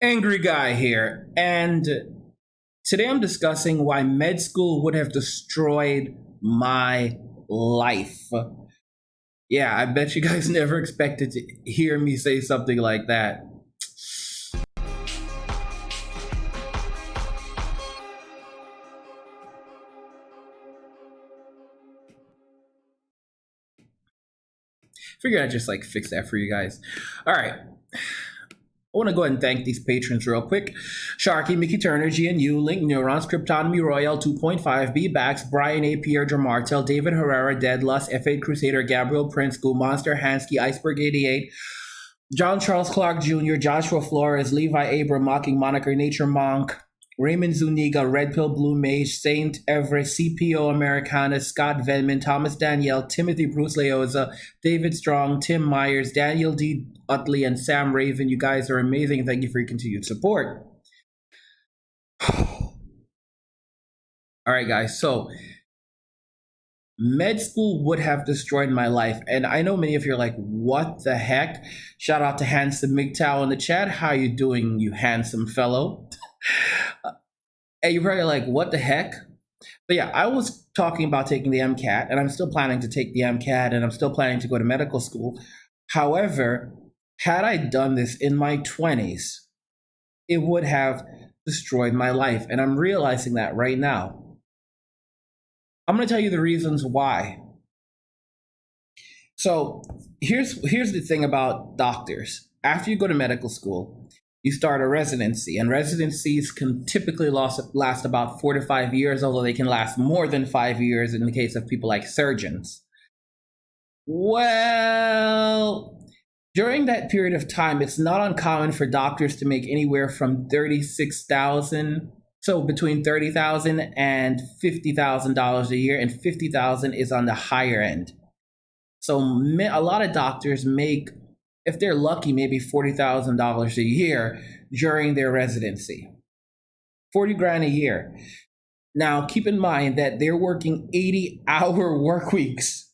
Angry Guy here, and today I'm discussing why med school would have destroyed my life. Yeah, I bet you guys never expected to hear me say something like that. Figured I'd just fix that for you guys. All right. I want to go ahead and thank these patrons real quick. Sharky, Mickey Turner, GNU, Link, Neurons, Cryptonomy Royale 2.5, B-Bax, Brian A. Pierre Dramartel, David Herrera, Deadlust, F8 Crusader, Gabriel Prince, Goo Monster, Hansky, Iceberg 88, John Charles Clark Jr., Joshua Flores, Levi Abram, Mocking Moniker, Nature Monk, Raymond Zuniga, Red Pill Blue Mage, Saint Everett, CPO Americana, Scott Venman, Thomas Danielle, Timothy Bruce Leoza, David Strong, Tim Myers, Daniel D. Utley, and Sam Raven. You guys are amazing. Thank you for your continued support. All right, guys. So med school would have destroyed my life. And I know many of you are like, what the heck? Shout out to Handsome MGTOW in the chat. How you doing, you handsome fellow? And you're probably like, what the heck? But yeah, I was talking about taking the MCAT, and I'm still planning to take the MCAT, and I'm still planning to go to medical school. However, had I done this in my 20s, it would have destroyed my life. And I'm realizing that right now. I'm going to tell you the reasons why. So here's the thing about doctors. After you go to medical school, you start a residency, and residencies can typically last about 4 to 5 years, although they can last more than 5 years in the case of people like surgeons. Well, during that period of time, it's not uncommon for doctors to make anywhere from $36,000, so between $30,000 and $50,000 a year, and $50,000 is on the higher end. So a lot of doctors make, if they're lucky, maybe $40,000 a year during their residency. 40 grand a year. Now, keep in mind that they're working 80-hour work weeks,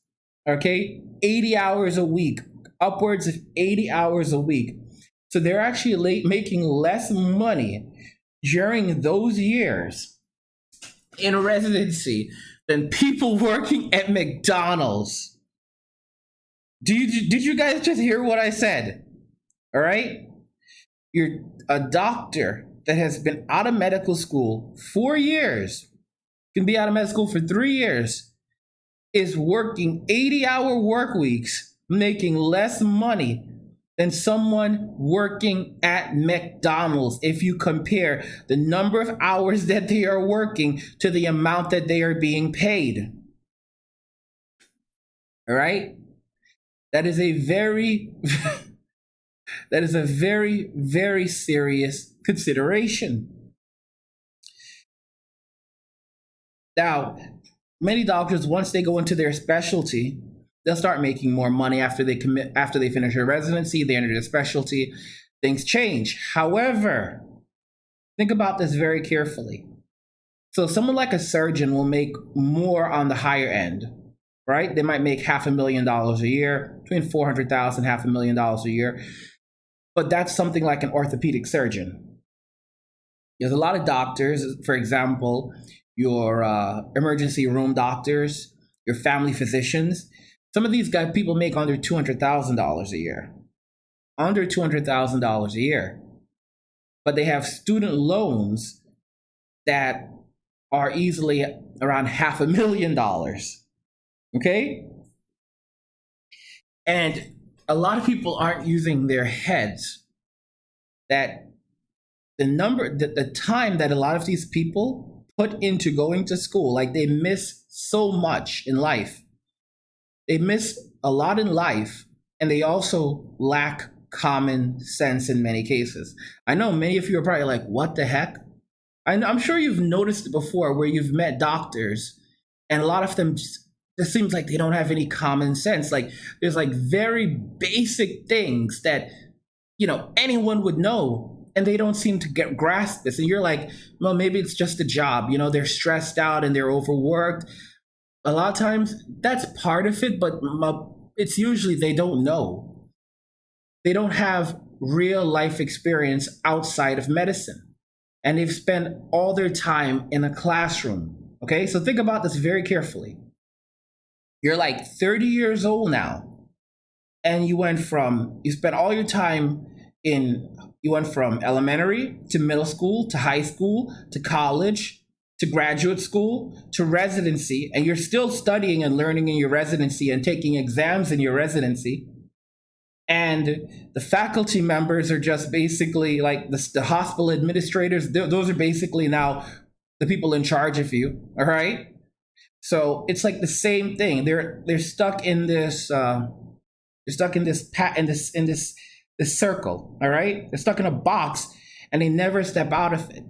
okay? 80 hours a week, upwards of 80 hours a week. So they're actually making less money during those years in residency than people working at McDonald's. Did you guys just hear what I said? All right? You're a doctor that has been out of medical school 4 years, can be out of medical school for 3 years, is working 80-hour work weeks, making less money than someone working at McDonald's if you compare the number of hours that they are working to the amount that they are being paid. All right? That is a very, very serious consideration. Now, many doctors, once they go into their specialty, they'll start making more money after they finish their residency, they enter their specialty, things change. However, think about this very carefully. So someone like a surgeon will make more on the higher end, right? They might make $500,000 a year, between $400,000, $500,000 a year. But that's something like an orthopedic surgeon. There's a lot of doctors, for example, your emergency room doctors, your family physicians. Some of these people make under $200,000 a year. Under $200,000 a year. But they have student loans that are easily around $500,000. Okay? And a lot of people aren't using their heads that the time that a lot of these people put into going to school, like they miss so much in life. They miss a lot in life, and they also lack common sense in many cases. I know many of you are probably like, what the heck? I'm sure you've noticed it before where you've met doctors, and a lot of them it seems like they don't have any common sense. Like there's very basic things that, anyone would know, and they don't seem to grasp this. And you're like, well, maybe it's just a job. They're stressed out and they're overworked. A lot of times that's part of it, but it's usually they don't know. They don't have real life experience outside of medicine. And they've spent all their time in a classroom. Okay, so think about this very carefully. You're like 30 years old now, and you spent all your time you went from elementary to middle school to high school to college to graduate school to residency, and you're still studying and learning in your residency and taking exams in your residency. And the faculty members are just basically like the hospital administrators. Those are basically now the people in charge of you. All right. So it's like the same thing. They're stuck in this. They're stuck in this circle. All right. They're stuck in a box, and they never step out of it.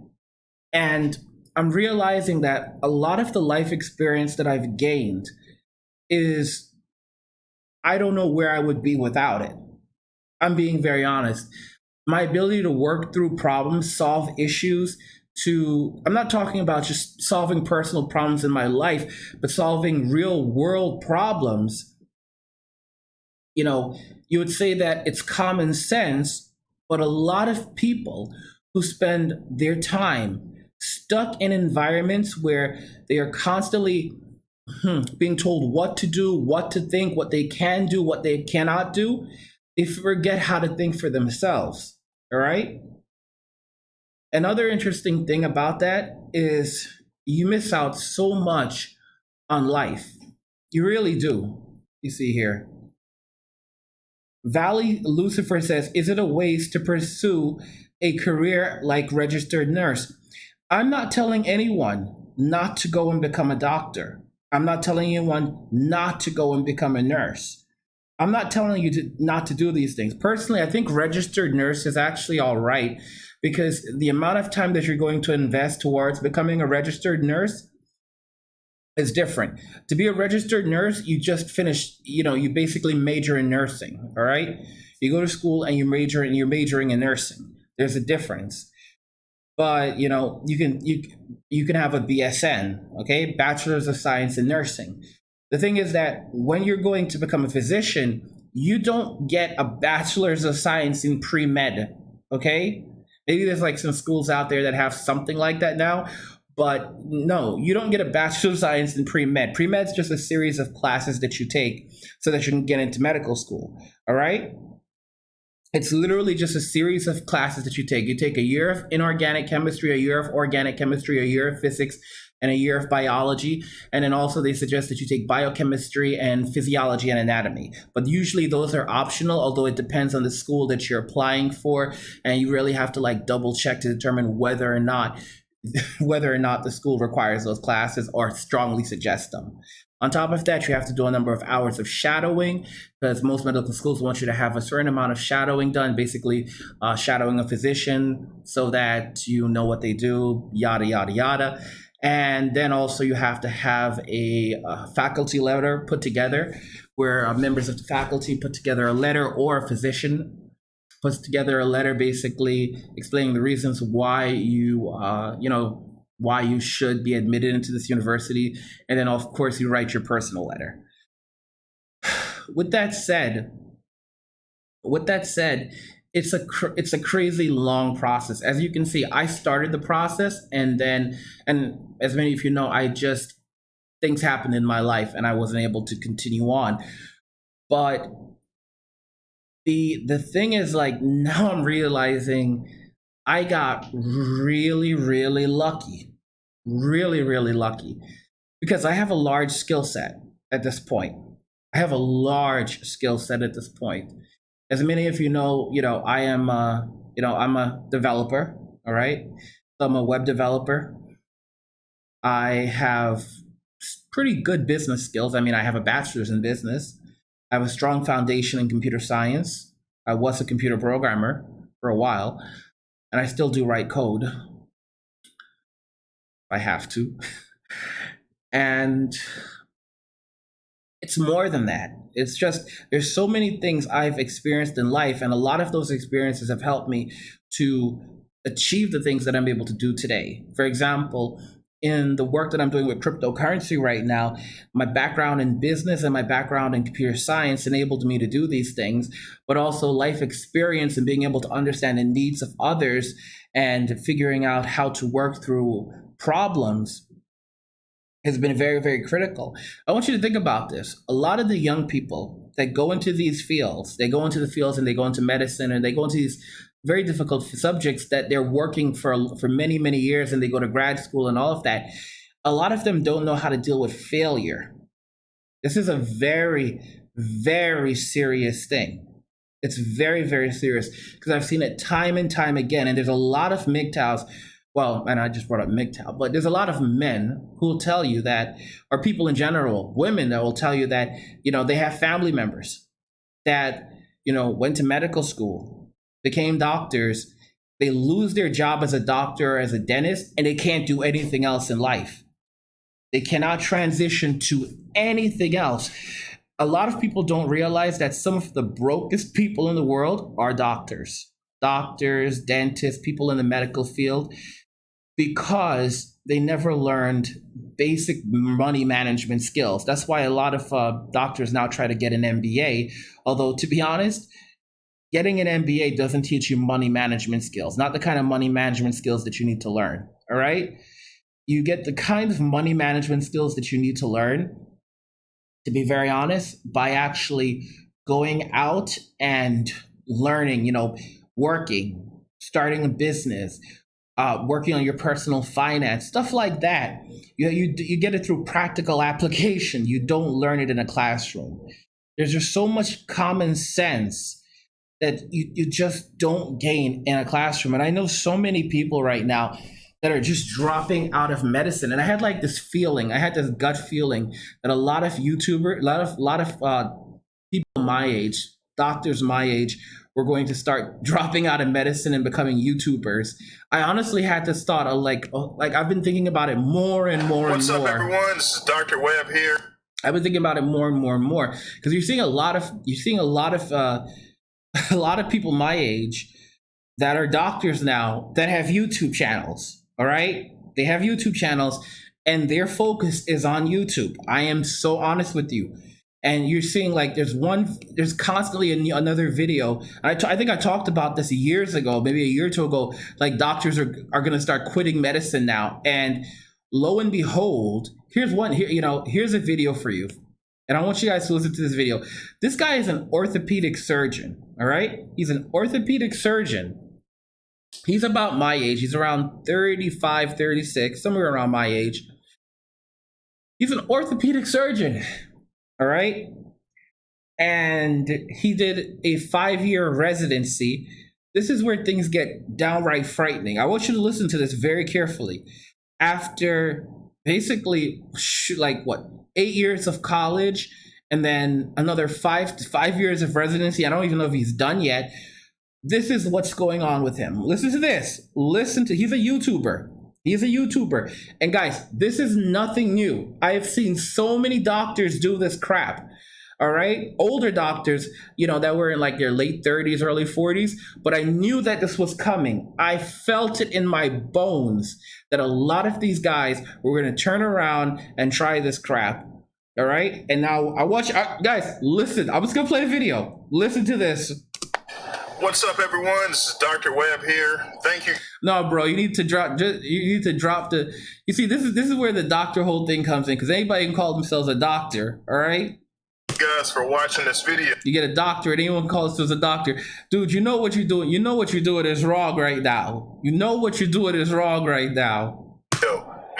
And I'm realizing that a lot of the life experience that I've gained is, I don't know where I would be without it. I'm being very honest. My ability to work through problems, solve issues, I'm not talking about just solving personal problems in my life, but solving real world problems. You would say that it's common sense, but a lot of people who spend their time stuck in environments where they are constantly being told what to do, what to think, what they can do, what they cannot do, they forget how to think for themselves. All right. Another interesting thing about that is you miss out so much on life. You really do. You see here. Valley Lucifer says, is it a waste to pursue a career like registered nurse? I'm not telling anyone not to go and become a doctor. I'm not telling anyone not to go and become a nurse. I'm not telling you not to do these things. Personally, I think registered nurse is actually all right, because the amount of time that you're going to invest towards becoming a registered nurse is different. To be a registered nurse, you just finish, you basically major in nursing, all right? You go to school and you're majoring in nursing. There's a difference. But, you can have a BSN, okay? Bachelor's of Science in Nursing. The thing is that when you're going to become a physician, you don't get a Bachelor's of Science in pre-med, okay? Maybe there's like some schools out there that have something like that now, but no, you don't get a Bachelor of Science in pre-med. Pre-med is just a series of classes that you take so that you can get into medical school, all right? It's literally just a series of classes that you take. You take a year of inorganic chemistry, a year of organic chemistry, a year of physics, and a year of biology. And then also they suggest that you take biochemistry and physiology and anatomy. But usually those are optional, although it depends on the school that you're applying for. And you really have to like double check to determine whether or not the school requires those classes or strongly suggests them. On top of that, you have to do a number of hours of shadowing, because most medical schools want you to have a certain amount of shadowing done, basically shadowing a physician so that you know what they do, yada, yada, yada. And then also you have to have a faculty letter put together where members of the faculty put together a letter, or a physician puts together a letter basically explaining the reasons why why you should be admitted into this university. And then, of course, you write your personal letter. With that said, it's a crazy long process. As you can see, I started the process, and as many of you know, things happened in my life and I wasn't able to continue on. But the thing is, like, now I'm realizing I got really, really lucky. Really, really lucky. Because I have a large skill set at this point. As many of you know, I am, I'm a developer, all right? So I'm a web developer. I have pretty good business skills. I mean, I have a bachelor's in business. I have a strong foundation in computer science. I was a computer programmer for a while, and I still do write code. I have to. And it's more than that. It's just, there's so many things I've experienced in life, and a lot of those experiences have helped me to achieve the things that I'm able to do today. For example, in the work that I'm doing with cryptocurrency right now, my background in business and my background in computer science enabled me to do these things, but also life experience and being able to understand the needs of others and figuring out how to work through problems has been very, very critical. I want you to think about this. A lot of the young people that go into these fields, they go into the fields and they go into medicine and they go into these very difficult subjects that they're working for many, many years, and they go to grad school and all of that. A lot of them don't know how to deal with failure. This is a very, very serious thing. It's very, very serious because I've seen it time and time again. And there's a lot of MGTOWs. Well, and I just brought up MGTOW, but there's a lot of men who will tell you that, or people in general, women that will tell you that, they have family members that, went to medical school, became doctors. They lose their job as a doctor or as a dentist, and they can't do anything else in life. They cannot transition to anything else. A lot of people don't realize that some of the brokest people in the world are doctors, dentists, people in the medical field, because they never learned basic money management skills. That's why a lot of doctors now try to get an MBA. Although, to be honest, getting an MBA doesn't teach you money management skills, not the kind of money management skills that you need to learn, all right? You get the kind of money management skills that you need to learn, to be very honest, by actually going out and learning, working, starting a business, working on your personal finance, stuff like that. You get it through practical application. You don't learn it in a classroom. There's just so much common sense that you just don't gain in a classroom. And I know so many people right now that are just dropping out of medicine. And I had like this feeling, I had this gut feeling that a lot of YouTubers, a lot of people my age, doctors my age, were going to start dropping out of medicine and becoming YouTubers. I honestly had this thought of like I've been thinking about it more and more What's and more. What's up, everyone? This is Dr. Webb here. I've been thinking about it more and more and more because you're seeing a lot of a lot of people my age that are doctors now that have YouTube channels. All right, they have YouTube channels and their focus is on YouTube. I am so honest with you. And you're seeing like there's constantly another video. I think I talked about this years ago, maybe a year or two ago, like doctors are going to start quitting medicine now. And lo and behold, here's a video for you. And I want you guys to listen to this video. This guy is an orthopedic surgeon. All right. He's an orthopedic surgeon. He's about my age. He's around 35, 36, somewhere around my age. He's an orthopedic surgeon. All right. And he did a 5-year residency. This is where things get downright frightening. I want you to listen to this very carefully. After basically 8 years of college and then another 5 years of residency, I don't even know if he's done yet. This is what's going on with him. Listen to this. He's a YouTuber. He's a YouTuber. And guys, this is nothing new. I have seen so many doctors do this crap. All right. Older doctors, that were in like their late 30s, early 40s. But I knew that this was coming. I felt it in my bones that a lot of these guys were going to turn around and try this crap. All right. And now guys, listen, I'm just going to play a video. Listen to this. What's up, everyone? This is Dr. Webb here. Thank you. No, bro, you need to drop the. You see, this is where the doctor whole thing comes in, because anybody can call themselves a doctor. All right. Guys, for watching this video. You get a doctorate. Anyone calls themselves a doctor, dude. You know what you're doing. You know what you're doing is wrong right now. You know what you're doing is wrong right now.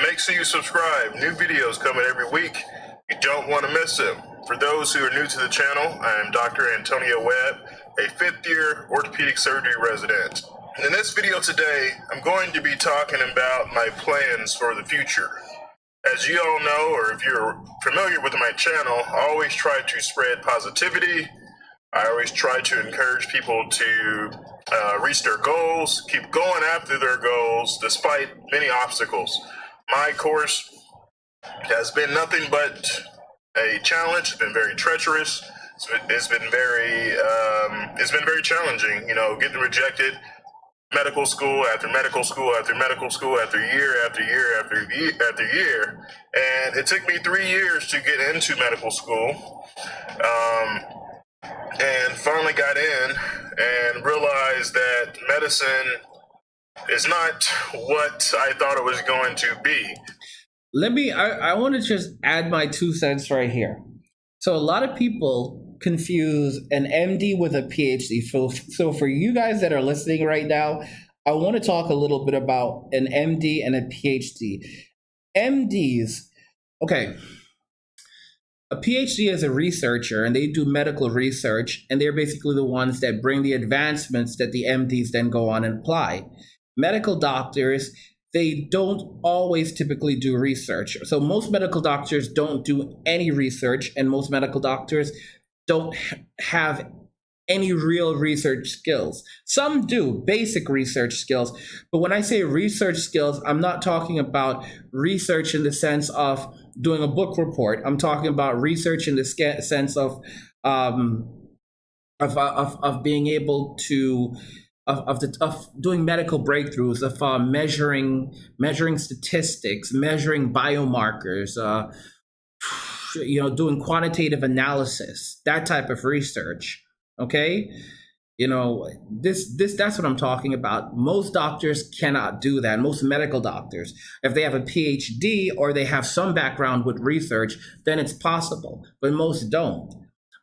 Make sure you subscribe. New videos coming every week. You don't want to miss them. For those who are new to the channel, I am Dr. Antonio Webb, a 5th-year orthopedic surgery resident. In this video today, I'm going to be talking about my plans for the future. As you all know, or if you're familiar with my channel, I always try to spread positivity. I always try to encourage people to reach their goals, keep going after their goals despite many obstacles. My course has been nothing but a challenge. It's been very treacherous. It's been very challenging, getting rejected medical school after medical school after medical school after year after year after year. And it took me 3 years to get into medical school. And finally got in and realized that medicine is not what I thought it was going to be. I want to just add my 2 cents right here. So a lot of people confuse an MD with a PhD. So for you guys that are listening right now, I want to talk a little bit about an MD and a PhD. MDs, okay. A PhD is a researcher, and they do medical research, and they're basically the ones that bring the advancements that the MDs then go on and apply. Medical doctors, they don't always typically do research. So most medical doctors don't do any research, and most medical doctors don't have any real research skills. Some do basic research skills, but when I say research skills, I'm not talking about research in the sense of doing a book report. I'm talking about research in the sense of being able to of doing medical breakthroughs, of measuring statistics, measuring biomarkers, doing quantitative analysis, that type of research. Okay, that's what I'm talking about. Most doctors cannot do that. Most medical doctors, if they have a PhD or they have some background with research, then it's possible. But most don't.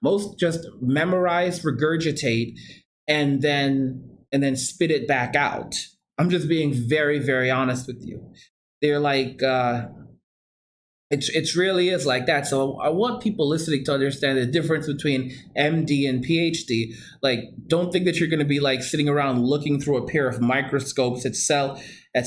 Most just memorize, regurgitate, and then spit it back out. I'm just being very, very honest with you. They're like, it really is like that. So I want people listening to understand the difference between MD and PhD. Like, don't think that you're going to be like sitting around looking through a pair of microscopes at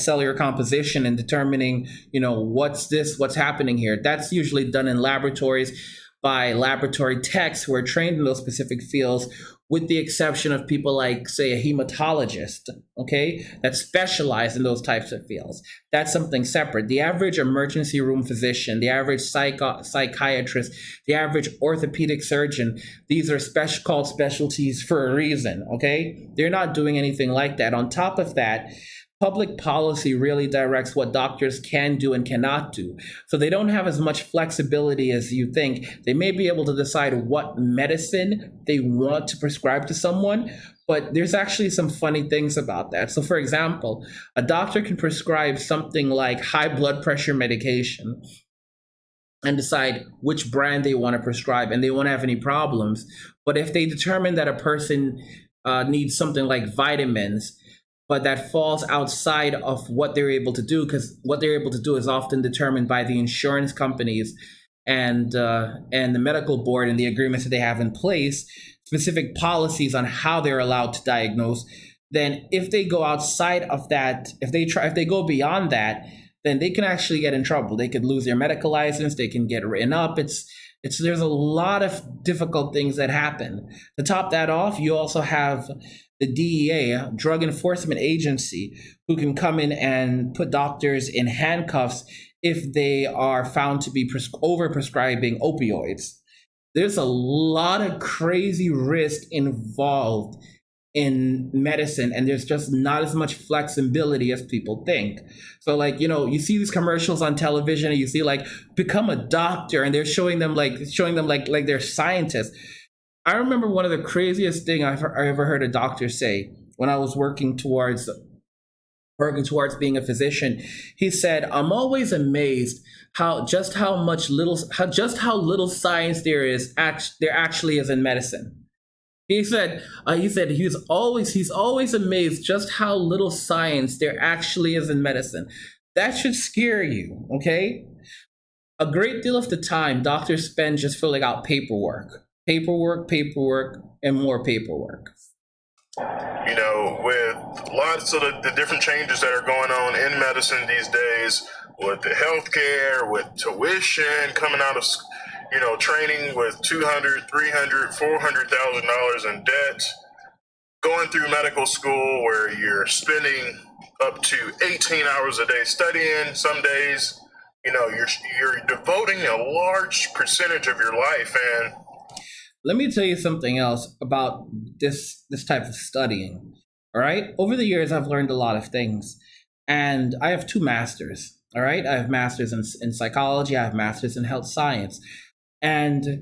cellular composition and determining, what's happening here. That's usually done in laboratories by laboratory techs who are trained in those specific fields, with the exception of people like, say, a hematologist, okay, that specialize in those types of fields. That's something separate. The average emergency room physician, the average psychiatrist, the average orthopedic surgeon, these are called specialties for a reason, okay? They're not doing anything like that. On top of that, public policy really directs what doctors can do and cannot do. So they don't have as much flexibility as you think. They may be able to decide what medicine they want to prescribe to someone, but there's actually some funny things about that. So for example, a doctor can prescribe something like high blood pressure medication and decide which brand they want to prescribe, and they won't have any problems. But if they determine that a person needs something like vitamins, but that falls outside of what they're able to do, because what they're able to do is often determined by the insurance companies and the medical board and the agreements that they have in place, specific policies on how they're allowed to diagnose. Then if they go outside of that, if they go beyond that, then they can actually get in trouble. They could lose their medical license. They can get written up. There's a lot of difficult things that happen. To top that off, you also have the DEA, Drug Enforcement Agency, who can come in and put doctors in handcuffs if they are found to be over-prescribing opioids. There's a lot of crazy risk involved in medicine, and there's just not as much flexibility as people think. So like, you see these commercials on television and you see like, become a doctor, and they're showing them like they're scientists. I remember one of the craziest thing I ever heard a doctor say when I was working towards being a physician. He said, "I'm always amazed how little science there actually is in medicine." He said he's always amazed just how little science there actually is in medicine. That should scare you, okay? A great deal of the time, doctors spend just filling out paperwork, and more paperwork. With lots of the different changes that are going on in medicine these days, with the healthcare, with tuition coming out of, training with $200,000, $300,000, $400,000 in debt, going through medical school where you're spending up to 18 hours a day studying. Some days, you're devoting a large percentage of your life. And let me tell you something else about this type of studying. All right. Over the years, I've learned a lot of things, and I have two masters. All right. I have masters in psychology. I have masters in health science, and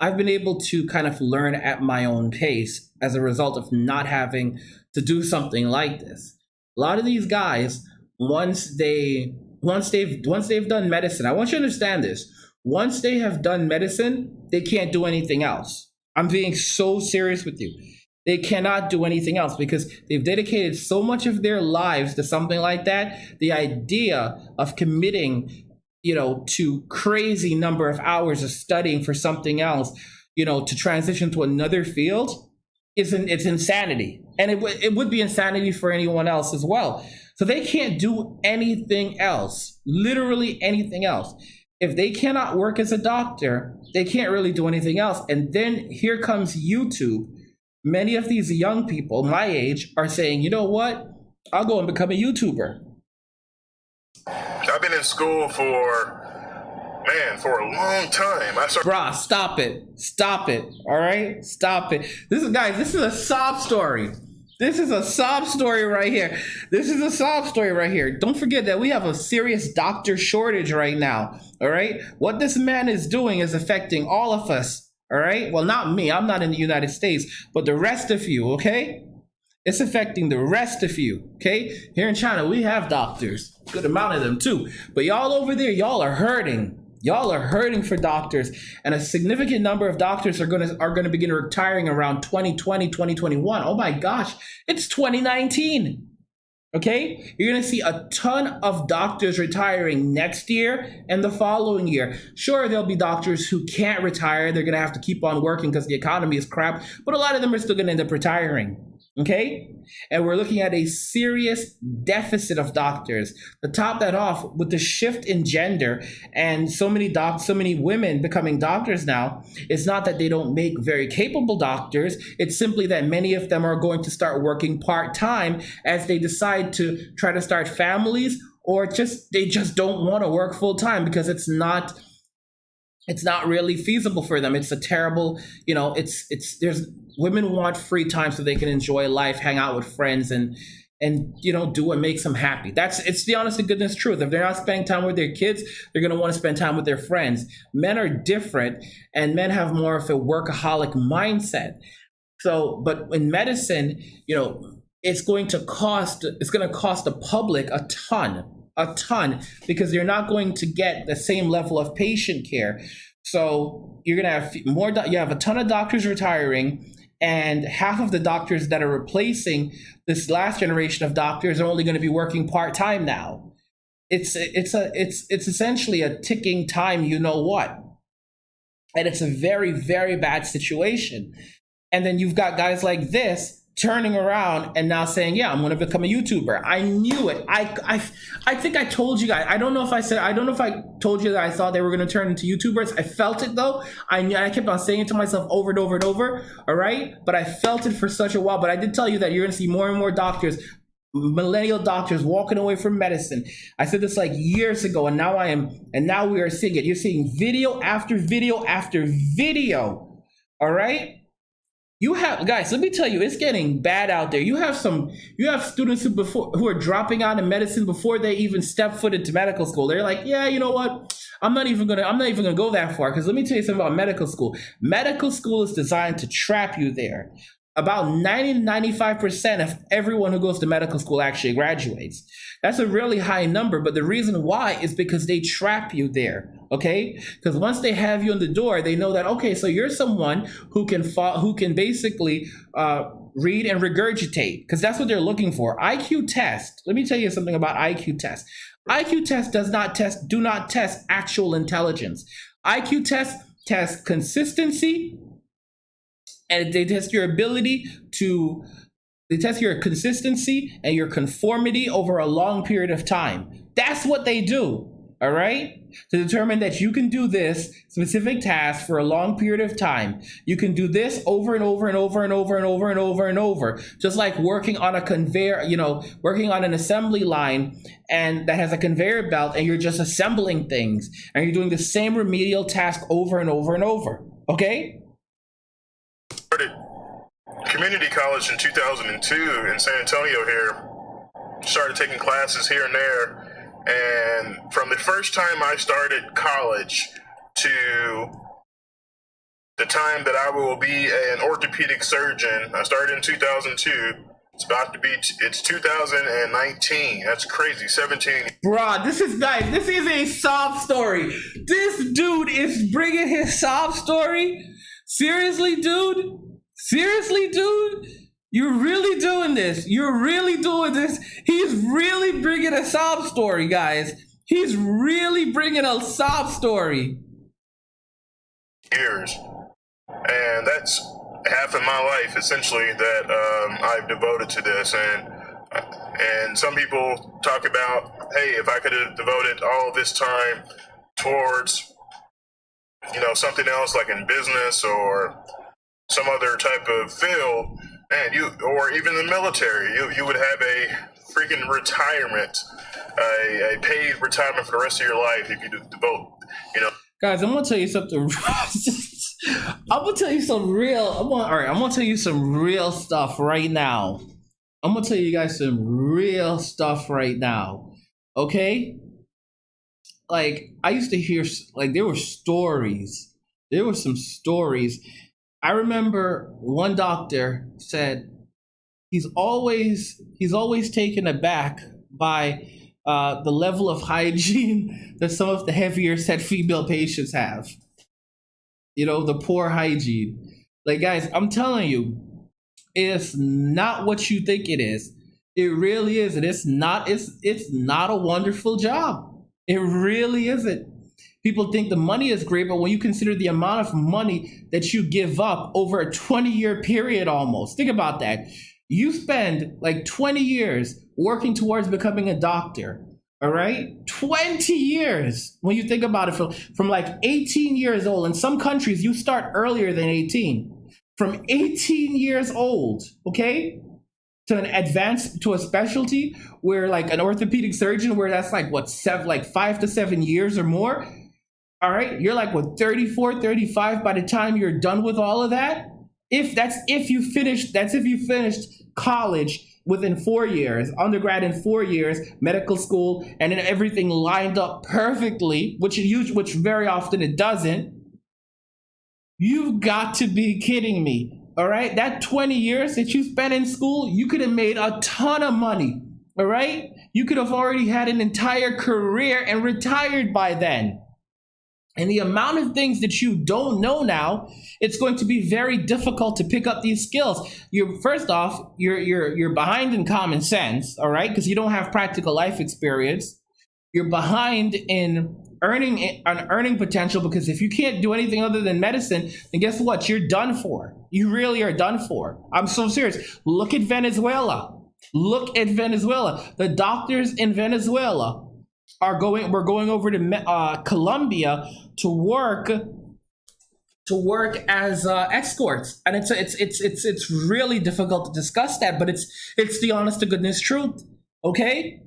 I've been able to kind of learn at my own pace as a result of not having to do something like this. A lot of these guys, once they've done medicine, I want you to understand this. Once they have done medicine, they can't do anything else. I'm being so serious with you. They cannot do anything else because they've dedicated so much of their lives to something like that. The idea of committing, to crazy number of hours of studying for something else, to transition to another field, it's insanity. And it would be insanity for anyone else as well. So they can't do anything else, literally anything else. If they cannot work as a doctor, they can't really do anything else. And then here comes YouTube. Many of these young people my age are saying, you know what? I'll go and become a YouTuber. I've been in school for a long time. Bruh, stop it. All right? Stop it. This is a sob story. This is a sob story right here. Don't forget that we have a serious doctor shortage right now. All right? What this man is doing is affecting all of us. All right? Well, not me. I'm not in the United States, but the rest of you, okay? It's affecting the rest of you, okay? Here in China, we have doctors. Good amount of them too. But y'all over there, y'all are hurting. Y'all are hurting for doctors. And a significant number of doctors are gonna begin retiring around 2020, 2021. Oh my gosh, it's 2019. Okay? You're gonna see a ton of doctors retiring next year and the following year. Sure, there'll be doctors who can't retire. They're gonna have to keep on working because the economy is crap, but a lot of them are still gonna end up retiring. Okay? And we're looking at a serious deficit of doctors. To top that off, with the shift in gender and so many women becoming doctors now, it's not that they don't make very capable doctors. It's simply that many of them are going to start working part-time as they decide to try to start families, or they just don't want to work full-time because it's not really feasible for them. It's a terrible, there's women want free time so they can enjoy life, hang out with friends, and do what makes them happy. It's the honest to goodness truth. If they're not spending time with their kids, they're going to want to spend time with their friends. Men are different, and men have more of a workaholic mindset. So, but in medicine, it's going to cost the public a ton, because you're not going to get the same level of patient care. So you're going to have you have a ton of doctors retiring, and half of the doctors that are replacing this last generation of doctors are only going to be working part-time now. It's essentially a ticking time, and it's a very, very bad situation. And then you've got guys like this turning around and now saying, yeah, I'm going to become a YouTuber. I knew it. I think I told you guys. I don't know if I told you that I thought they were going to turn into YouTubers. I felt it though. I kept on saying it to myself over and over and over. All right. But I felt it for such a while. But I did tell you that you're going to see more and more doctors, millennial doctors, walking away from medicine. I said this like years ago, and now we are seeing it. You're seeing video after video after video. All right. You have, guys, let me tell you, it's getting bad out there. You have students who are dropping out of medicine before they even step foot into medical school. They're like, yeah, you know what? I'm not even gonna go that far, because let me tell you something about medical school. Medical school is designed to trap you there. About 90-95% of everyone who goes to medical school actually graduates. That's a really high number, but the reason why is because they trap you there, okay? Because once they have you in the door, they know that, okay, so you're someone who can basically read and regurgitate, because that's what they're looking for. IQ test. Let me tell you something about IQ test. IQ test do not test actual intelligence. IQ test consistency, and they test your consistency and your conformity over a long period of time. That's what they do, all right? To determine that you can do this specific task for a long period of time. You can do this over and over and over and over and over and over and over. Just like working on a conveyor, working on an assembly line and that has a conveyor belt, and you're just assembling things and you're doing the same remedial task over and over and over, okay? community college in 2002 in San Antonio here. Started taking classes here and there. And from the first time I started college to the time that I will be an orthopedic surgeon, I started in 2002. It's 2019. That's crazy. 17. Bruh, this is a sob story. This dude is bringing his sob story. Seriously, dude? You're really doing this. He's really bringing a sob story, guys. He's really bringing a sob story. Years. And that's half of my life, essentially, that I've devoted to this. And some people talk about, hey, if I could have devoted all this time towards, something else like in business or some other type of field, or even the military, you would have a freaking retirement, a paid retirement for the rest of your life if you devote, Guys, I'm gonna tell you something. I'm gonna tell you some real. I'm gonna tell you some real stuff right now. I'm gonna tell you guys some real stuff right now. Okay? Like, I used to hear, like, there were stories. There were some stories. I remember one doctor said he's always taken aback by the level of hygiene that some of the heavier set female patients have. The poor hygiene. Like, guys, I'm telling you, it's not what you think it is. It really isn't. It's not a wonderful job. It really isn't. People think the money is great, but when you consider the amount of money that you give up over a 20-year period almost, think about that. You spend like 20 years working towards becoming a doctor, all right? 20 years, when you think about it, from like 18 years old. In some countries, you start earlier than 18. From 18 years old, okay, to a specialty where, like, an orthopedic surgeon, where that's like, 5 to 7 years or more. All right, you're like, 34, 35 by the time you're done with all of that. If you finished college within 4 years, undergrad in 4 years, medical school, and then everything lined up perfectly, which very often it doesn't. You've got to be kidding me. All right, that 20 years that you spent in school, you could have made a ton of money. All right, you could have already had an entire career and retired by then. And the amount of things that you don't know now, it's going to be very difficult to pick up these skills. You're behind in common sense, all right, because you don't have practical life experience. You're behind in earning potential, because if you can't do anything other than medicine, then guess what? You're done for. You really are done for. I'm so serious. Look at Venezuela. The doctors in Venezuela we're going over to Colombia to work as escorts, and it's really difficult to discuss that, but it's the honest to goodness truth. Okay.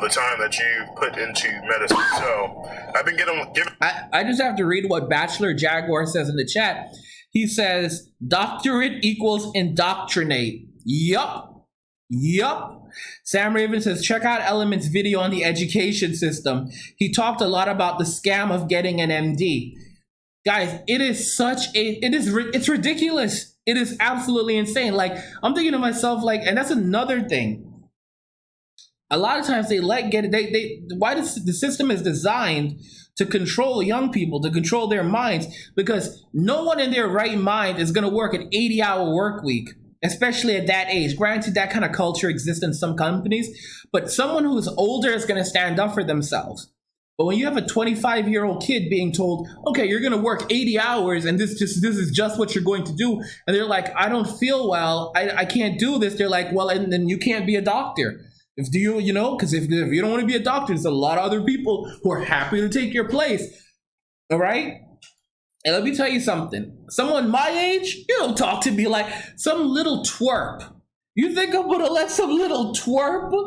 The time that you put into medicine. So I've been given. I just have to read what Bachelor Jaguar says in the chat. He says, doctorate equals indoctrinate. Yup. Sam Raven says, check out Element's video on the education system. He talked a lot about the scam of getting an MD. Guys, it's ridiculous. It is absolutely insane. Like, I'm thinking to myself, like, and that's another thing. A lot of times why the system is designed to control young people, to control their minds, because no one in their right mind is going to work an 80-hour work week, especially at that age. Granted, that kind of culture exists in some companies, but someone who's older is going to stand up for themselves. But when you have a 25-year-old kid being told, okay, you're going to work 80 hours and this is just what you're going to do, and they're like, I don't feel well, I can't do this. They're like, well, and then you can't be a doctor. Because if you don't want to be a doctor, there's a lot of other people who are happy to take your place. All right? And let me tell you something. Someone my age, you don't talk to me like some little twerp. You think I'm going to let some little twerp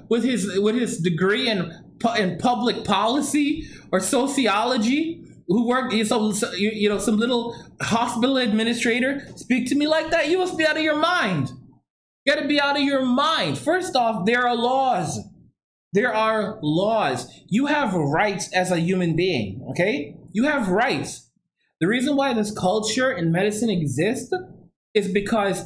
with his degree in public policy or sociology who work, some little hospital administrator speak to me like that, you must be out of your mind. You got to be out of your mind. First off, there are laws. There are laws. You have rights as a human being, okay? You have rights. The reason why this culture in medicine exists is because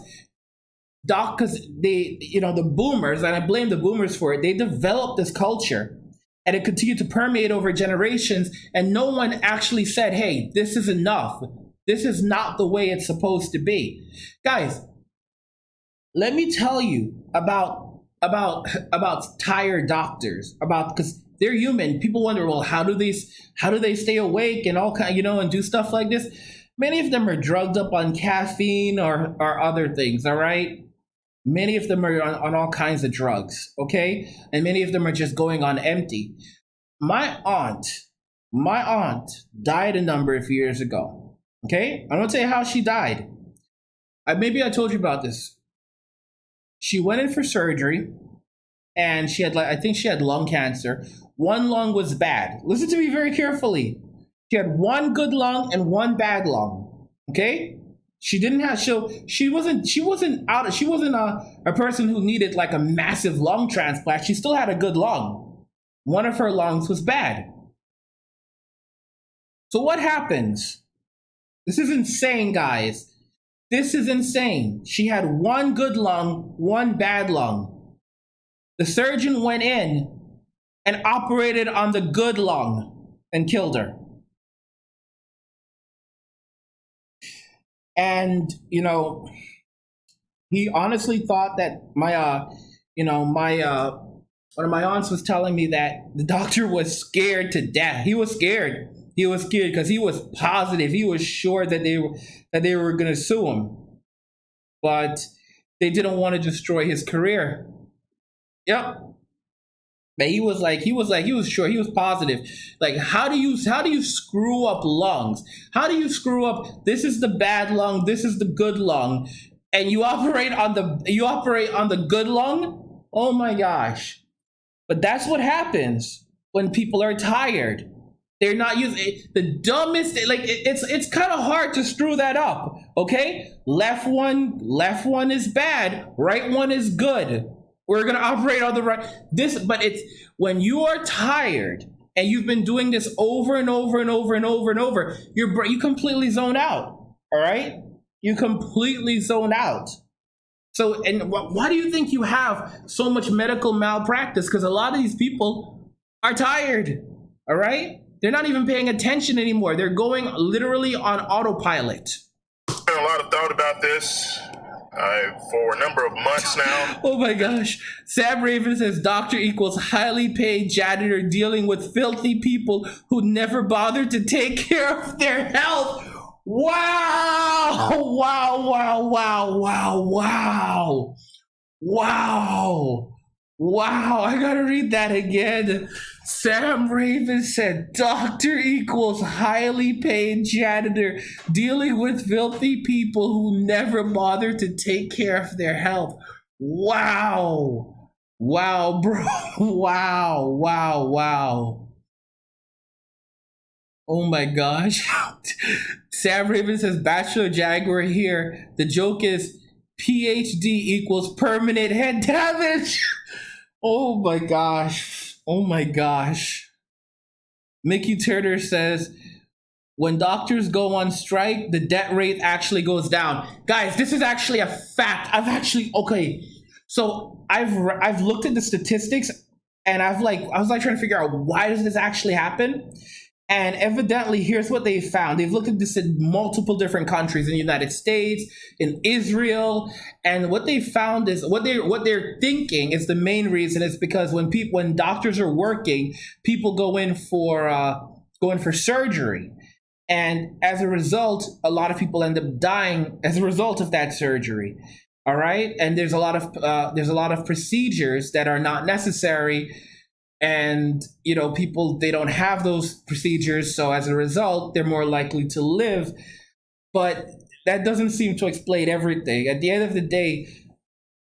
the boomers, and I blame the boomers for it, they developed this culture and it continued to permeate over generations, and no one actually said, hey, this is enough. This is not the way it's supposed to be. Guys, let me tell you about tired doctors, because they're human. People wonder, well, how do they stay awake and all kind, and do stuff like this? Many of them are drugged up on caffeine or other things, all right? Many of them are on all kinds of drugs, okay? And many of them are just going on empty. My aunt died a number of years ago, okay? I'm gonna tell you how she died. Maybe I told you about this. She went in for surgery, and she had, I think she had lung cancer. One lung was bad. Listen to me very carefully. She had one good lung and one bad lung. Okay? She wasn't a person who needed like a massive lung transplant. She still had a good lung. One of her lungs was bad. So what happens? This is insane, guys. This is insane. She had one good lung, one bad lung. The surgeon went in and operated on the good lung and killed her. And, he honestly thought that one of my aunts was telling me that the doctor was scared to death. He was scared. He was scared because he was positive. He was sure that they were going to sue him, but they didn't want to destroy his career. Yep. But he was sure, he was positive. Like, how do you screw up lungs? How do you screw up? This is the bad lung. This is the good lung, and you operate on the good lung. Oh my gosh! But that's what happens when people are tired. They're not using the dumbest. Like, it's kind of hard to screw that up. Okay, left one is bad. Right one is good. We're gonna operate on the right. But it's when you are tired and you've been doing this over and over and over and over and over. You completely zone out. All right, you completely zone out. So, and why do you think you have so much medical malpractice? Because a lot of these people are tired. All right. They're not even paying attention anymore. They're going literally on autopilot. I've been a lot of thought about this for a number of months now. Oh my gosh. Sam Raven says doctor equals highly paid janitor dealing with filthy people who never bother to take care of their health. Wow. Wow, wow, wow, wow, wow. Wow. Wow, I gotta read that again. Sam Raven said, doctor equals highly paid janitor dealing with filthy people who never bother to take care of their health. Wow. Wow, bro. Wow, wow, wow. Oh my gosh. Sam Raven says, Bachelor Jaguar here. The joke is PhD equals permanent head damage. Oh my gosh. Oh my gosh. Mickey Turner says, when doctors go on strike, the death rate actually goes down. Guys, this is actually a fact. So I've looked at the statistics, and I was trying to figure out, why does this actually happen? And evidently, here's what they found. They've looked at this in multiple different countries, in the United States, in Israel, and what they found is what they're thinking is the main reason is because when doctors are working, people go in for surgery, and as a result, a lot of people end up dying as a result of that surgery. All right, and there's a lot of procedures that are not necessary. And, people, they don't have those procedures. So as a result, they're more likely to live. But that doesn't seem to explain everything. At the end of the day,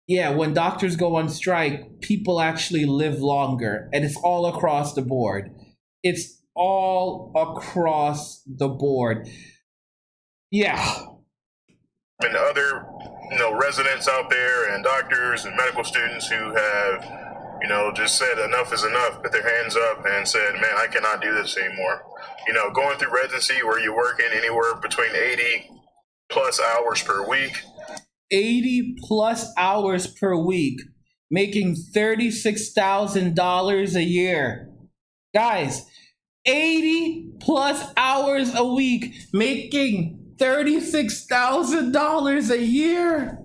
yeah, when doctors go on strike, people actually live longer. And it's all across the board. It's all across the board. Yeah. And other, residents out there and doctors and medical students who have, just said enough is enough, put their hands up and said, man, I cannot do this anymore. Going through residency where you're working anywhere between 80 plus hours per week. 80 plus hours per week, making $36,000 a year. Guys, 80 plus hours a week, making $36,000 a year.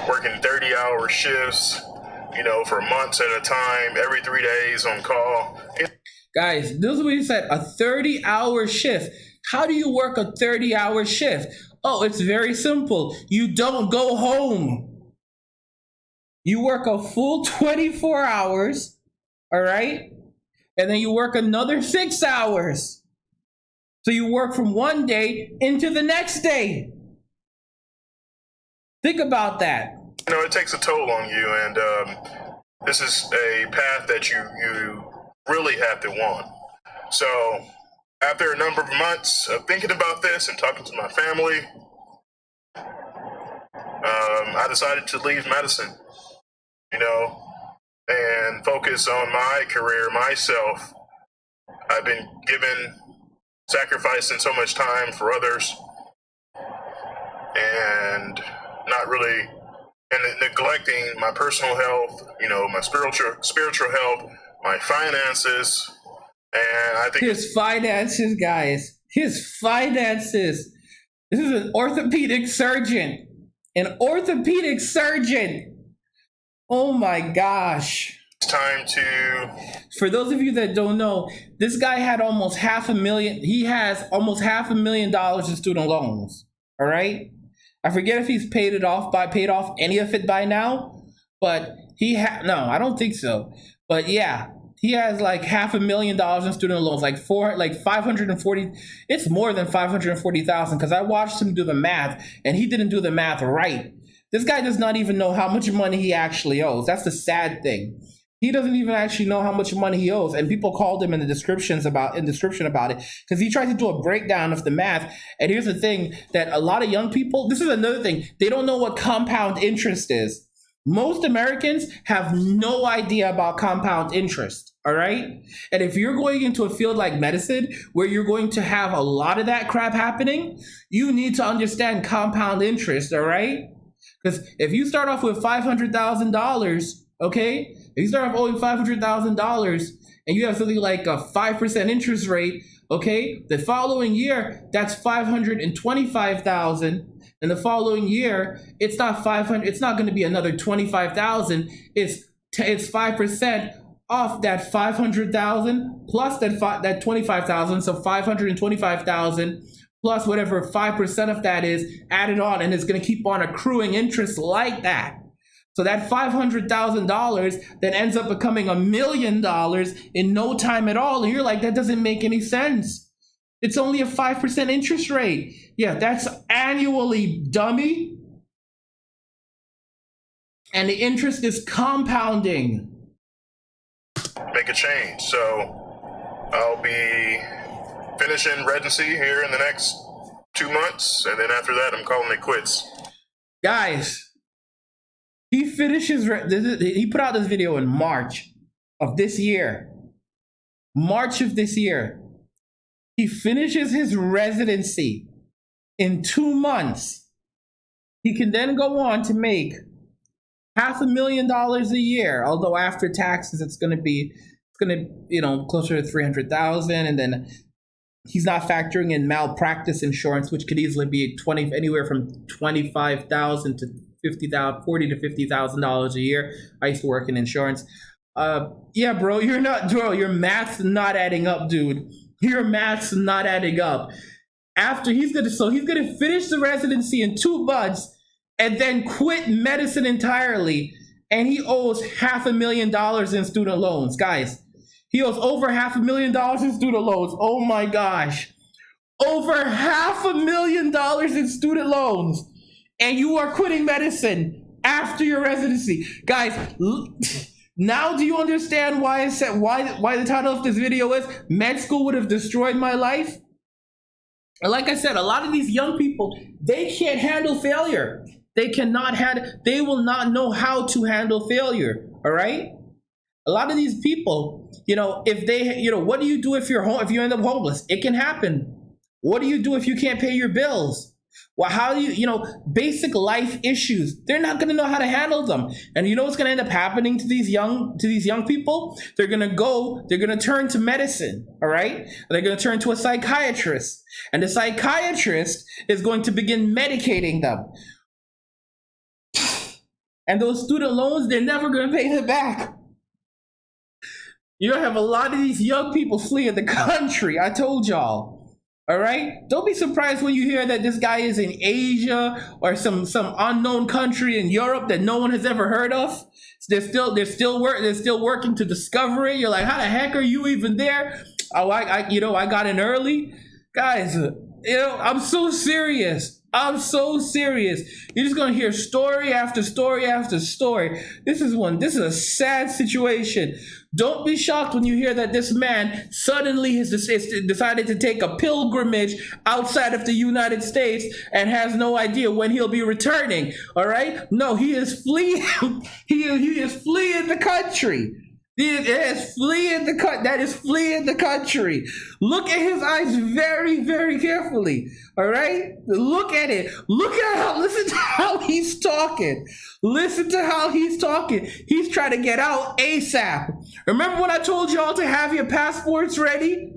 Working 30-hour shifts, for months at a time, every 3 days on call. Guys, this is what he said, a 30-hour shift. How do you work a 30-hour shift? Oh, it's very simple. You don't go home. You work a full 24 hours, all right? And then you work another 6 hours. So you work from one day into the next day. Think about that. It takes a toll on you, and this is a path that you really have to want. So after a number of months of thinking about this and talking to my family, I decided to leave medicine, and focus on my career, myself. I've been sacrificing so much time for others and not really, and neglecting my personal health, my spiritual health, my finances. And I think his finances, guys, his finances. This is an orthopedic surgeon. An orthopedic surgeon. Oh my gosh. it's time to... For those of you that don't know, this guy had almost $500,000. He has almost $500,000 in student loans. All right. I forget if he's paid off any of it by now, but no, I don't think so. But yeah, he has like $500,000 in student loans, like 540. It's more than 540,000 because I watched him do the math and he didn't do the math right. This guy does not even know how much money he actually owes. That's the sad thing. He doesn't even actually know how much money he owes. And people called him in the description about it because he tried to do a breakdown of the math. And here's the thing that a lot of young people, this is another thing, they don't know what compound interest is. Most Americans have no idea about compound interest, all right? And if you're going into a field like medicine, where you're going to have a lot of that crap happening, you need to understand compound interest, all right? Because if you start off with $500,000, okay? If you start off owing $500,000 and you have something like a 5% interest rate, okay? The following year, that's $525,000. And the following year, it's not 500. It's not going to be another 25,000. It's 5% off that 500,000 plus that 25,000. So 525,000 plus whatever 5% of that is added on, and it's going to keep on accruing interest like that. So that $500,000 then ends up becoming $1 million in no time at all. And you're like, that doesn't make any sense. It's only a 5% interest rate. Yeah, that's annually, dummy. And the interest is compounding. Make a change. So I'll be finishing residency here in the next 2 months. And then after that, I'm calling it quits. Guys, he finishes, he put out this video in March of this year. March of this year. He finishes his residency in 2 months. He can then go on to make $500,000 a year. Although after taxes, it's going to closer to 300,000. And then he's not factoring in malpractice insurance, which could easily be anywhere from $25,000 to $40,000 to $50,000 a year. I used to work in insurance. Yeah, bro, your math's not adding up, dude. Your math's not adding up. After he's gonna finish the residency in 2 months and then quit medicine entirely, and he owes $500,000 in student loans. Guys, he owes over $500,000 in student loans. Oh my gosh. Over $500,000 in student loans. And you are quitting medicine after your residency. Guys, Now do you understand why I said why the title of this video is Med School Would Have Destroyed My Life? And like I said, a lot of these young people, they can't handle failure. They will not know how to handle failure. All right? A lot of these people, if they, what do you do if if you end up homeless? It can happen. What do you do if you can't pay your bills? Well, how do basic life issues, they're not going to know how to handle them. And you know what's going to end up happening to these young people? They're going to turn to medicine, all right? They're going to turn to a psychiatrist. And the psychiatrist is going to begin medicating them. And those student loans, they're never going to pay them back. You're going to have a lot of these young people fleeing the country. I told y'all. All right. Don't be surprised when you hear that this guy is in Asia or some unknown country in Europe that no one has ever heard of. They're still working to discover it. You're like, how the heck are you even there? Oh, I got in early, guys. I'm so serious. I'm so serious. You're just gonna hear story after story after story. This is a sad situation. Don't be shocked when you hear that this man suddenly has decided to take a pilgrimage outside of the United States and has no idea when he'll be returning. All right? No, he is fleeing. he is fleeing the country. That is fleeing the country. Look at his eyes very, very carefully. All right? Look at it. Listen to how he's talking. Listen to how he's talking. He's trying to get out ASAP. Remember when I told y'all to have your passports ready?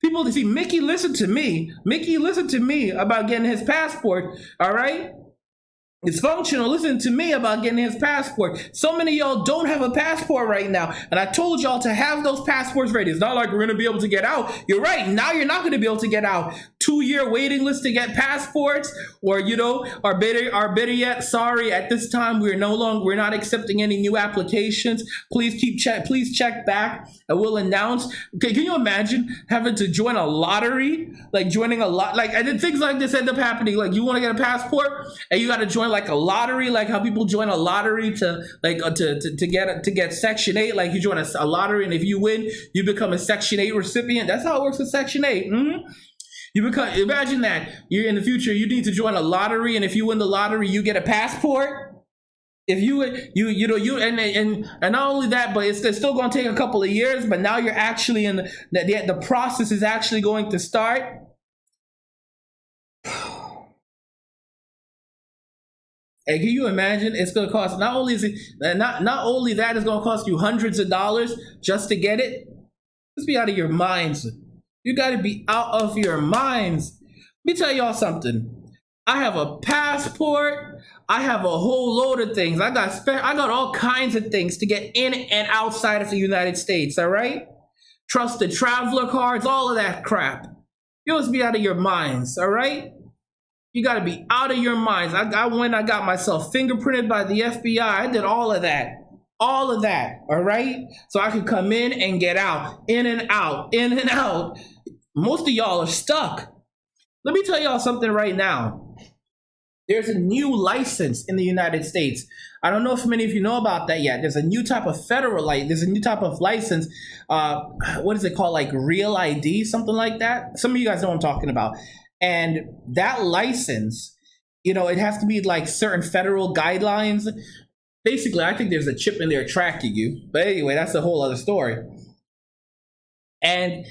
People, see, Mickey listened to me. Mickey listened to me about getting his passport. All right? It's functional. Listen to me about getting his passport. So many of y'all don't have a passport right now. And I told y'all to have those passports ready. It's not like we're going to be able to get out. You're right. Now you're not going to be able to get out. 2-year waiting list to get passports, or, or better yet, sorry, at this time, we're not accepting any new applications. Please check back and we'll announce. Okay, can you imagine having to join a lottery? Like and then things like this end up happening. Like you want to get a passport and you got to join like a lottery, like how people join a lottery to get Section 8. Like you join a lottery, and if you win, you become a Section 8 recipient. That's how it works with Section 8. Imagine that you're in the future, you need to join a lottery, and if you win the lottery, you get a passport. If and not only that, but it's still going to take a couple of years. But now you're actually the process is actually going to start. And can you imagine? It's going to cost not only that, it's going to cost you hundreds of dollars just to get it. Let's be out of your minds. You got to be out of your minds. Let me tell y'all something. I have a passport. I have a whole load of things. I got all kinds of things to get in and outside of the United States. All right, trusted traveler cards, all of that crap. You must be out of your minds. All right. You got to be out of your minds. I got myself fingerprinted by the FBI. I did all of that. All of that, all right? So I could come in and get out, in and out, in and out. Most of y'all are stuck. Let me tell y'all something right now. There's a new license in the United States. I don't know if many of you know about that yet. There's a new type of there's a new type of license. What is it called? Like Real ID, something like that. Some of you guys know what I'm talking about. And that license, it has to be like certain federal guidelines. Basically, I think there's a chip in there tracking you. But anyway, that's a whole other story. And,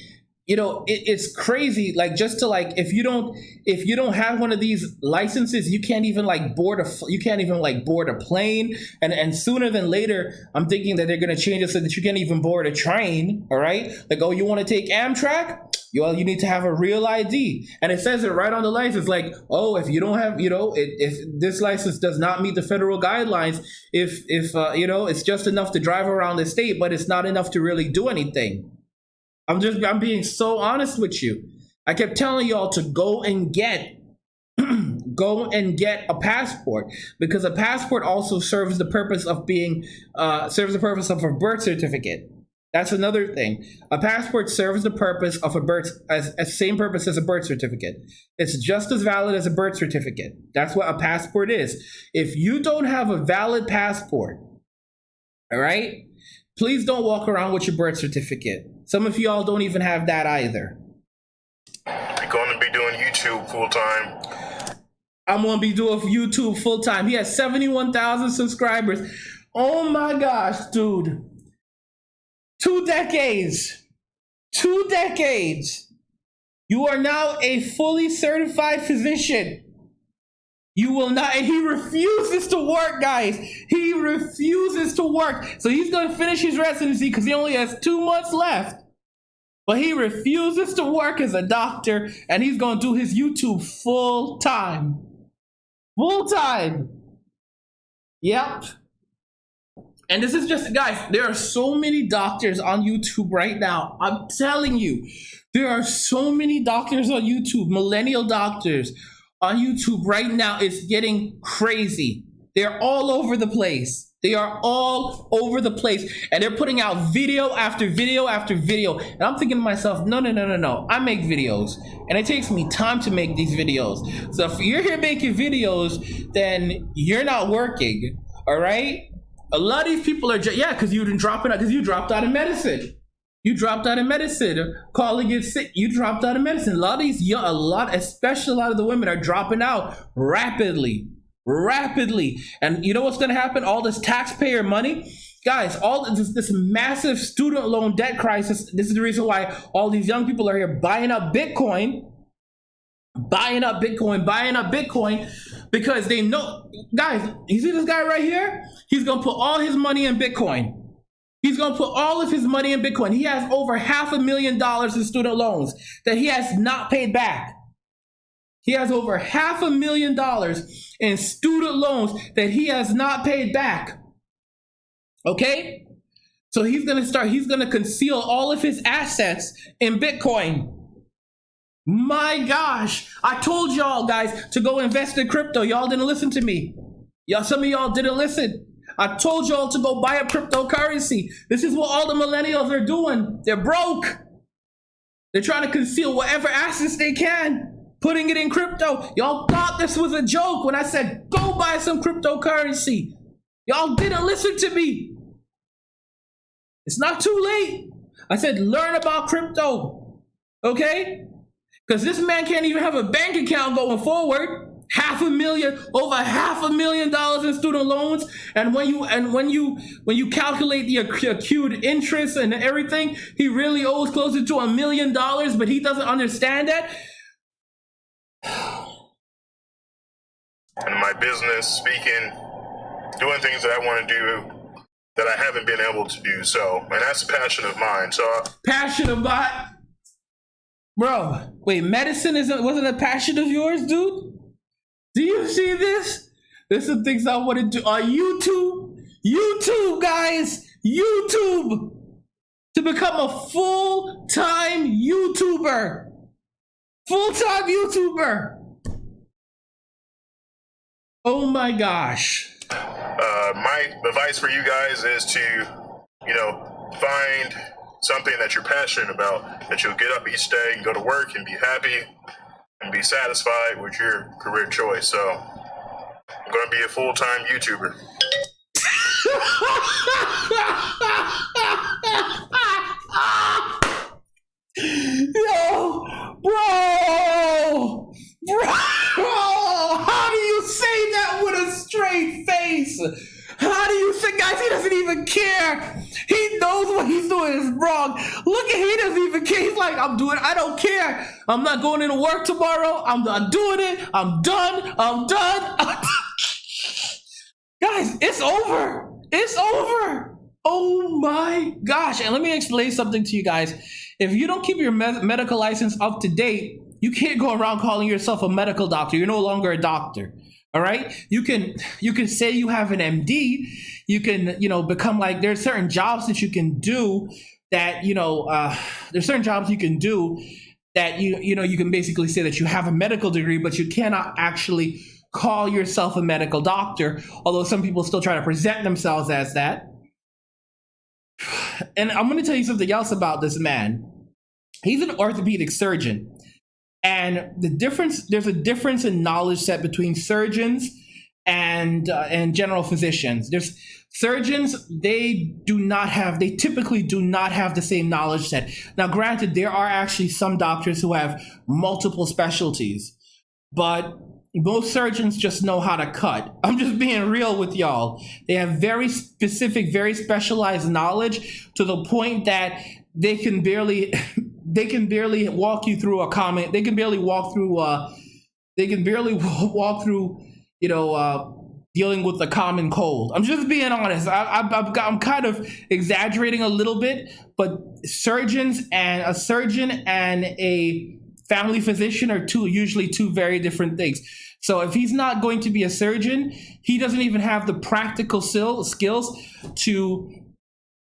it's crazy. Like if you don't have one of these licenses, you can't even board a plane. And sooner than later, I'm thinking that they're going to change it so that you can't even board a train. All right. Like, oh, you want to take Amtrak? Well, you need to have a real ID. And it says it right on the license, like, oh, if you don't have, if this license does not meet the federal guidelines, if it's just enough to drive around the state, but it's not enough to really do anything. I'm being so honest with you. I kept telling y'all to go and get a passport, because a passport also serves the purpose of a birth certificate. That's another thing. A passport serves the purpose of same purpose as a birth certificate. It's just as valid as a birth certificate. That's what a passport is. If you don't have a valid passport, all right, Please don't walk around with your birth certificate. Some of y'all don't even have that either. You're going to be doing YouTube full time. I'm going to be doing YouTube full time. He has 71,000 subscribers. Oh my gosh, dude. 2 decades. 2 decades. You are now a fully certified physician. You will not, and he refuses to work, guys. He refuses to work. So he's going to finish his residency because he only has 2 months left. But he refuses to work as a doctor, and he's going to do his YouTube full time. Full time. Yep. And this is just, guys, there are so many doctors on YouTube right now. I'm telling you, there are so many doctors on YouTube, millennial doctors on YouTube right now. It's getting crazy. They're all over the place. They are all over the place. And they're putting out video after video after video. And I'm thinking to myself, no. I make videos. And it takes me time to make these videos. So if you're here making videos, then you're not working. All right? A lot of these people are because you dropped out of medicine. You dropped out of medicine, calling it sick. You dropped out of medicine. Especially a lot of the women are dropping out rapidly. And you know what's going to happen? All this taxpayer money, guys, all this massive student loan debt crisis. This is the reason why all these young people are here buying up Bitcoin, because they know, guys, you see this guy right here? He's going to put all his money in Bitcoin. He's going to put all of his money in Bitcoin. He has over $500,000 in student loans that he has not paid back. He has over $500,000 in student loans that he has not paid back. Okay? So he's going to conceal all of his assets in Bitcoin. My gosh, I told y'all guys to go invest in crypto. Y'all didn't listen to me. Some of y'all didn't listen. I told y'all to go buy a cryptocurrency. This is what all the millennials are doing. They're broke. They're trying to conceal whatever assets they can, putting it in crypto. Y'all thought this was a joke when I said, go buy some cryptocurrency. Y'all didn't listen to me. It's not too late. I said, learn about crypto. Okay? Because this man can't even have a bank account going forward. Over $500,000 in student loans, and when you calculate the accrued interest and everything, he really owes closer to $1 million, but he doesn't understand that. In my business, speaking, doing things that I want to do that I haven't been able to do, and that's a passion of mine. Passion of mine, bro. Wait, medicine wasn't a passion of yours, dude? Do you see this? There's some things I want to do on YouTube. YouTube, guys. YouTube. To become a full-time YouTuber. Full-time YouTuber. Oh my gosh. My advice for you guys is to, find something that you're passionate about, that you'll get up each day and go to work and be happy and be satisfied with your career choice. So I'm going to be a full-time YouTuber. Yo, bro, how do you say that with a straight face? How do you say, guys, he doesn't even care. He knows what he's doing is wrong. Look at, he doesn't even care. He's like, I don't care. I'm not going into work tomorrow. I'm not doing it. I'm done. Guys, it's over. It's over. Oh my gosh. And let me explain something to you guys. If you don't keep your medical license up to date, you can't go around calling yourself a medical doctor. You're no longer a doctor. All right. You can say you have an MD. You can, become like, there's certain jobs that you can do that, there's certain jobs you can do that, you can basically say that you have a medical degree, but you cannot actually call yourself a medical doctor. Although some people still try to present themselves as that. And I'm going to tell you something else about this man. He's an orthopedic surgeon. And there's a difference in knowledge set between surgeons and general physicians. There's surgeons, they typically do not have the same knowledge set. Now, granted, there are actually some doctors who have multiple specialties, but most surgeons just know how to cut. I'm just being real with y'all. They have very specific, very specialized knowledge to the point that they can barely walk you through dealing with the common cold. I'm just being honest. I'm kind of exaggerating a little bit, but a surgeon and a family physician are usually two very different things. So if he's not going to be a surgeon, he doesn't even have the practical skills to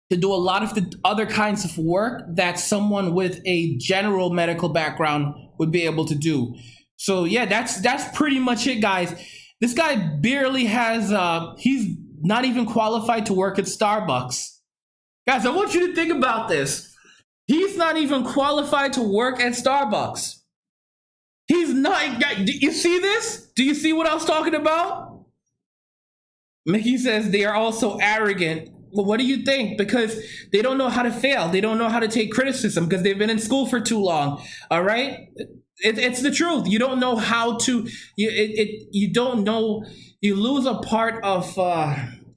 do a lot of the other kinds of work that someone with a general medical background would be able to do. So yeah, that's pretty much it, guys. This guy barely has, he's not even qualified to work at Starbucks. Guys, I want you to think about this. He's not even qualified to work at Starbucks. He's not, do you see this? Do you see what I was talking about? Mickey says they are also arrogant. Well, what do you think? Because they don't know how to fail. They don't know how to take criticism because they've been in school for too long. All right? It's the truth. You don't know how to, you don't know, you lose a part of,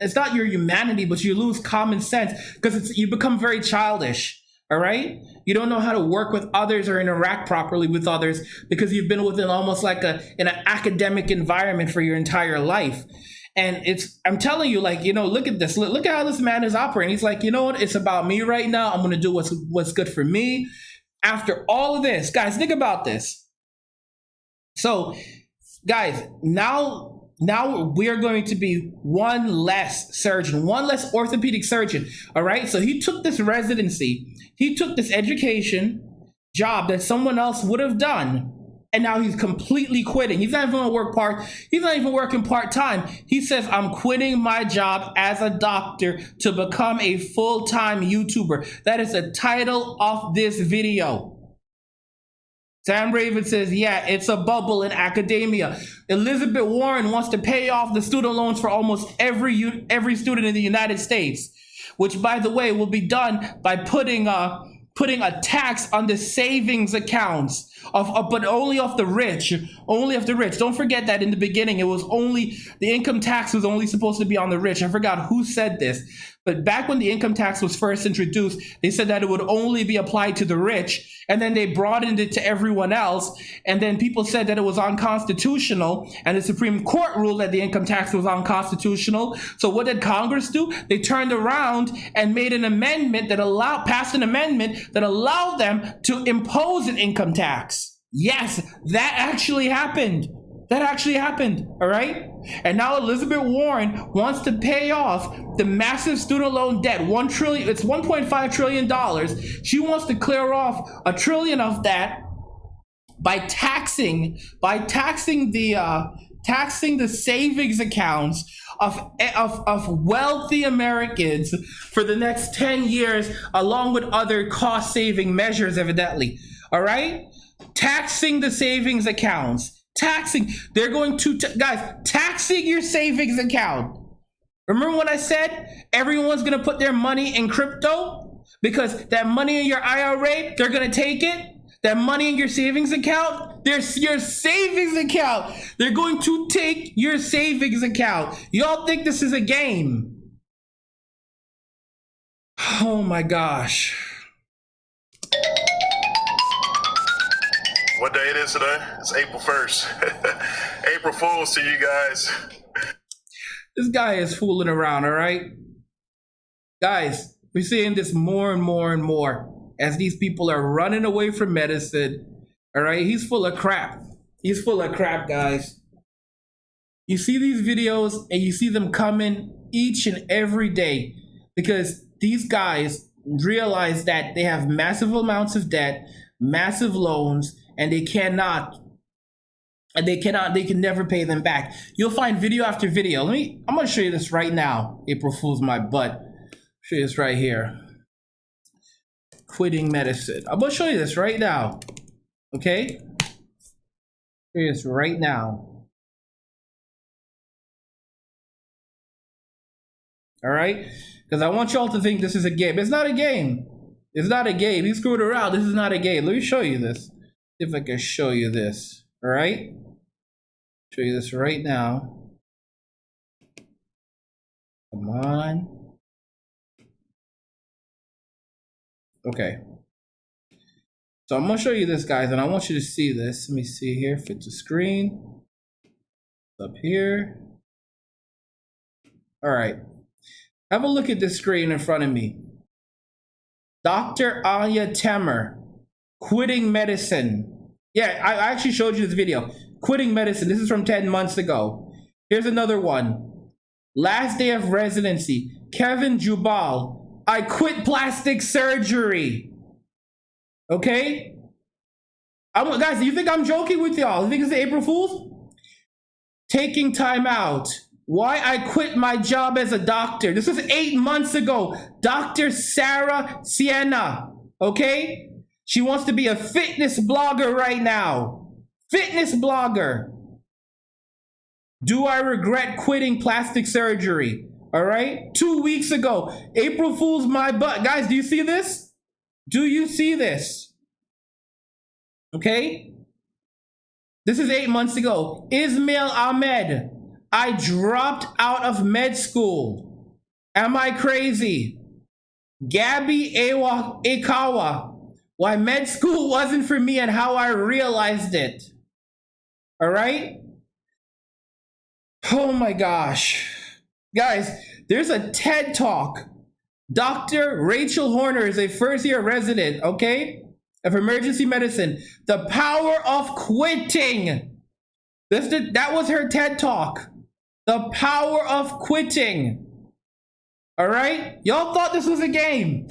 it's not your humanity, but you lose common sense because you become very childish. All right? You don't know how to work with others or interact properly with others because you've been within almost like in an academic environment for your entire life. And I'm telling you, like, look at this. Look at how this man is operating. He's like, you know what? It's about me right now. I'm going to do what's good for me. After all of this, guys, think about this. So, guys, now we're going to be one less surgeon, one less orthopedic surgeon. All right. So he took this residency. He took this education job that someone else would have done. And now he's completely quitting. He's not even working part-time. He says, I'm quitting my job as a doctor to become a full-time YouTuber. That is the title of this video. Sam Raven says, yeah, it's a bubble in academia. Elizabeth Warren wants to pay off the student loans for almost every student in the United States, which, by the way, will be done by putting a tax on the savings accounts but only of the rich. Don't forget that in the beginning, the income tax was only supposed to be on the rich. I forgot who said this, but back when the income tax was first introduced, they said that it would only be applied to the rich, and then they broadened it to everyone else. And then people said that it was unconstitutional, and the Supreme Court ruled that the income tax was unconstitutional. So what did Congress do? They turned around and made an amendment passed an amendment that allowed them to impose an income tax. Yes, that actually happened. All right? And now Elizabeth Warren wants to pay off the massive student loan debt. It's $1.5 trillion. She wants to clear off $1 trillion of that by taxing the savings accounts of wealthy Americans for the next 10 years, along with other cost-saving measures, evidently. All right? Taxing the savings accounts. They're going to, guys, taxing your savings account. Remember when I said everyone's going to put their money in crypto? Because that money in your IRA, they're going to take it. That money in your savings account, there's your savings account. They're going to take your savings account. Y'all think this is a game? Oh my gosh. What day it is today? It's April 1st. April Fools to you guys. This guy is fooling around, all right? Guys, we're seeing this more and more and more as these people are running away from medicine, all right? He's full of crap. He's full of crap, guys. You see these videos and you see them coming each and every day because these guys realize that they have massive amounts of debt, massive loans, and they can never pay them back. You'll find video after video. I'm going to show you this right now. April Fool's my butt. Show you this right here. Quitting medicine. I'm going to show you this right now. Okay? Show you this right now. All right? Because I want y'all to think this is a game. It's not a game. It's not a game. He screwed around. This is not a game. Let me show you this. See if I can show you this. All right? Show you this right now. Come on. Okay. So I'm going to show you this, guys, and I want you to see this. Let me see here. Fit to screen. Up here. All right. Have a look at this screen in front of me. Dr. Anya Temer, quitting medicine. Yeah, I actually showed you this video. Quitting medicine. This is from 10 months ago. Here's another one. Last day of residency. Kevin Jubal. I quit plastic surgery. Okay? Guys, you think I'm joking with y'all? You think it's April Fool's? Taking time out. Why I quit my job as a doctor. This was 8 months ago. Dr. Sarah Sienna. Okay? She wants to be a fitness blogger right now. Fitness blogger. Do I regret quitting plastic surgery? All right? 2 weeks ago. April Fool's my butt. Guys, do you see this? Do you see this? Okay? This is 8 months ago. Ismail Ahmed. I dropped out of med school. Am I crazy? Gabby Ekawa. Why med school wasn't for me and how I realized it. All right? Oh my gosh. Guys, there's a TED Talk. Dr. Rachel Horner is a first-year resident, okay, of emergency medicine. The power of quitting. That was her TED Talk. The power of quitting. All right? Y'all thought this was a game.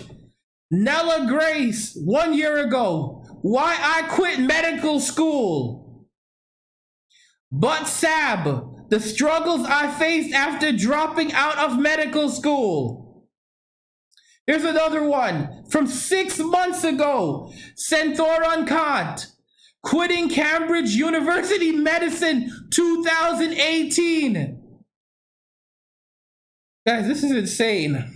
Nella Grace, 1 year ago. Why I quit medical school. But Sab, the struggles I faced after dropping out of medical school. Here's another one from 6 months ago. Senthoran Kant, quitting Cambridge University Medicine 2018. Guys, this is insane.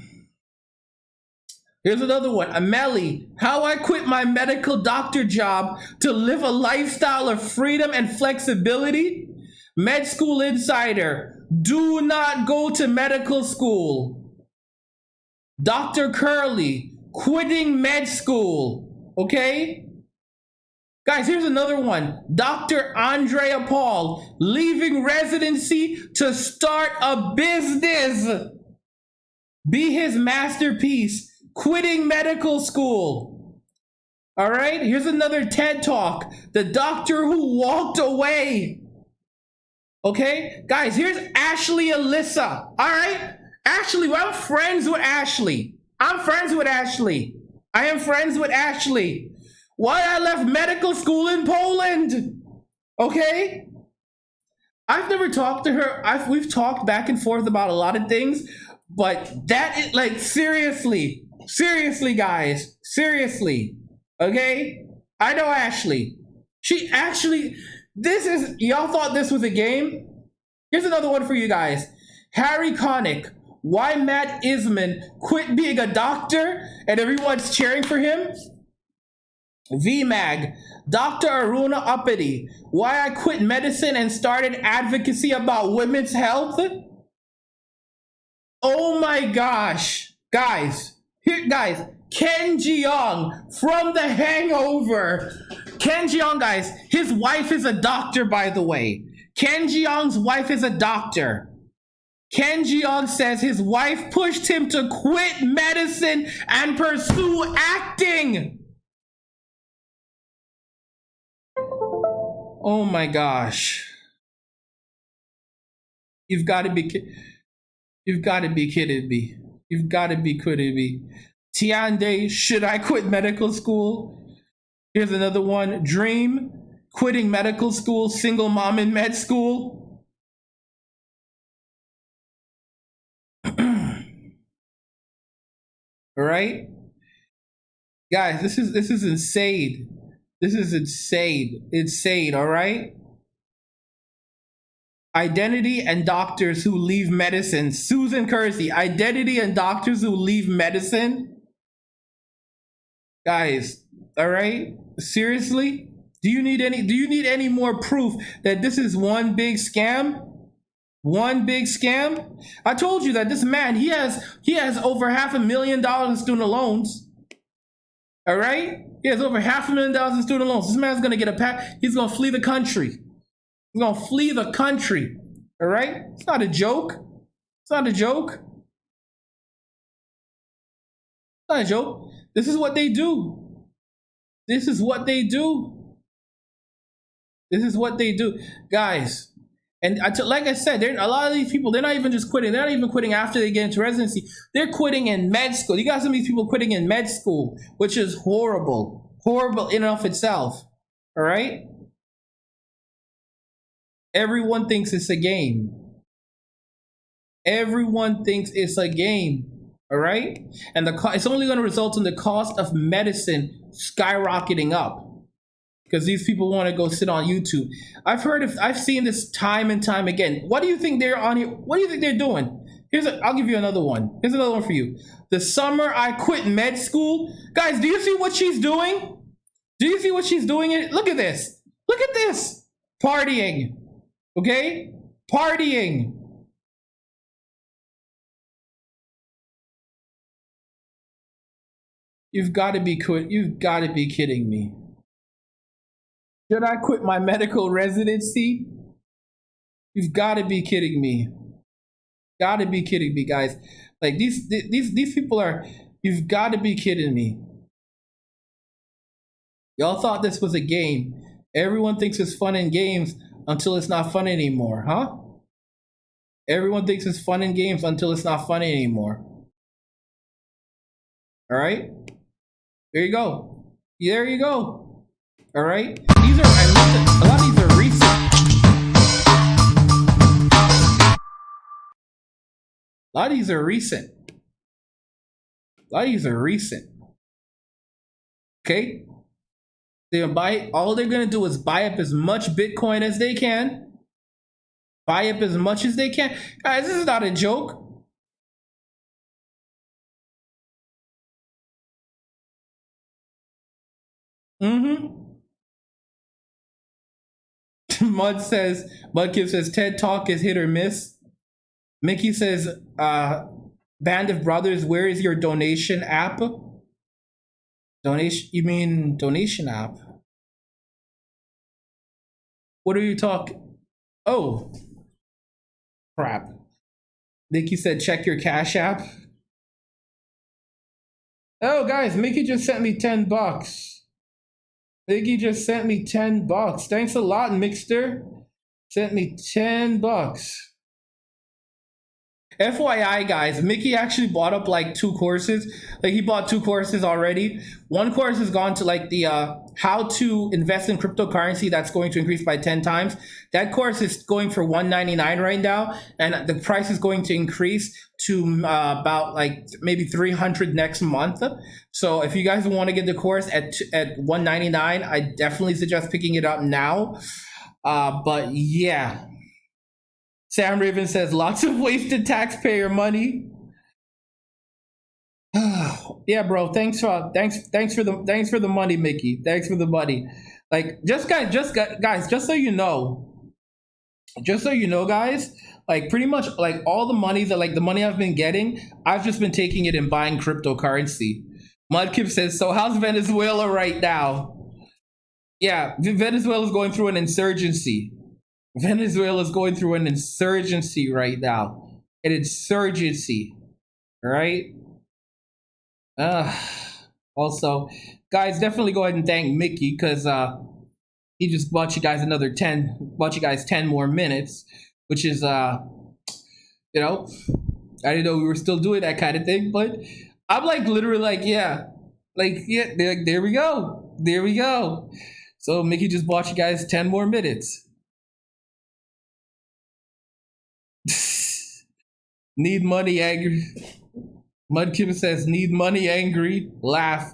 Here's another one. Ameli, how I quit my medical doctor job to live a lifestyle of freedom and flexibility. Med School Insider, do not go to medical school. Dr. Curley, quitting med school. Okay? Guys, here's another one. Dr. Andrea Paul, leaving residency to start a business. Be his masterpiece. Quitting medical school. All right? Here's another TED Talk. The doctor who walked away. Okay? Guys, here's Ashley Alyssa. All right? Ashley, well, I'm friends with Ashley. I am friends with Ashley. Why I left medical school in Poland. Okay? I've never talked to her. We've talked back and forth about a lot of things, but that is like seriously, guys, seriously. Okay? I know Ashley. She actually, y'all thought this was a game? Here's another one for you guys. Harry Connick. Why Matt Isman quit being a doctor and everyone's cheering for him? VMAG, Dr. Aruna Uppity, why I quit medicine and started advocacy about women's health? Oh my gosh. Guys, Ken Jeong from The Hangover. Ken Jeong, guys, his wife is a doctor, by the way. Ken Jeong's wife is a doctor. Ken Jeong says his wife pushed him to quit medicine and pursue acting. Oh my gosh. You've got to be kidding me. You've got to be kidding me. Tiande, should I quit medical school? Here's another one. Dream, quitting medical school, single mom in med school. All right? Guys, this is insane. This is insane. Insane, all right? Identity and doctors who leave medicine. Susan Kersey, identity and doctors who leave medicine. Guys, all right? Seriously? Do you need any more proof that this is one big scam? One big scam? I told you that this man, he has over $500,000 in student loans. All right? He has over $500,000 in student loans. This man's gonna get he's gonna flee the country. He's gonna flee the country. All right? It's not a joke. It's not a joke. It's not a joke. This is what they do. This is what they do. This is what they do. Guys, and like I said, a lot of these people, they're not even just quitting. They're not even quitting after they get into residency. They're quitting in med school. You got some of these people quitting in med school, which is horrible. Horrible in and of itself. All right? Everyone thinks it's a game. Everyone thinks it's a game. All right? And it's only going to result in the cost of medicine skyrocketing up. Because these people want to go sit on YouTube. I've seen this time and time again. What do you think they're on here? What do you think they're doing? I'll give you another one. Here's another one for you. The summer I quit med school. Guys, do you see what she's doing? Do you see what she's doing? Look at this. Look at this. Partying. Okay? Partying. You've got to be kidding me. Should I quit my medical residency? You've got to be kidding me. Got to be kidding me, guys. Like these people are. You've got to be kidding me. Y'all thought this was a game. Everyone thinks it's fun and games until it's not fun anymore, huh? Everyone thinks it's fun and games until it's not fun anymore. All right? There you go. There you go. All right? A lot of these are recent. A lot of these are recent. A lot of these are recent. Okay? All they're gonna do is buy up as much Bitcoin as they can. Buy up as much as they can. Guys, this is not a joke. Mudkip says TED Talk is hit or miss. Mickey says, Band of Brothers, where is your donation app? You mean donation app? What are you talking? Oh, crap. Mickey said, check your Cash App. Oh, guys, Mickey just sent me $10. Mickey just sent me $10. Thanks a lot, Mixter. Sent me $10. FYI, guys, Mickey actually bought up like 2 courses. Like he bought 2 courses already. One course has gone to like the how to invest in cryptocurrency. That's going to increase by 10 times. That course is going for $199 right now, and the price is going to increase to about like maybe $300 next month. So if you guys want to get the course at $199, I definitely suggest picking it up now. But yeah. Sam Raven says lots of wasted taxpayer money. Yeah, bro. Thanks for the money, Mickey. Thanks for the money. Like, guys, just so you know, guys, like pretty much like all the money the money I've been getting, I've just been taking it and buying cryptocurrency. Mudkip says, so how's Venezuela right now? Yeah, Venezuela is going through an insurgency. Venezuela is going through an insurgency right now. An insurgency. All right? Also, guys, definitely go ahead and thank Mickey because he just bought you guys 10 more minutes, which is, I didn't know we were still doing that kind of thing, but I'm like literally like, there we go. There we go. So Mickey just bought you guys 10 more minutes. Need money, angry. Mudkip says, need money, angry. Laugh.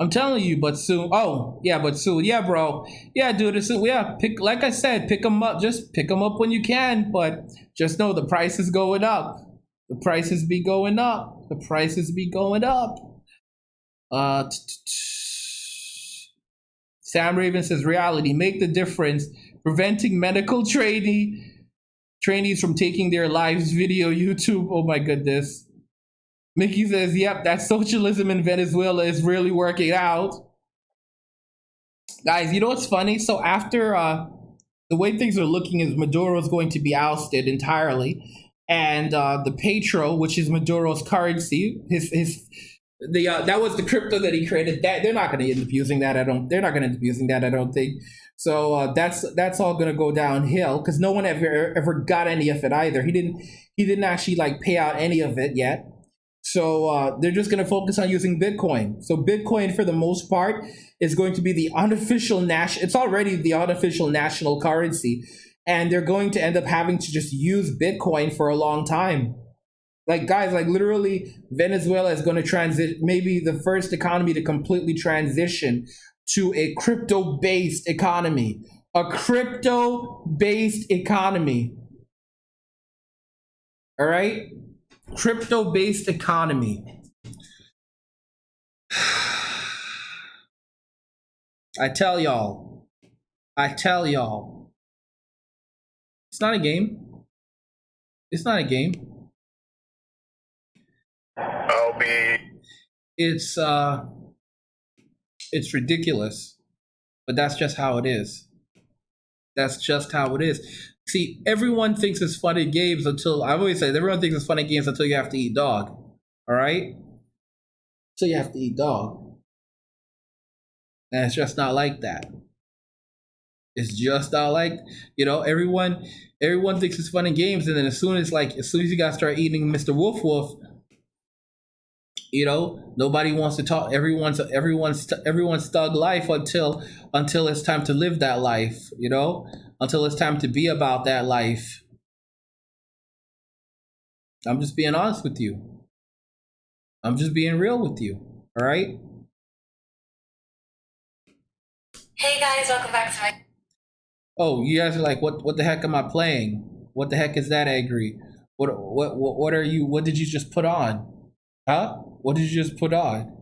I'm telling you, but soon. Oh, yeah, but soon. Yeah, bro. Yeah, dude. Yeah, like I said, pick them up. Just pick them up when you can. But just know the price is going up. The prices be going up. The prices be going up. Sam Raven says, reality, make the difference. Preventing medical trainees from taking their lives video YouTube. Oh my goodness. Mickey says, yep, that socialism in Venezuela is really working out. Guys, you know what's funny? So after the way things are looking is Maduro's going to be ousted entirely. And the Petro, which is Maduro's currency, that was the crypto that he created. That they're not going to end up using that. They're not going to end up using that, I don't think. So that's all going to go downhill because no one ever got any of it either. He didn't actually like pay out any of it yet. So they're just going to focus on using Bitcoin. So Bitcoin, for the most part, is going to be the unofficial it's already the unofficial national currency, and they're going to end up having to just use Bitcoin for a long time. Like guys, like literally, Venezuela is going to transition, maybe the first economy to completely transition to a crypto-based economy. A crypto-based economy. All right? Crypto-based economy. I tell y'all. It's not a game. It's not a game. It's ridiculous. But that's just how it is. That's just how it is. See, everyone thinks it's fun and games until, I always say, everyone thinks it's fun and games until you have to eat dog. All right? So you have to eat dog. And it's just not like that. It's just not like, everyone thinks it's fun and games, and then as soon as you gotta start eating Mr. Wolf Wolf, nobody wants to talk. Everyone's thug life until it's time to live that life, until it's time to be about that life. I'm just being honest with you. I'm just being real with you. All right. Hey guys, welcome back to my. Oh, you guys are like, what the heck am I playing? What the heck is that, Agri? What are you? What did you just put on? Huh? What did you just put on?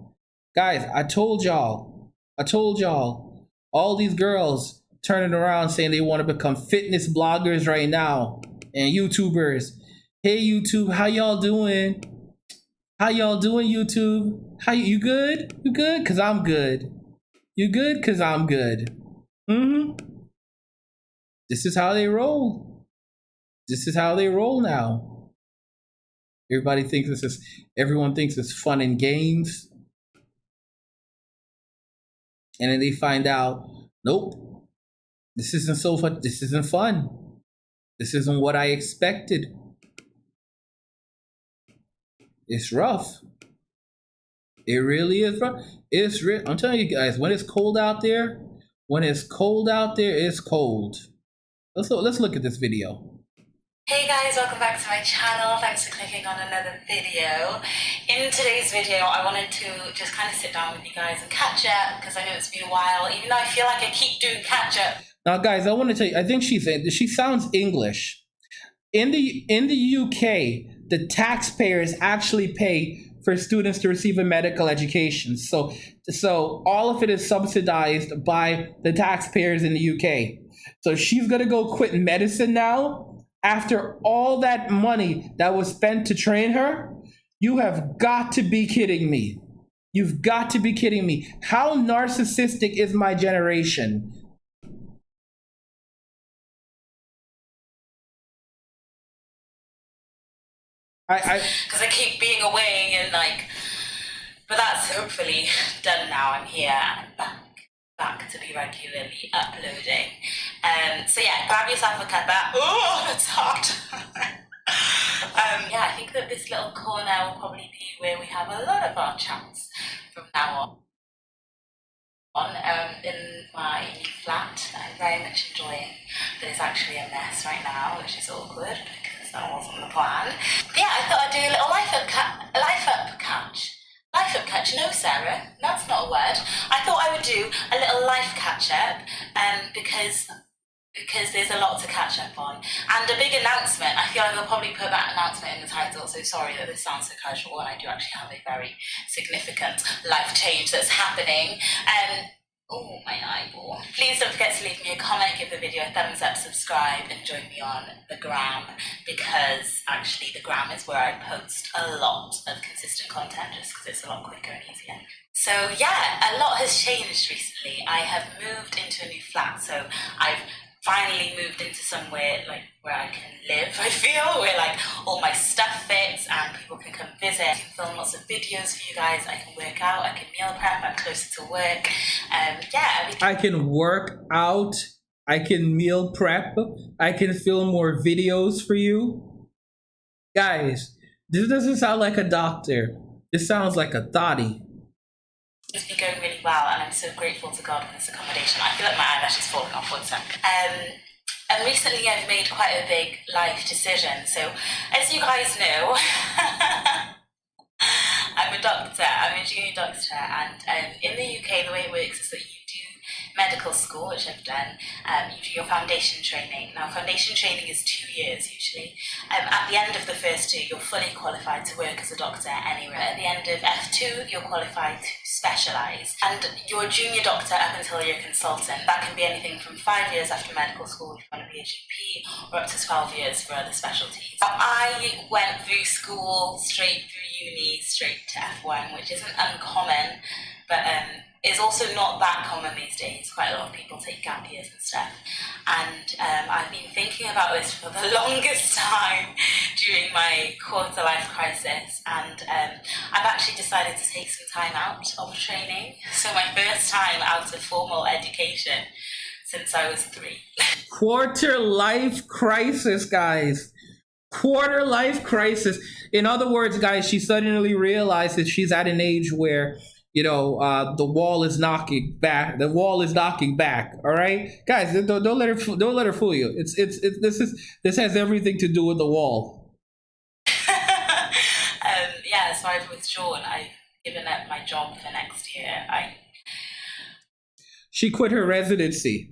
Guys, I told y'all. All these girls turning around saying they want to become fitness bloggers right now and YouTubers. Hey YouTube, how y'all doing? YouTube? You good? You good? Cause I'm good. You good? Cause I'm good. This is how they roll. This is how they roll now. Everyone thinks it's fun and games. And then they find out, nope, this isn't so fun. This isn't fun. This isn't what I expected. It's rough. It really is rough. It's real. I'm telling you guys, when it's cold out there, it's cold. Let's look at this video. Hey guys, welcome back to my channel. Thanks for clicking on another video. In today's video, I wanted to just kind of sit down with you guys and catch up because I know it's been a while, even though I feel like I keep doing catch up. Now guys, I want to tell you, I think she sounds English. In the UK, the taxpayers actually pay for students to receive a medical education. So all of it is subsidized by the taxpayers in the UK. So she's going to go quit medicine now after all that money that was spent to train her. You have got to be kidding me. You've got to be kidding me. How narcissistic is my generation? Because I keep being away and but that's hopefully done now. I'm here and back to be regularly uploading. So yeah, grab yourself a cuppa. Oh, it's hot. Yeah, I think that this little corner will probably be where we have a lot of our chats from now on. In my new flat that I'm very much enjoying, that is actually a mess right now, which is awkward because that wasn't the plan. But yeah, I thought I'd do a little life up life catch? No, Sarah, that's not a word. I thought I would do a little life catch up, because there's a lot to catch up on. And a big announcement. I feel like I'll probably put that announcement in the title, so sorry that this sounds so casual, and I do actually have a very significant life change that's happening. Oh, my eyeball. Please don't forget to leave me a comment, give the video a thumbs up, subscribe, and join me on the gram, because actually the gram is where I post a lot of consistent content, just because it's a lot quicker and easier. So yeah, a lot has changed recently. I have moved into a new flat, so I've finally moved into somewhere like where I can live, I feel, where like all my stuff fits and people can come visit. I can film lots of videos for you guys, I can work out, I can meal prep, I'm closer to work. Yeah. I can work out, I can meal prep, I can film more videos for you. Guys, this doesn't sound like a doctor. This sounds like a thotty. It's been going really well, and I'm so grateful to God for this accommodation. I feel like my eyelash is falling off, one sec. And recently I've made quite a big life decision. So, as you guys know, I'm a doctor, I'm a junior doctor, and in the UK the way it works is that you do medical school, which I've done. You do your foundation training. Now, foundation training is 2 years usually. At the end of the first 2, you're fully qualified to work as a doctor anywhere. At the end of F2, you're qualified to specialise. And you're a junior doctor up until you're a consultant. That can be anything from 5 years after medical school if you want to be a GP, or up to 12 years for other specialties. I went through school, straight through uni, straight to F1, which isn't uncommon, but is also not that common these days. Quite a lot of people take gap years and stuff. And I've been thinking about this for the longest time during my quarter life crisis. And I've actually decided to take some time out of training. So my first time out of formal education since I was 3. Quarter life crisis, guys. Quarter life crisis. In other words, guys, she suddenly realized that she's at an age where, you know, the wall is knocking back. The wall is knocking back. All right, guys, don't let her fool you. This has everything to do with the wall. Yeah, so I've withdrawn. I've given up my job for next year. She quit her residency.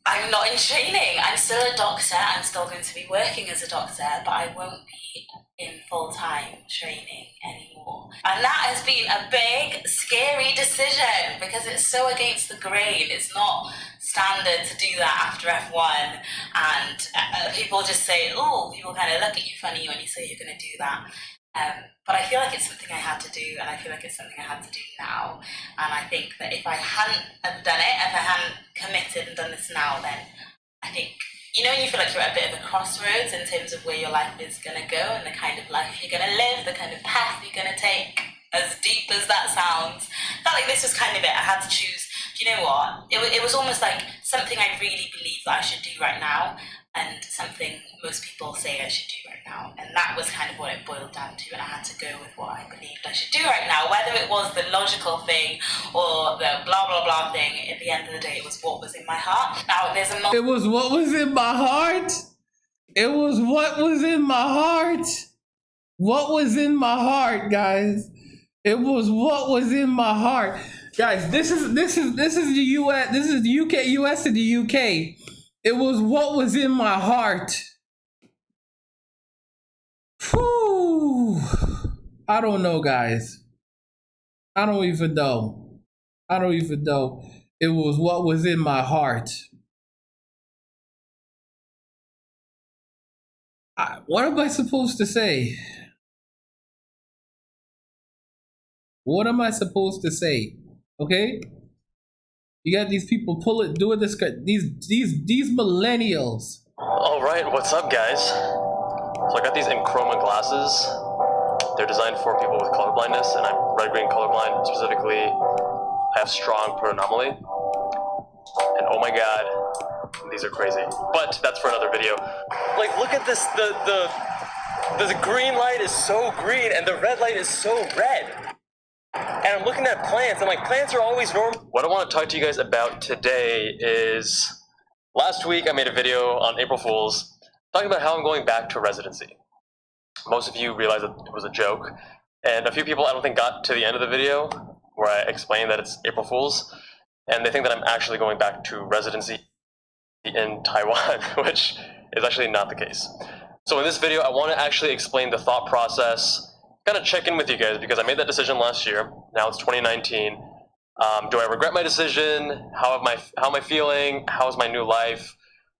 I'm not in training. I'm still a doctor. I'm still going to be working as a doctor, but I won't be in full-time training anymore. And that has been a big, scary decision because it's so against the grain. It's not standard to do that after F1. And people just say, oh, people kind of look at you funny when you say you're going to do that. But I feel like it's something I had to do, and I feel like it's something I had to do now. And I think that if I hadn't have done it, if I hadn't committed and done this now, then I think, you know, when you feel like you're at a bit of a crossroads in terms of where your life is going to go and the kind of life you're going to live, the kind of path you're going to take, as deep as that sounds. I felt like this was kind of it. I had to choose. Do you know what? It was almost like something I really believe that I should do right now, and something most people say I should do right now. And that was kind of what it boiled down to, and I had to go with what I believed I should do right now. Whether it was the logical thing or the blah, blah, blah thing, at the end of the day, it was what was in my heart. Now, there's a... It was what was in my heart? It was what was in my heart? What was in my heart, guys? It was what was in my heart. Guys, this is the US, this is the UK, US and the UK. It was what was in my heart. Whew. I don't know, guys. I don't even know. It was what was in my heart. What am I supposed to say? What am I supposed to say? Okay? You got these people doing this. These millennials. All right, what's up, guys? So I got these Enchroma glasses. They're designed for people with color blindness, and I'm red-green colorblind. Specifically, I have strong proanomaly. And oh my god, these are crazy. But that's for another video. Like, look at this. The green light is so green, and the red light is so red. And I'm looking at plants, and like, plants are always normal. What I want to talk to you guys about today is, last week I made a video on April Fool's talking about how I'm going back to residency. Most of you realize that it was a joke, And a few people I don't think got to the end of the video where I explained that it's April Fool's, and they think that I'm actually going back to residency in Taiwan, which is actually not the case. So in this video, I want to actually explain the thought process, kind of check in with you guys, because I made that decision last year. Now it's 2019. Do I regret my decision? How am I feeling? How's my new life?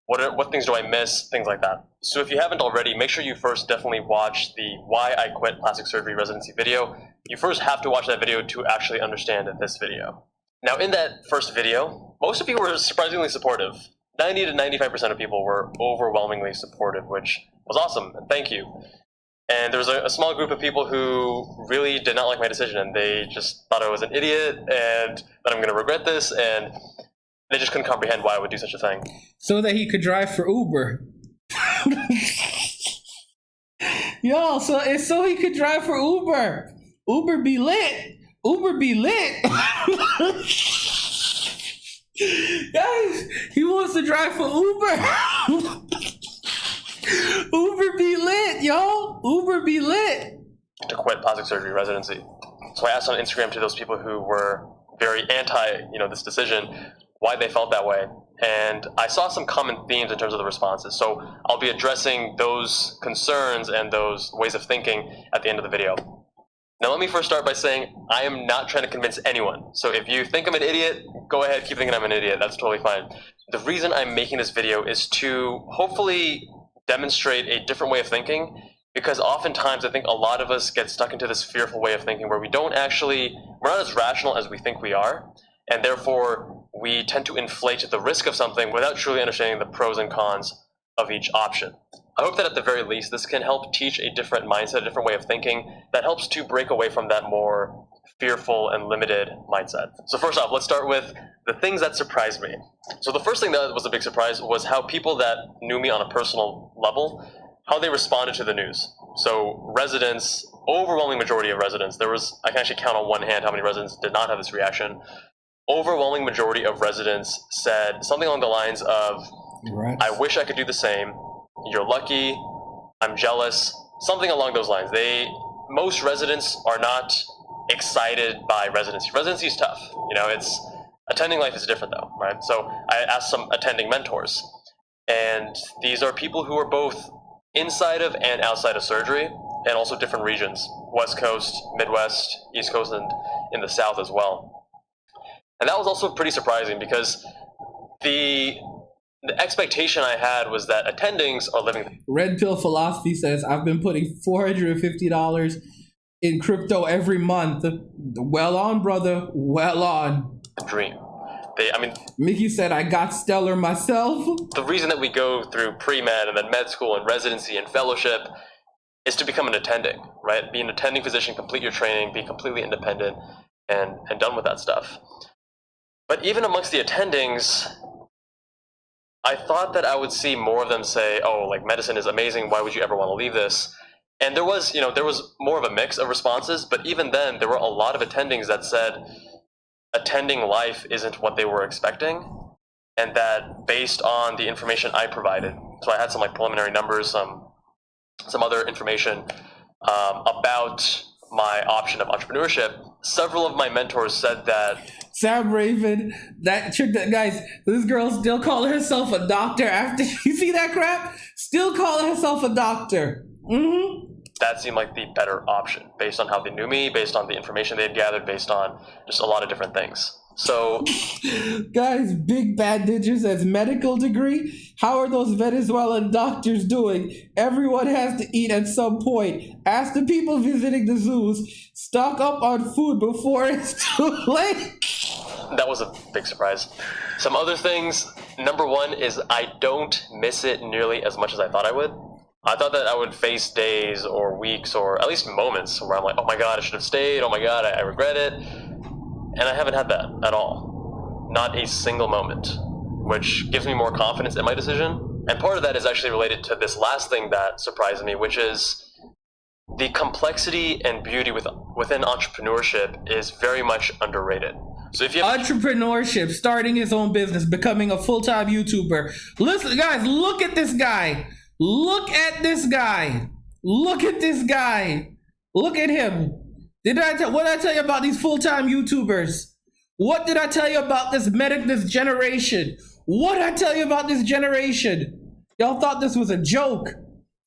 What things do I miss? Things like that. So if you haven't already, make sure you first definitely watch the Why I Quit Plastic Surgery Residency video. You first have to watch that video to actually understand this video. Now in that first video, most of you were surprisingly supportive. 90 to 95% of people were overwhelmingly supportive, which was awesome, and thank you. And there was a small group of people who really did not like my decision, and they just thought I was an idiot and that I'm going to regret this, and they just couldn't comprehend why I would do such a thing. So that he could drive for Uber. Yo, so it's so he could drive for Uber. Uber be lit. Uber be lit. Guys, he wants to drive for Uber. Uber be lit, y'all. Uber be lit. To quit plastic surgery residency. So I asked on Instagram to those people who were very anti, this decision, why they felt that way. And I saw some common themes in terms of the responses. So I'll be addressing those concerns and those ways of thinking at the end of the video. Now let me first start by saying I am not trying to convince anyone. So if you think I'm an idiot, go ahead, keep thinking I'm an idiot. That's totally fine. The reason I'm making this video is to hopefully demonstrate a different way of thinking, because oftentimes I think a lot of us get stuck into this fearful way of thinking where we're not as rational as we think we are, and therefore we tend to inflate the risk of something without truly understanding the pros and cons of each option. I hope that at the very least this can help teach a different mindset, a different way of thinking that helps to break away from that more fearful and limited mindset. So first off, let's start with the things that surprised me. So the first thing that was a big surprise was how people that knew me on a personal level, how they responded to the news. So residents, overwhelming majority of residents, I can actually count on one hand how many residents did not have this reaction. Overwhelming majority of residents said something along the lines of, right. I wish I could do the same. You're lucky. I'm jealous. Something along those lines. Most residents are not excited by residency. Residency is tough. Attending life is different though, right? So I asked some attending mentors, and these are people who are both inside of and outside of surgery, and also different regions, West Coast, Midwest, East Coast, and in the South as well. And that was also pretty surprising because the expectation I had was that attendings are living. Red Pill Philosophy says, I've been putting $450 in crypto every month. Well on, brother. Well on. Dream. Mickey said, I got stellar myself. The reason that we go through pre-med and then med school and residency and fellowship is to become an attending, right? Be an attending physician, complete your training, be completely independent, and done with that stuff. But even amongst the attendings, I thought that I would see more of them say, oh, medicine is amazing, why would you ever want to leave this? And there was more of a mix of responses, but even then, there were a lot of attendings that said attending life isn't what they were expecting, and that based on the information I provided, so I had some preliminary numbers, some other information about my option of entrepreneurship, several of my mentors said that Sam Raven, that chick, guys, this girl still calling herself a doctor after you see that crap? Still calling herself a doctor. Mm-hmm. That seemed like the better option based on how they knew me, based on the information they had gathered, based on just a lot of different things. So, guys, Big Bad Ninja says medical degree. How are those Venezuelan doctors doing? Everyone has to eat at some point. Ask the people visiting the zoos. Stock up on food before it's too late. That was a big surprise. Some other things. Number one is I don't miss it nearly as much as I thought I would. I thought that I would face days or weeks or at least moments where I'm like, oh my God, I should have stayed. Oh my God, I regret it. And I haven't had that at all. Not a single moment, which gives me more confidence in my decision. And part of that is actually related to this last thing that surprised me, which is the complexity and beauty within entrepreneurship is very much underrated. So if you have entrepreneurship, starting his own business, becoming a full-time YouTuber. Listen, guys, look at this guy. Look at this guy. Look at this guy. Look at him. What did I tell you about these full-time YouTubers? What did I tell you about this generation? What did I tell you about this generation? Y'all thought this was a joke.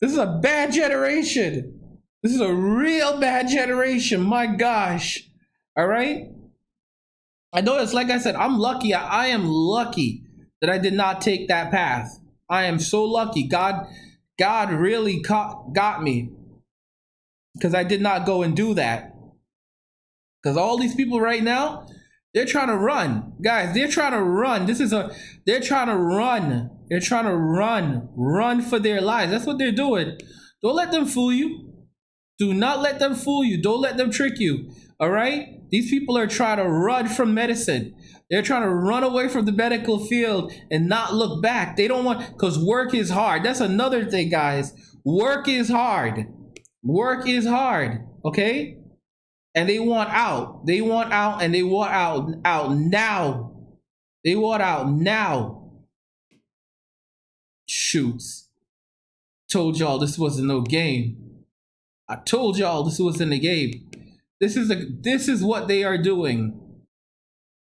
This is a bad generation. This is a real bad generation. My gosh. All right? I know it's like I said, I'm lucky. I am lucky that I did not take that path. I am so lucky. God really got me because I did not go and do that. Because all these people right now, they're trying to run. Guys, they're trying to run. They're trying to run. They're trying to run for their lives. That's what they're doing. Don't let them fool you. Do not let them fool you. Don't let them trick you. All right? These people are trying to run from medicine. They're trying to run away from the medical field and not look back. They don't want, because work is hard. That's another thing, guys. Work is hard. Work is hard. Okay? And they want out. They want out and they want out now. They want out now. Shoots. Told y'all this wasn't no game. I told y'all this wasn't a game. This is what they are doing.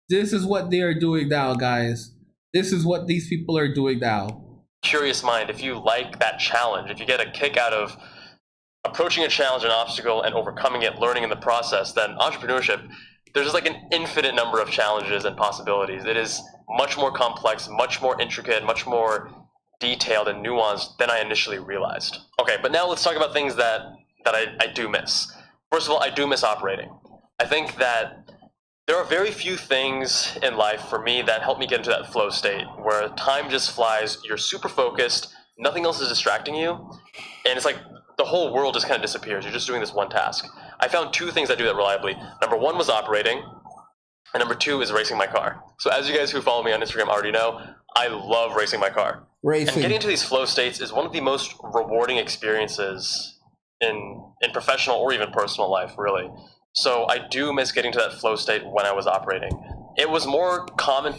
This is what they are doing now, guys. This is what these people are doing now. Curious mind, if you like that challenge, if you get a kick out of approaching a challenge, an obstacle, and overcoming it, learning in the process, then entrepreneurship, there's just like an infinite number of challenges and possibilities. It is much more complex, much more intricate, much more detailed and nuanced than I initially realized. Okay, but now let's talk about things that I do miss. First of all, I do miss operating. I think that there are very few things in life for me that help me get into that flow state where time just flies, you're super focused, nothing else is distracting you, and it's like the whole world just kind of disappears. You're just doing this one task. I found two things that do that reliably. Number one was operating, and number two is racing my car. So as you guys who follow me on Instagram already know, I love racing my car. Racing. And getting into these flow states is one of the most rewarding experiences in professional or even personal life, really. So I do miss getting to that flow state when I was operating. It was more common.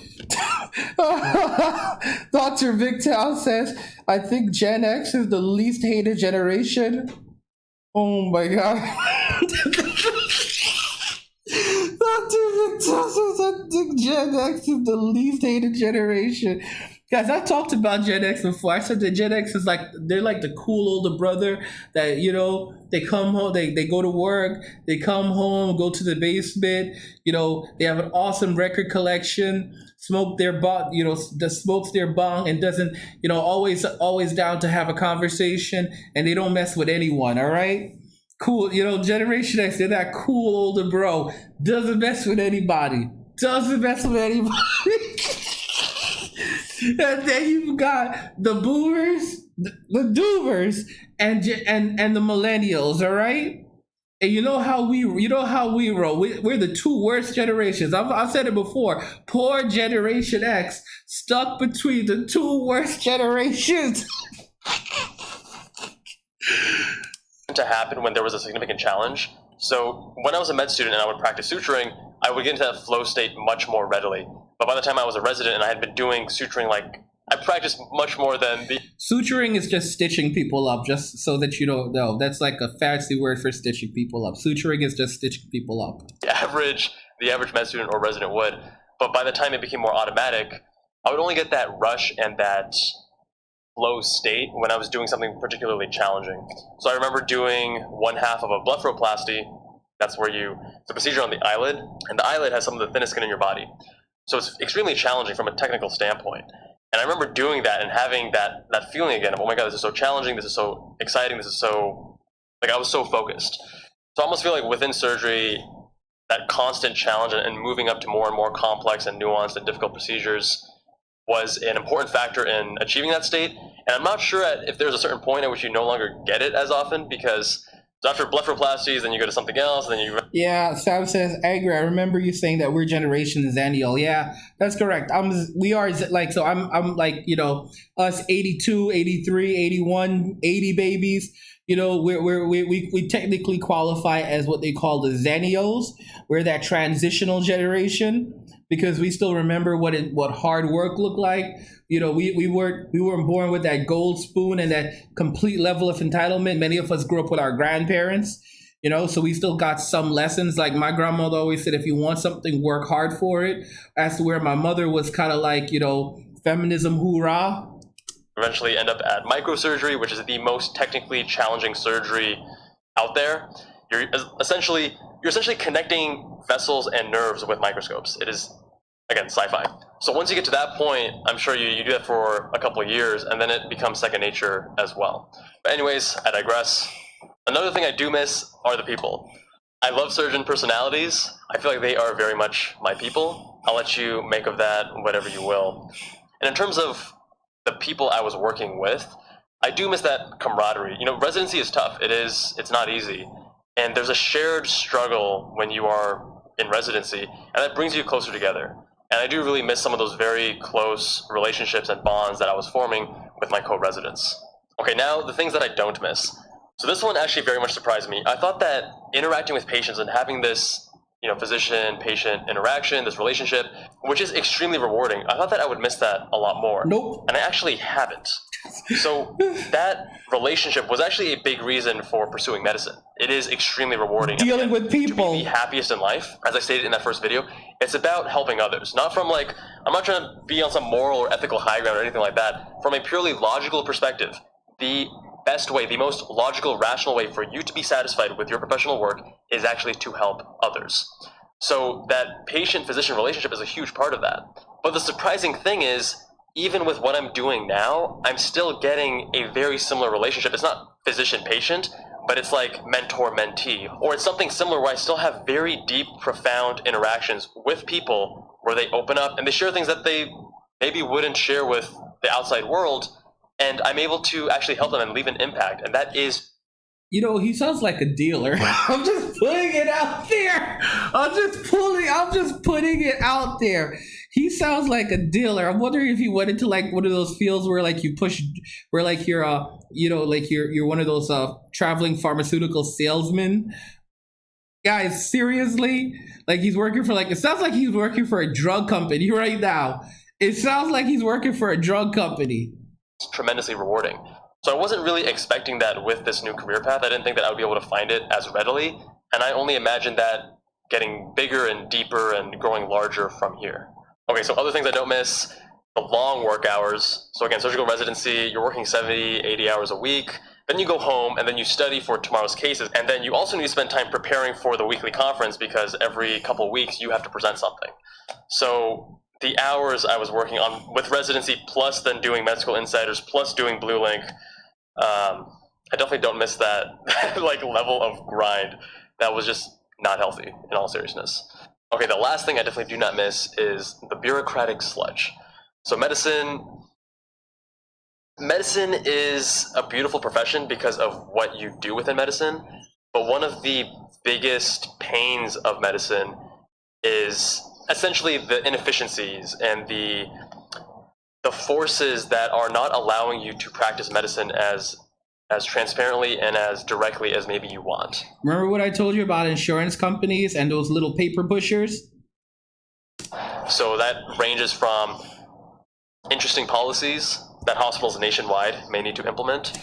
Dr. Victor says, I think Gen X is the least hated generation. Oh my God. Dr. Victor says, I think Gen X is the least hated generation. Guys, I talked about Gen X before. I said that Gen X is like, they're like the cool older brother that, you know, they come home, they go to work, they come home, go to the basement, you know, they have an awesome record collection, smokes their bong and doesn't, you know, always down to have a conversation, and they don't mess with anyone, all right? Cool, you know, Generation X, they're that cool older bro, doesn't mess with anybody. And then you've got the boomers, the doomers, and the millennials. All right, and you know how we roll. We're the two worst generations. I've said it before. Poor Generation X stuck between the two worst generations. To happen when there was a significant challenge. So when I was a med student and I would practice suturing, I would get into that flow state much more readily. But by the time I was a resident and I had been doing suturing, like, I practiced much more than the... Suturing is just stitching people up, just so that you don't know. That's like a fancy word for stitching people up. Suturing is just stitching people up. The average med student or resident would. But by the time it became more automatic, I would only get that rush and that flow state when I was doing something particularly challenging. So I remember doing one half of a blepharoplasty. That's where it's a procedure on the eyelid, and the eyelid has some of the thinnest skin in your body. So it's extremely challenging from a technical standpoint. And I remember doing that and having that feeling again of, oh my God, this is so challenging, this is so exciting, this is so, like, I was so focused. So I almost feel like within surgery, that constant challenge and moving up to more and more complex and nuanced and difficult procedures was an important factor in achieving that state. And I'm not sure if there's a certain point at which you no longer get it as often, because after blepharoplasties, then you go to something else, and then you... Yeah, Sam says, Angry, I remember you saying that we're Generation Zennial. Yeah, that's correct. I'm like, you know, us 82, 83, 81, 80 babies, you know, we technically qualify as what they call the Zennials. We're that transitional generation because we still remember what hard work looked like. You know, we weren't born with that gold spoon and that complete level of entitlement. Many of us grew up with our grandparents. You know, so we still got some lessons. Like my grandmother always said, if you want something, work hard for it. As to where my mother was kind of like, you know, feminism hoorah. Eventually end up at microsurgery, which is the most technically challenging surgery out there. You're essentially connecting vessels and nerves with microscopes. It is, again, sci-fi. So once you get to that point, I'm sure you do that for a couple of years, and then it becomes second nature as well. But anyways, I digress. Another thing I do miss are the people. I love surgeon personalities. I feel like they are very much my people. I'll let you make of that whatever you will. And in terms of the people I was working with, I do miss that camaraderie. You know, residency is tough. It's not easy. And there's a shared struggle when you are in residency, and that brings you closer together. And I do really miss some of those very close relationships and bonds that I was forming with my co-residents. Okay, now the things that I don't miss. So this one actually very much surprised me. I thought that interacting with patients and having this, you know, physician-patient interaction, this relationship, which is extremely rewarding, I thought that I would miss that a lot more. Nope. And I actually haven't. So that relationship was actually a big reason for pursuing medicine. It is extremely rewarding. Dealing with people. To be the happiest in life, as I stated in that first video, it's about helping others. Not from like, I'm not trying to be on some moral or ethical high ground or anything like that. From a purely logical perspective, the best way, the most logical, rational way for you to be satisfied with your professional work is actually to help others. So that patient-physician relationship is a huge part of that. But the surprising thing is, even with what I'm doing now, I'm still getting a very similar relationship. It's not physician-patient, but it's like mentor-mentee, or it's something similar where I still have very deep, profound interactions with people where they open up and they share things that they maybe wouldn't share with the outside world, and I'm able to actually help them and leave an impact, and that is... You know, he sounds like a dealer. I'm just putting it out there. I'm just putting it out there. He sounds like a dealer. I'm wondering if he went into like one of those fields where like you push, where like you're you're one of those traveling pharmaceutical salesmen. Guys, seriously? Like he's working for it sounds like he's working for a drug company right now. It sounds like he's working for a drug company. It's tremendously rewarding. So I wasn't really expecting that with this new career path. I didn't think that I would be able to find it as readily. And I only imagined that getting bigger and deeper and growing larger from here. Okay, so other things I don't miss, the long work hours. So again, surgical residency, you're working 70, 80 hours a week. Then you go home and then you study for tomorrow's cases. And then you also need to spend time preparing for the weekly conference because every couple of weeks you have to present something. So the hours I was working on with residency, plus then doing Medical Insiders, plus doing Blue Link, I definitely don't miss that like level of grind. That was just not healthy in all seriousness. Okay, the last thing I definitely do not miss is the bureaucratic sludge. So medicine is a beautiful profession because of what you do within medicine, but one of the biggest pains of medicine is essentially the inefficiencies and the forces that are not allowing you to practice medicine as transparently and as directly as maybe you want. Remember what I told you about insurance companies and those little paper pushers? So that ranges from interesting policies that hospitals nationwide may need to implement.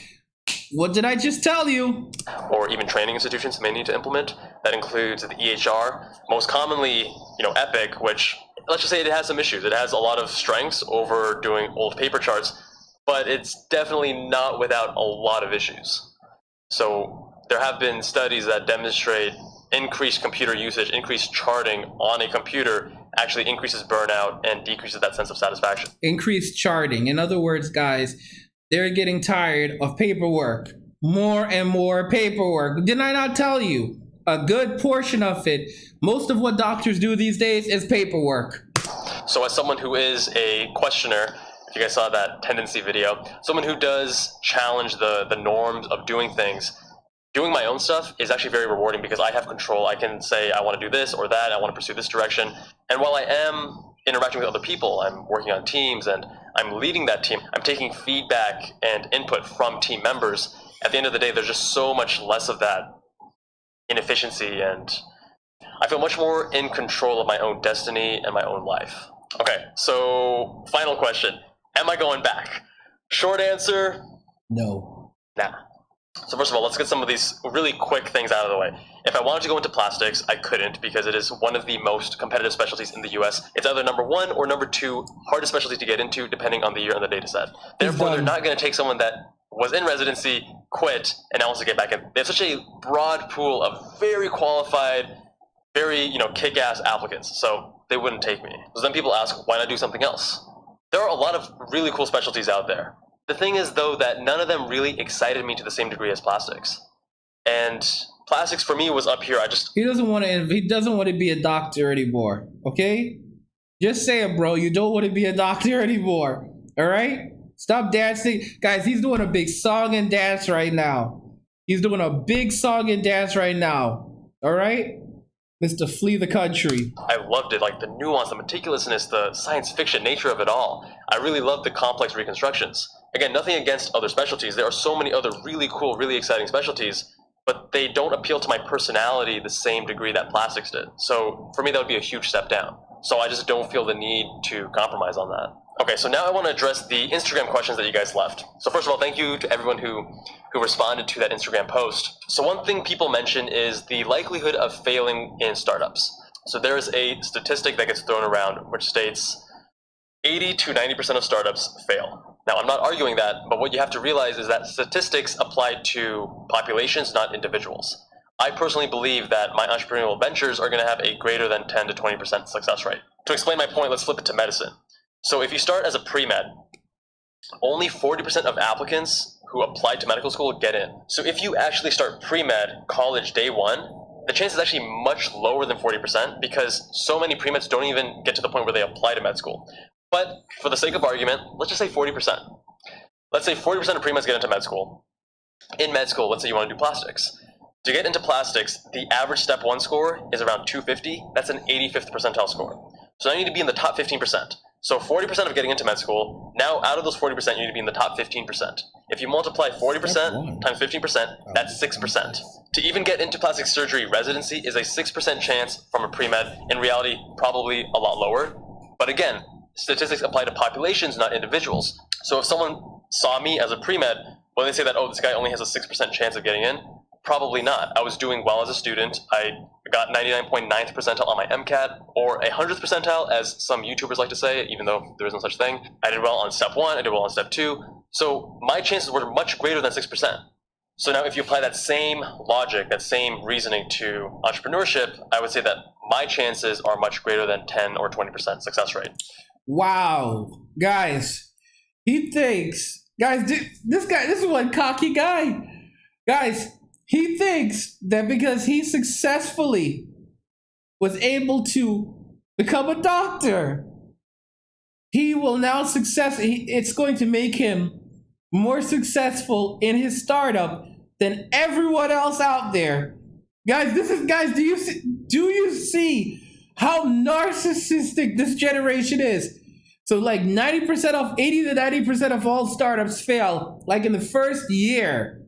What did I just tell you? Or even training institutions may need to implement. That includes the EHR, most commonly, Epic, which, let's just say it has some issues. It has a lot of strengths over doing old paper charts, but it's definitely not without a lot of issues. So there have been studies that demonstrate increased computer usage, increased charting on a computer actually increases burnout and decreases that sense of satisfaction. Increased charting. In other words, guys, they're getting tired of paperwork. More and more paperwork. Didn't I not tell you? A good portion of it, most of what doctors do these days is paperwork. So as someone who is a questioner, if you guys saw that tendency video, someone who does challenge the norms of doing things, doing my own stuff is actually very rewarding because I have control. I can say I want to do this or that, I want to pursue this direction. And while I am interacting with other people, I'm working on teams and I'm leading that team, I'm taking feedback and input from team members. At the end of the day, there's just so much less of that inefficiency, and I feel much more in control of my own destiny and my own life. Okay, so final question. Am I going back? Short answer, no. Nah. So first of all, let's get some of these really quick things out of the way. If I wanted to go into plastics, I couldn't because it is one of the most competitive specialties in the US. It's either number 1 or number 2 hardest specialty to get into depending on the year and the data set. Therefore, they're not going to take someone that was in residency, quit, and now wants to get back in. They have such a broad pool of very qualified, very kick-ass applicants, so they wouldn't take me. So then people ask, why not do something else? There are a lot of really cool specialties out there. The thing is, though, that none of them really excited me to the same degree as plastics. And plastics for me was up here. He doesn't want to be a doctor anymore. Okay? Just say it, bro. You don't want to be a doctor anymore. All right? Stop dancing. Guys, he's doing a big song and dance right now. He's doing a big song and dance right now. All right? Mr. Flee the Country. I loved it, like the nuance, the meticulousness, the science fiction nature of it all. I really loved the complex reconstructions. Again, nothing against other specialties. There are so many other really cool, really exciting specialties, but they don't appeal to my personality the same degree that plastics did. So for me, that would be a huge step down. So I just don't feel the need to compromise on that. Okay, so now I want to address the Instagram questions that you guys left. So first of all, thank you to everyone who responded to that Instagram post. So one thing people mention is the likelihood of failing in startups. So there is a statistic that gets thrown around which states 80 to 90% of startups fail. Now, I'm not arguing that, but what you have to realize is that statistics apply to populations, not individuals. I personally believe that my entrepreneurial ventures are going to have a greater than 10 to 20% success rate. To explain my point, let's flip it to medicine. So if you start as a pre-med, only 40% of applicants who apply to medical school get in. So if you actually start pre-med college day one, the chance is actually much lower than 40% because so many pre-meds don't even get to the point where they apply to med school. But for the sake of argument, let's just say 40%. Let's say 40% of pre-meds get into med school. In med school, let's say you want to do plastics. To get into plastics, the average step 1 score is around 250. That's an 85th percentile score. So now you need to be in the top 15%. So 40% of getting into med school, now out of those 40%, you need to be in the top 15%. If you multiply 40% times 15%, that's 6%. To even get into plastic surgery residency is a 6% chance from a pre-med. In reality, probably a lot lower. But again, statistics apply to populations, not individuals. So if someone saw me as a pre-med, will they say that, oh, this guy only has a 6% chance of getting in? Probably not. I was doing well as a student. I got 99.9th percentile on my MCAT, or 100th percentile, as some YouTubers like to say, even though there isn't such thing. I did well on step 1, I did well on step 2. So my chances were much greater than 6%. So now if you apply that same logic, that same reasoning to entrepreneurship, I would say that my chances are much greater than 10 or 20% success rate. Wow. Guys, he thinks, this is one cocky guy. Guys, he thinks that because he successfully was able to become a doctor, he will now it's going to make him more successful in his startup than everyone else out there. Guys, do you see how narcissistic this generation is? So like 80 to 90% of all startups fail like in the first year.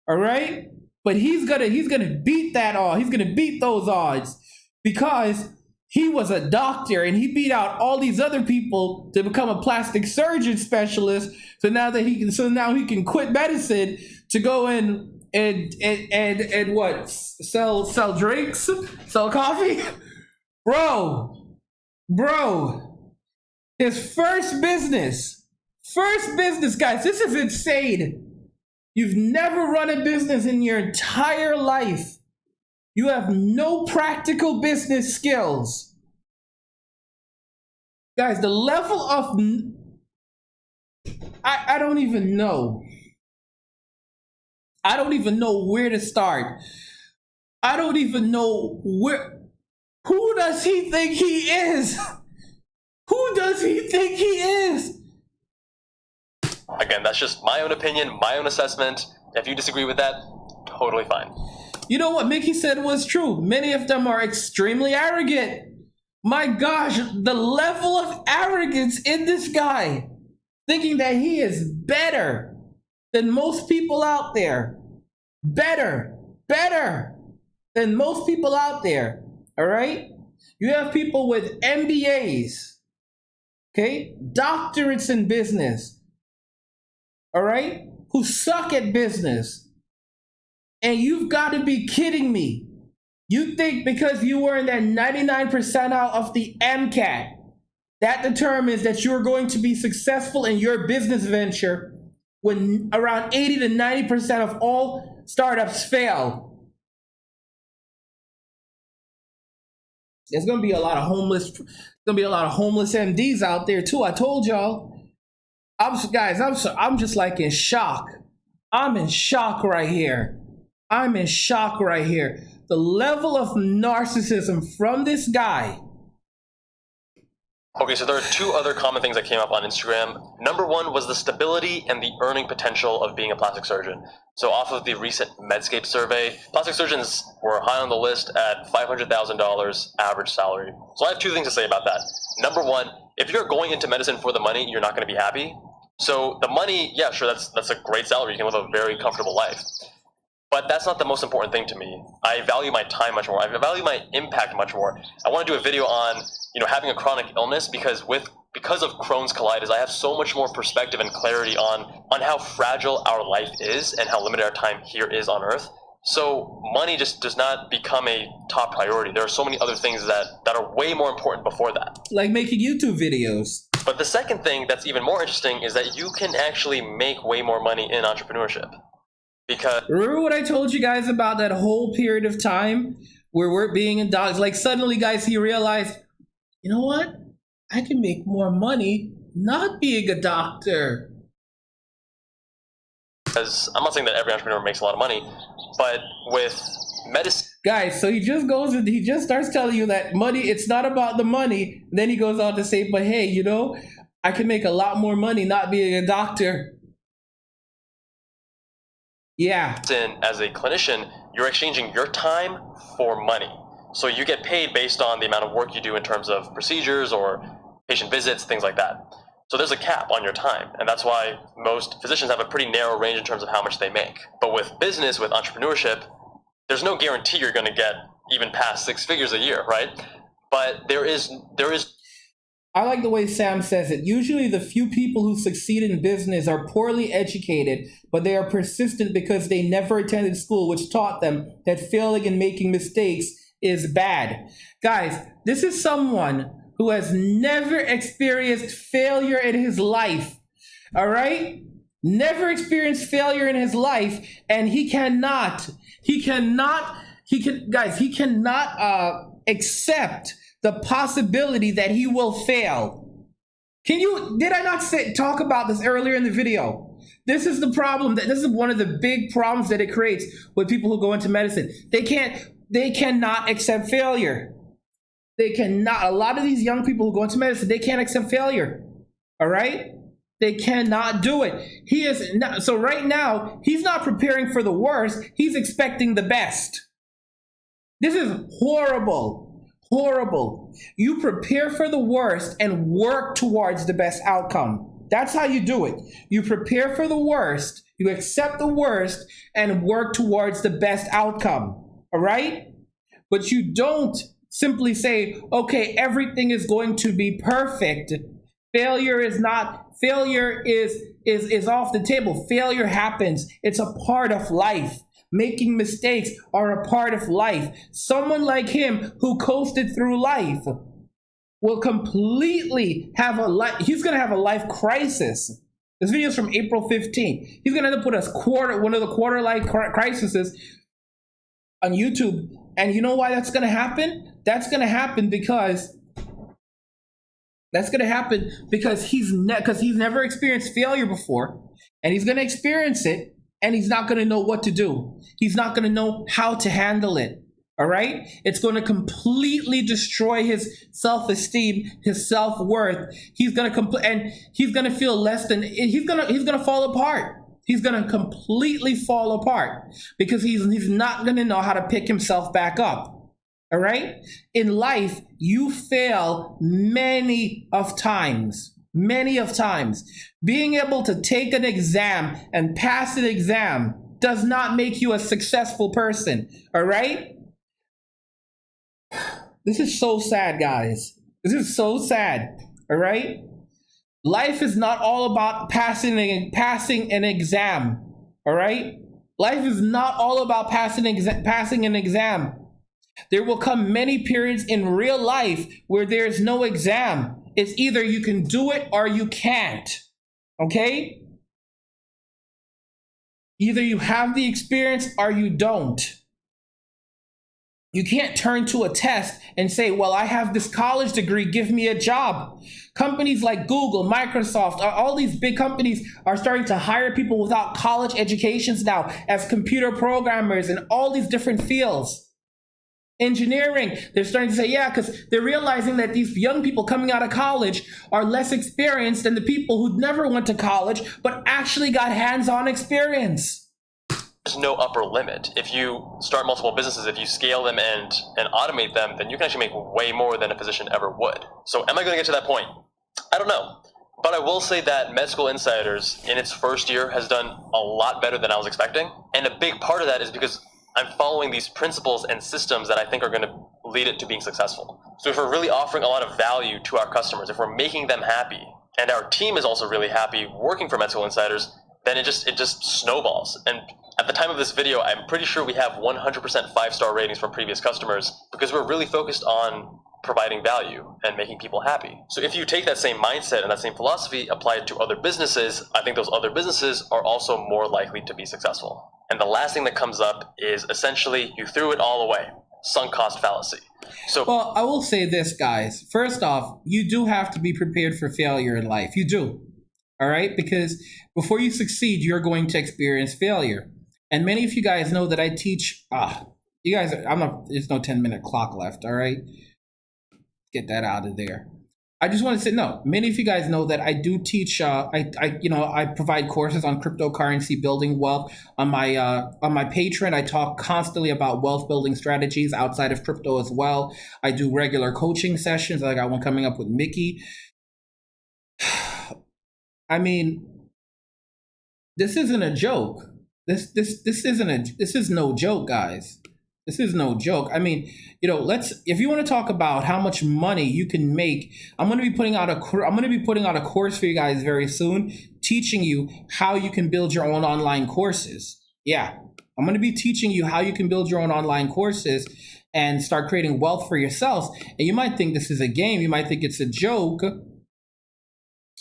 All right? But he's gonna beat that all. He's gonna beat those odds because he was a doctor and he beat out all these other people to become a plastic surgeon specialist. So now he can quit medicine to go in and what? Sell drinks? Sell coffee? Bro. His first business, guys. This is insane. You've never run a business in your entire life. You have no practical business skills. Guys, the level of... I don't even know. I don't even know where to start. I don't even know where... Who does he think he is? Who does he think he is? Again, that's just my own opinion, my own assessment. If you disagree with that, totally fine. You know what Mickey said was true. Many of them are extremely arrogant. My gosh, the level of arrogance in this guy, thinking that he is better than most people out there. Better than most people out there. All right? You have people with MBAs, okay? Doctorates in business. All right, who suck at business. And you've got to be kidding me. You think because you were in that 99 percentile of the MCAT, that determines that you're going to be successful in your business venture when around 80 to 90% of all startups fail. There's going to be a lot of homeless MDs out there too. I told y'all. I'm just like in shock. I'm in shock right here. The level of narcissism from this guy. Okay, so there are two other common things that came up on Instagram. Number one was the stability and the earning potential of being a plastic surgeon. So off of the recent Medscape survey, plastic surgeons were high on the list at $500,000 average salary. So I have two things to say about that. Number one, if you're going into medicine for the money, you're not going to be happy. So the money, yeah, sure, that's a great salary. You can live a very comfortable life. But that's not the most important thing to me. I value my time much more. I value my impact much more. I want to do a video on, having a chronic illness because of Crohn's colitis, I have so much more perspective and clarity on how fragile our life is and how limited our time here is on Earth. So money just does not become a top priority. There are so many other things that are way more important before that. Like making YouTube videos. But the second thing that's even more interesting is that you can actually make way more money in entrepreneurship. Because remember what I told you guys about that whole period of time where we're being in dogs? Like suddenly, guys, he realized, you know what? I can make more money not being a doctor. Because I'm not saying that every entrepreneur makes a lot of money, but with medicine, guys, so he just goes and he just starts telling you that money, it's not about the money. Then he goes on to say, but hey, I can make a lot more money not being a doctor. Yeah. As a clinician, you're exchanging your time for money. So you get paid based on the amount of work you do in terms of procedures or patient visits, things like that. So there's a cap on your time. And that's why most physicians have a pretty narrow range in terms of how much they make. But with business, with entrepreneurship, there's no guarantee you're going to get even past 6 figures a year, right? But there is. I like the way Sam says it. Usually the few people who succeed in business are poorly educated, but they are persistent because they never attended school, which taught them that failing and making mistakes is bad. Guys, this is someone who has never experienced failure in his life. All right? Never experienced failure in his life, and he cannot accept the possibility that he will fail. Did I not talk about this earlier in the video? This is the problem. This is one of the big problems that it creates with people who go into medicine. They cannot accept failure. They cannot. A lot of these young people who go into medicine, they can't accept failure. All right? They cannot do it. He is not, so right now, he's not preparing for the worst. He's expecting the best. This is horrible. Horrible. You prepare for the worst and work towards the best outcome. That's how you do it. You prepare for the worst, you accept the worst, and work towards the best outcome. All right? But you don't simply say, okay, everything is going to be perfect. Failure is off the table. Failure happens. It's a part of life. Making mistakes are a part of life. Someone like him who coasted through life will completely have he's going to have a life crisis. This video is from April 15th. He's going to end up with one of the quarter life crises on YouTube. And you know why that's going to happen? That's going to happen because he's never experienced failure before, and he's going to experience it. And he's not going to know what to do. He's not going to know how to handle it. All right? It's going to completely destroy his self-esteem, his self-worth. He's going to feel less than. He's going to fall apart. He's going to completely fall apart because he's not going to know how to pick himself back up. All right? In life, you fail many of times. Being able to take an exam and pass an exam does not make you a successful person. All right? This is so sad, guys. This is so sad. All right? Life is not all about passing an exam. All right? Life is not all about passing an exam. There will come many periods in real life where there's no exam. It's either you can do it or you can't. Okay? Either you have the experience or you don't. You can't turn to a test and say, well, I have this college degree, give me a job. Companies like Google, Microsoft, all these big companies are starting to hire people without college educations now as computer programmers in all these different fields. Engineering, they're starting to say, yeah, because they're realizing that these young people coming out of college are less experienced than the people who never went to college but actually got hands-on experience. There's no upper limit. If you start multiple businesses, if you scale them and automate them, then you can actually make way more than a physician ever would. So am I going to get to that point? I don't know. But I will say that Med School Insiders in its first year has done a lot better than I was expecting. And a big part of that is because I'm following these principles and systems that I think are going to lead it to being successful. So if we're really offering a lot of value to our customers, if we're making them happy, and our team is also really happy working for Med School Insiders, then it just snowballs. And at the time of this video, I'm pretty sure we have 100% 5-star ratings from previous customers because we're really focused on providing value and making people happy. So if you take that same mindset and that same philosophy, apply it to other businesses, I think those other businesses are also more likely to be successful. And the last thing that comes up is essentially you threw it all away. Sunk cost fallacy. So, well, I will say this, guys. First off, you do have to be prepared for failure in life. You do. All right? Because before you succeed, you're going to experience failure. And many of you guys know that I teach, you guys, there's no 10-minute clock left. All right? Get that out of there. I just want to say, no, many of you guys know that I do teach, I provide courses on cryptocurrency, building wealth. On my Patreon, I talk constantly about wealth building strategies outside of crypto as well. I do regular coaching sessions. I got one coming up with Mickey. I mean, this isn't a joke. This is no joke, guys. This is no joke. I mean, if you want to talk about how much money you can make, I'm going to be putting out a course for you guys very soon, teaching you how you can build your own online courses. Yeah, I'm going to be teaching you how you can build your own online courses and start creating wealth for yourselves. And you might think this is a game. You might think it's a joke,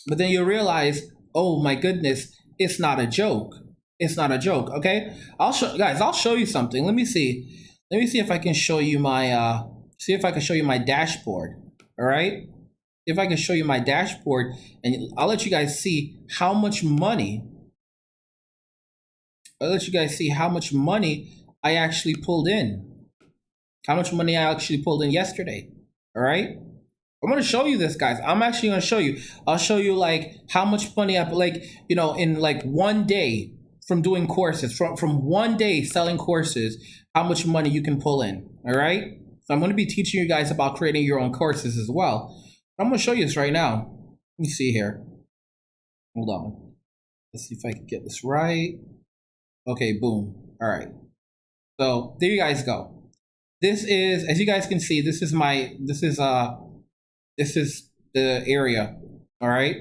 but then you realize, oh my goodness, it's not a joke. It's not a joke. Okay, I'll show you something. Let me see if I can show you my dashboard. All right. If I can show you my dashboard, and I'll let you guys see how much money. I actually pulled in. How much money I actually pulled in yesterday. All right. I'm going to show you this, guys. I'm actually going to show you. I'll show you like how much money in like one day from doing courses, from one day selling courses, how much money you can pull in. All right. So I'm going to be teaching you guys about creating your own courses as well. I'm going to show you this right now. Let me see here. Hold on. Let's see if I can get this right. Okay, boom. All right. So there you guys go. This is, as you guys can see, this is the area. All right.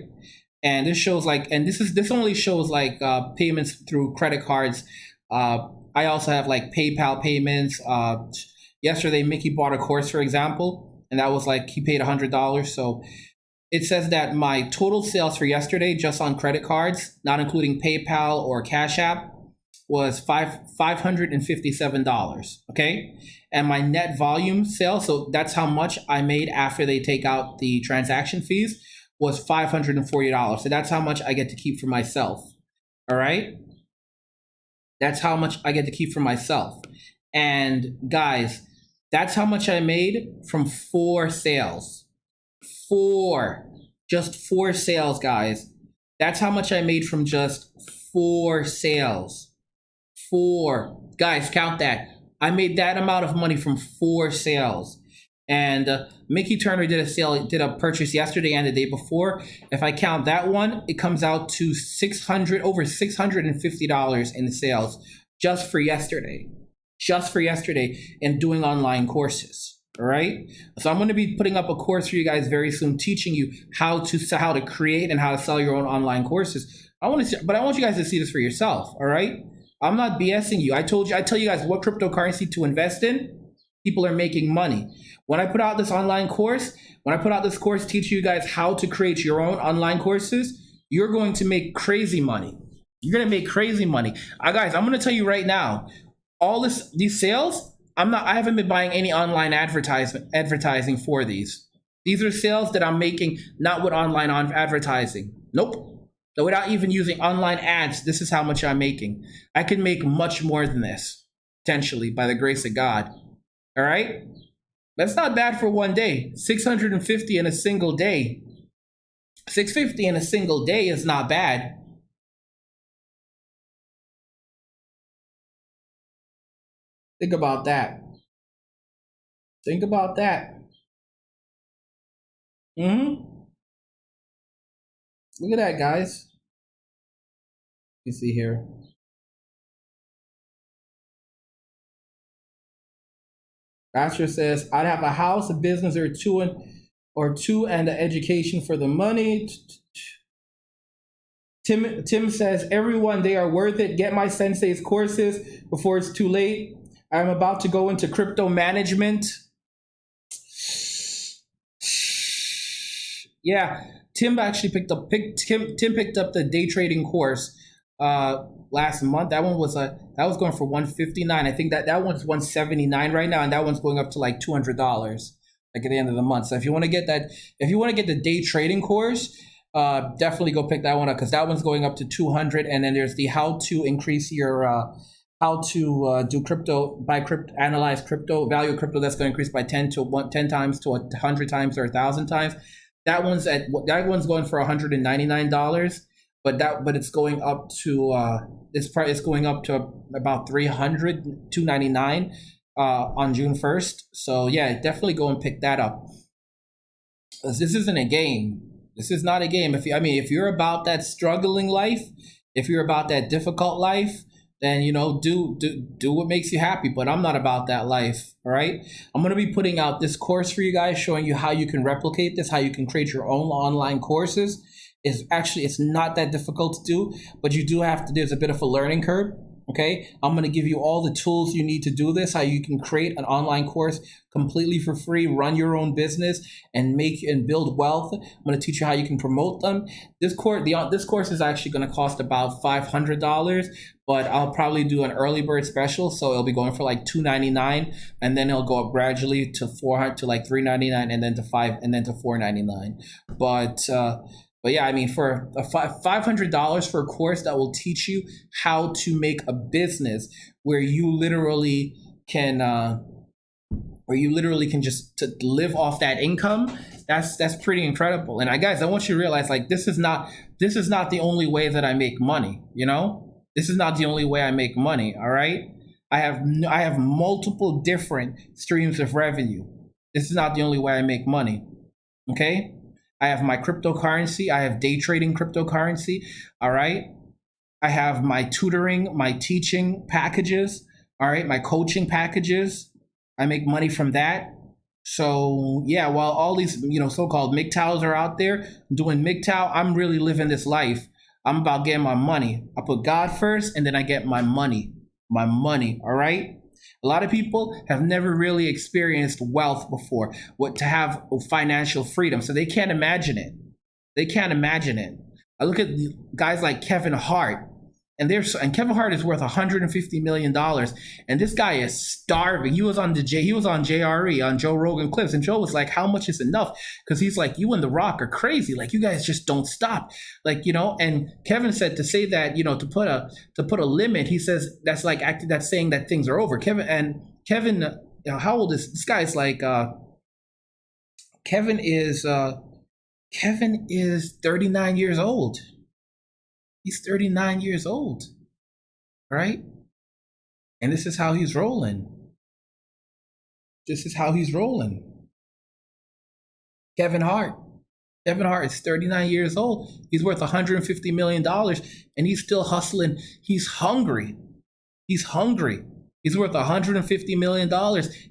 And this shows this only shows payments through credit cards. I also have like PayPal payments. Yesterday, Mickey bought a course, for example, and that was like he paid $100. So it says that my total sales for yesterday, just on credit cards, not including PayPal or Cash App, was $557. Okay, and my net volume sale, so that's how much I made after they take out the transaction fees, was $540. So that's how much I get to keep for myself. All right. That's how much I get to keep for myself. And guys, that's how much I made from 4 sales. Just 4 sales, guys. That's how much I made from just 4 sales. 4. Guys, count that. I made that amount of money from 4 sales. And Mickey Turner did a purchase yesterday and the day before. If I count that one, it comes out to over $650 in sales just for yesterday. And doing online courses. All right. So I'm going to be putting up a course for you guys very soon, teaching you how to create and how to sell your own online courses. But I want you guys to see this for yourself. All right. I'm not BSing you. I tell you guys what cryptocurrency to invest in. people are making money. When I put out this online course, teaching you guys how to create your own online courses, you're going to make crazy money. You're going to make crazy money. Guys, I'm going to tell you right now, these sales, I haven't been buying any online advertising for these. These are sales that I'm making not with online advertising. Nope. So without even using online ads, this is how much I'm making. I can make much more than this, potentially, by the grace of God. All right? That's not bad for one day. 650 in a single day. 650 in a single day is not bad. Think about that. Think about that. Look at that, guys. You see here. Asher says, I'd have a house, a business, or two, and an education for the money. Tim says, everyone, they are worth it. Get my sensei's courses before it's too late. I'm about to go into crypto management. Yeah, Tim actually picked up the day trading course last month. That one was going for $159. I think that one's $179 right now, and that one's going up to like $200 like at the end of the month. So if you want to get the day trading course, definitely go pick that one up, because that one's going up to $200. And then there's the how to increase your do crypto, buy crypto, analyze crypto, value of crypto, that's going to increase by 10 times to 100 times or 1,000 times. That one's going for $199, but it's going up to it's going up to about $299 on June 1st. So yeah, definitely go and pick that up. This isn't a game. This is not a game. If you're about that struggling life, if you're about that difficult life, then do what makes you happy. But I'm not about that life. All right. I'm going to be putting out this course for you guys, showing you how you can replicate this, how you can create your own online courses. It's not that difficult to do, but you do have to. There's a bit of a learning curve. Okay, I'm going to give you all the tools you need to do this, how you can create an online course completely for free, run your own business, and make and build wealth. I'm going to teach you how you can promote them. This course is actually going to cost about $500, but I'll probably do an early bird special, so it'll be going for like $299, and then it'll go up gradually to $400 to like $399, and then to $499. But yeah, for $500 for a course that will teach you how to make a business where you literally can just to live off that income. That's pretty incredible. And guys, I want you to realize, like, this is not the only way that I make money. This is not the only way I make money. All right, I have multiple different streams of revenue. This is not the only way I make money. Okay. I have my cryptocurrency. I have day trading cryptocurrency. All right. I have my tutoring, my teaching packages. All right. My coaching packages. I make money from that. So yeah, while all these, so-called MGTOWs are out there doing MGTOW, I'm really living this life. I'm about getting my money. I put God first, and then I get my money. All right. A lot of people have never really experienced wealth before, to have financial freedom. So they can't imagine it. I look at guys like Kevin Hart, and Kevin Hart is worth $150 million. And this guy is starving. He was on JRE, on Joe Rogan Clips. And Joe was like, how much is enough? Because he's like, you and The Rock are crazy. Like, you guys just don't stop. Like, and Kevin said to say that, to put a limit, he says that's like that's saying that things are over. Kevin, how old is this guy's like, Kevin is 39 years old. He's 39 years old, right? And this is how he's rolling. Kevin Hart is 39 years old. He's worth $150 million, and he's still hustling. He's hungry. He's worth $150 million,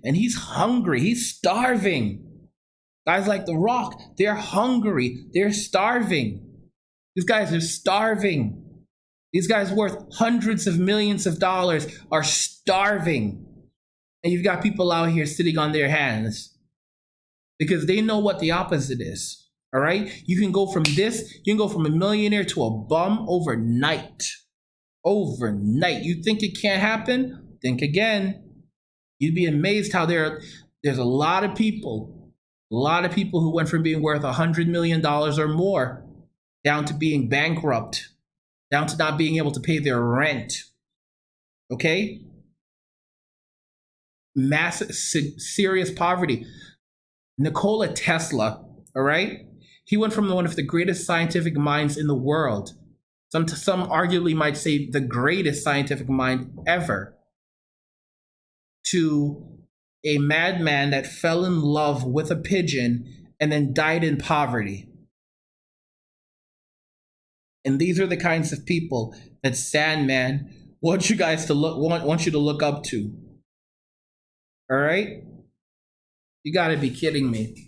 and he's hungry. He's starving. Guys like The Rock, they're hungry. They're starving. These guys are starving. These guys worth hundreds of millions of dollars are starving. And you've got people out here sitting on their hands because they know what the opposite is. All right. You can go from a millionaire to a bum overnight. Overnight. You think it can't happen? Think again. You'd be amazed how there's a lot of people who went from being worth $100 million or more down to being bankrupt, down to not being able to pay their rent. Okay? Massive, serious poverty. Nikola Tesla, all right? He went from one of the greatest scientific minds in the world. Some arguably might say the greatest scientific mind ever, to a madman that fell in love with a pigeon and then died in poverty. And these are the kinds of people that Sandman wants you to look up to. All right? You got to be kidding me.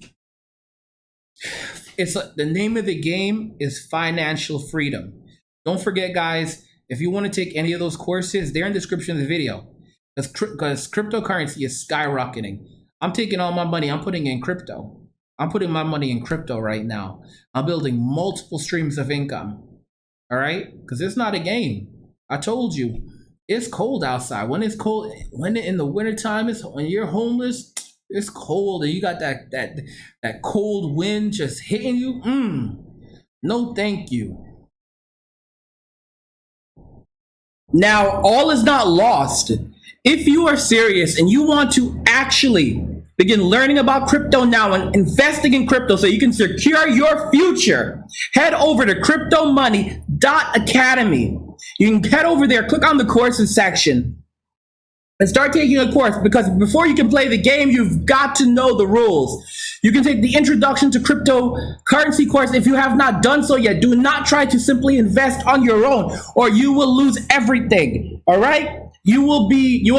The name of the game is financial freedom. Don't forget, guys, if you want to take any of those courses, they're in the description of the video. Because cryptocurrency is skyrocketing. I'm taking all my money, I'm putting in crypto. I'm putting my money in crypto right now. I'm building multiple streams of income. All right? Because it's not a game. I told you, it's cold outside. When it's cold, when in the wintertime, when you're homeless, it's cold and you got that cold wind just hitting you. No, thank you. Now, all is not lost. If you are serious and you want to actually begin learning about crypto now and investing in crypto so you can secure your future, head over to cryptomoney.academy. You can head over there, click on the courses section, and start taking a course, because before you can play the game, you've got to know the rules. You can take the Introduction to Cryptocurrency course if you have not done so yet. Do not try to simply invest on your own, or you will lose everything. All right? You will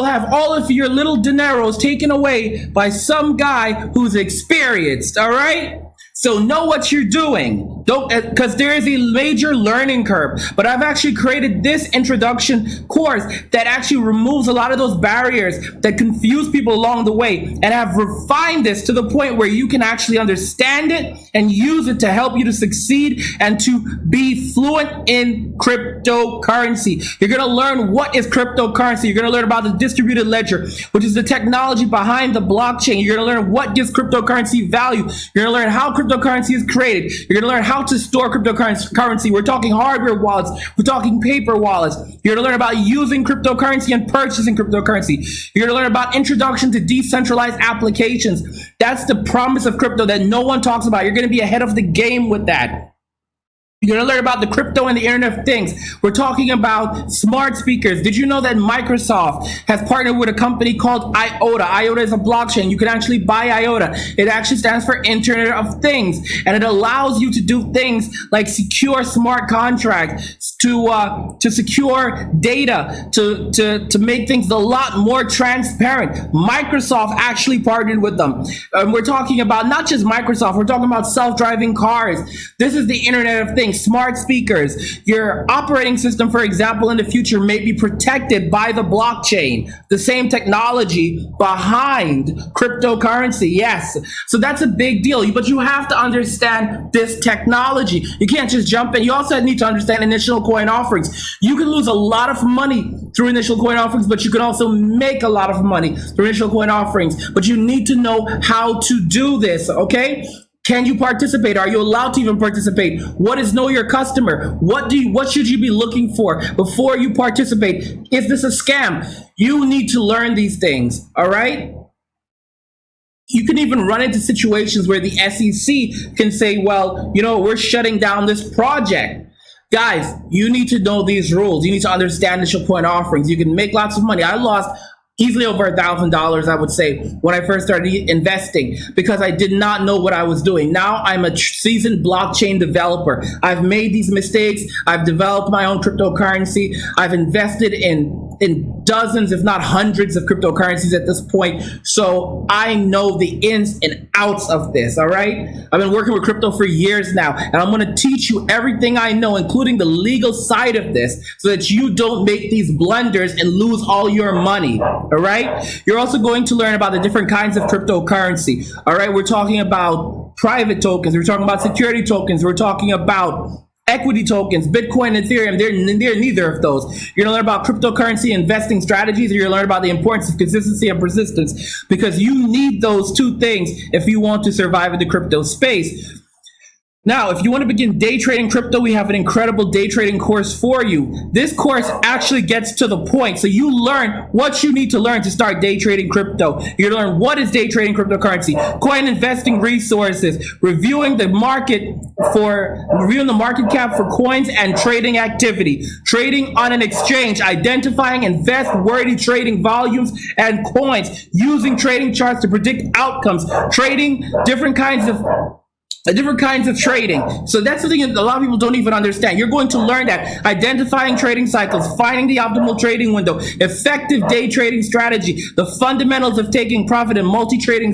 have all of your little dineros taken away by some guy who's experienced. All right? So know what you're doing. Don't, because there is a major learning curve. But I've actually created this introduction course that actually removes a lot of those barriers that confuse people along the way, and have refined this to the point where you can actually understand it and use it to help you to succeed and to be fluent in cryptocurrency. You're going to learn what is cryptocurrency. You're going to learn about the distributed ledger, which is the technology behind the blockchain. You're going to learn what gives cryptocurrency value. You're going to learn how cryptocurrency is created. You're going to learn how to store cryptocurrency. We're talking hardware wallets. We're talking paper wallets. You're going to learn about using cryptocurrency and purchasing cryptocurrency. You're going to learn about introduction to decentralized applications. That's the promise of crypto that no one talks about. You're going to be ahead of the game with that. You're going to learn about the crypto and the Internet of Things. We're talking about smart speakers. Did you know that Microsoft has partnered with a company called IOTA? IOTA is a blockchain. You can actually buy IOTA. It actually stands for Internet of Things, and it allows you to do things like secure smart contracts, to secure data, to make things a lot more transparent. Microsoft actually partnered with them. We're talking about not just Microsoft. We're talking about self-driving cars. This is the Internet of Things. Smart speakers. Your operating system, for example, in the future may be protected by the blockchain, the same technology behind cryptocurrency. Yes. So that's a big deal. But you have to understand this technology. You can't just jump in. You also need to understand initial coin offerings. You can lose a lot of money through initial coin offerings, but you can also make a lot of money through initial coin offerings. But you need to know how to do this, okay? Can you participate? Are you allowed to even participate? What is know your customer? What should you be looking for before you participate? Is this a scam? You need to learn these things, all right? You can even run into situations where the SEC can say, well, we're shutting down this project. Guys, you need to know these rules. You need to understand initial coin offerings. You can make lots of money. I lost easily over $1,000, I would say, when I first started investing, because I did not know what I was doing. Now I'm a seasoned blockchain developer. I've made these mistakes. I've developed my own cryptocurrency. I've invested in in dozens, if not hundreds of cryptocurrencies at this point. So I know the ins and outs of this, all right? I've been working with crypto for years now, and I'm gonna teach you everything I know, including the legal side of this, so that you don't make these blunders and lose all your money, all right? You're also going to learn about the different kinds of cryptocurrency, all right? We're talking about private tokens, we're talking about security tokens, we're talking about equity tokens, Bitcoin, and Ethereum. They're neither of those. You're gonna learn about cryptocurrency investing strategies, and you're gonna learn about the importance of consistency and persistence, because you need those two things if you want to survive in the crypto space. Now, if you want to begin day trading crypto, we have an incredible day trading course for you. This course actually gets to the point. So you learn what you need to learn to start day trading crypto. You're going to learn what is day trading cryptocurrency, coin investing resources, reviewing the market cap for coins and trading activity, trading on an exchange, identifying invest-worthy trading volumes and coins, using trading charts to predict outcomes, trading different kinds of trading. So that's the thing that a lot of people don't even understand. You're going to learn that identifying trading cycles, finding the optimal trading window, effective day trading strategy, the fundamentals of taking profit, and multi-trading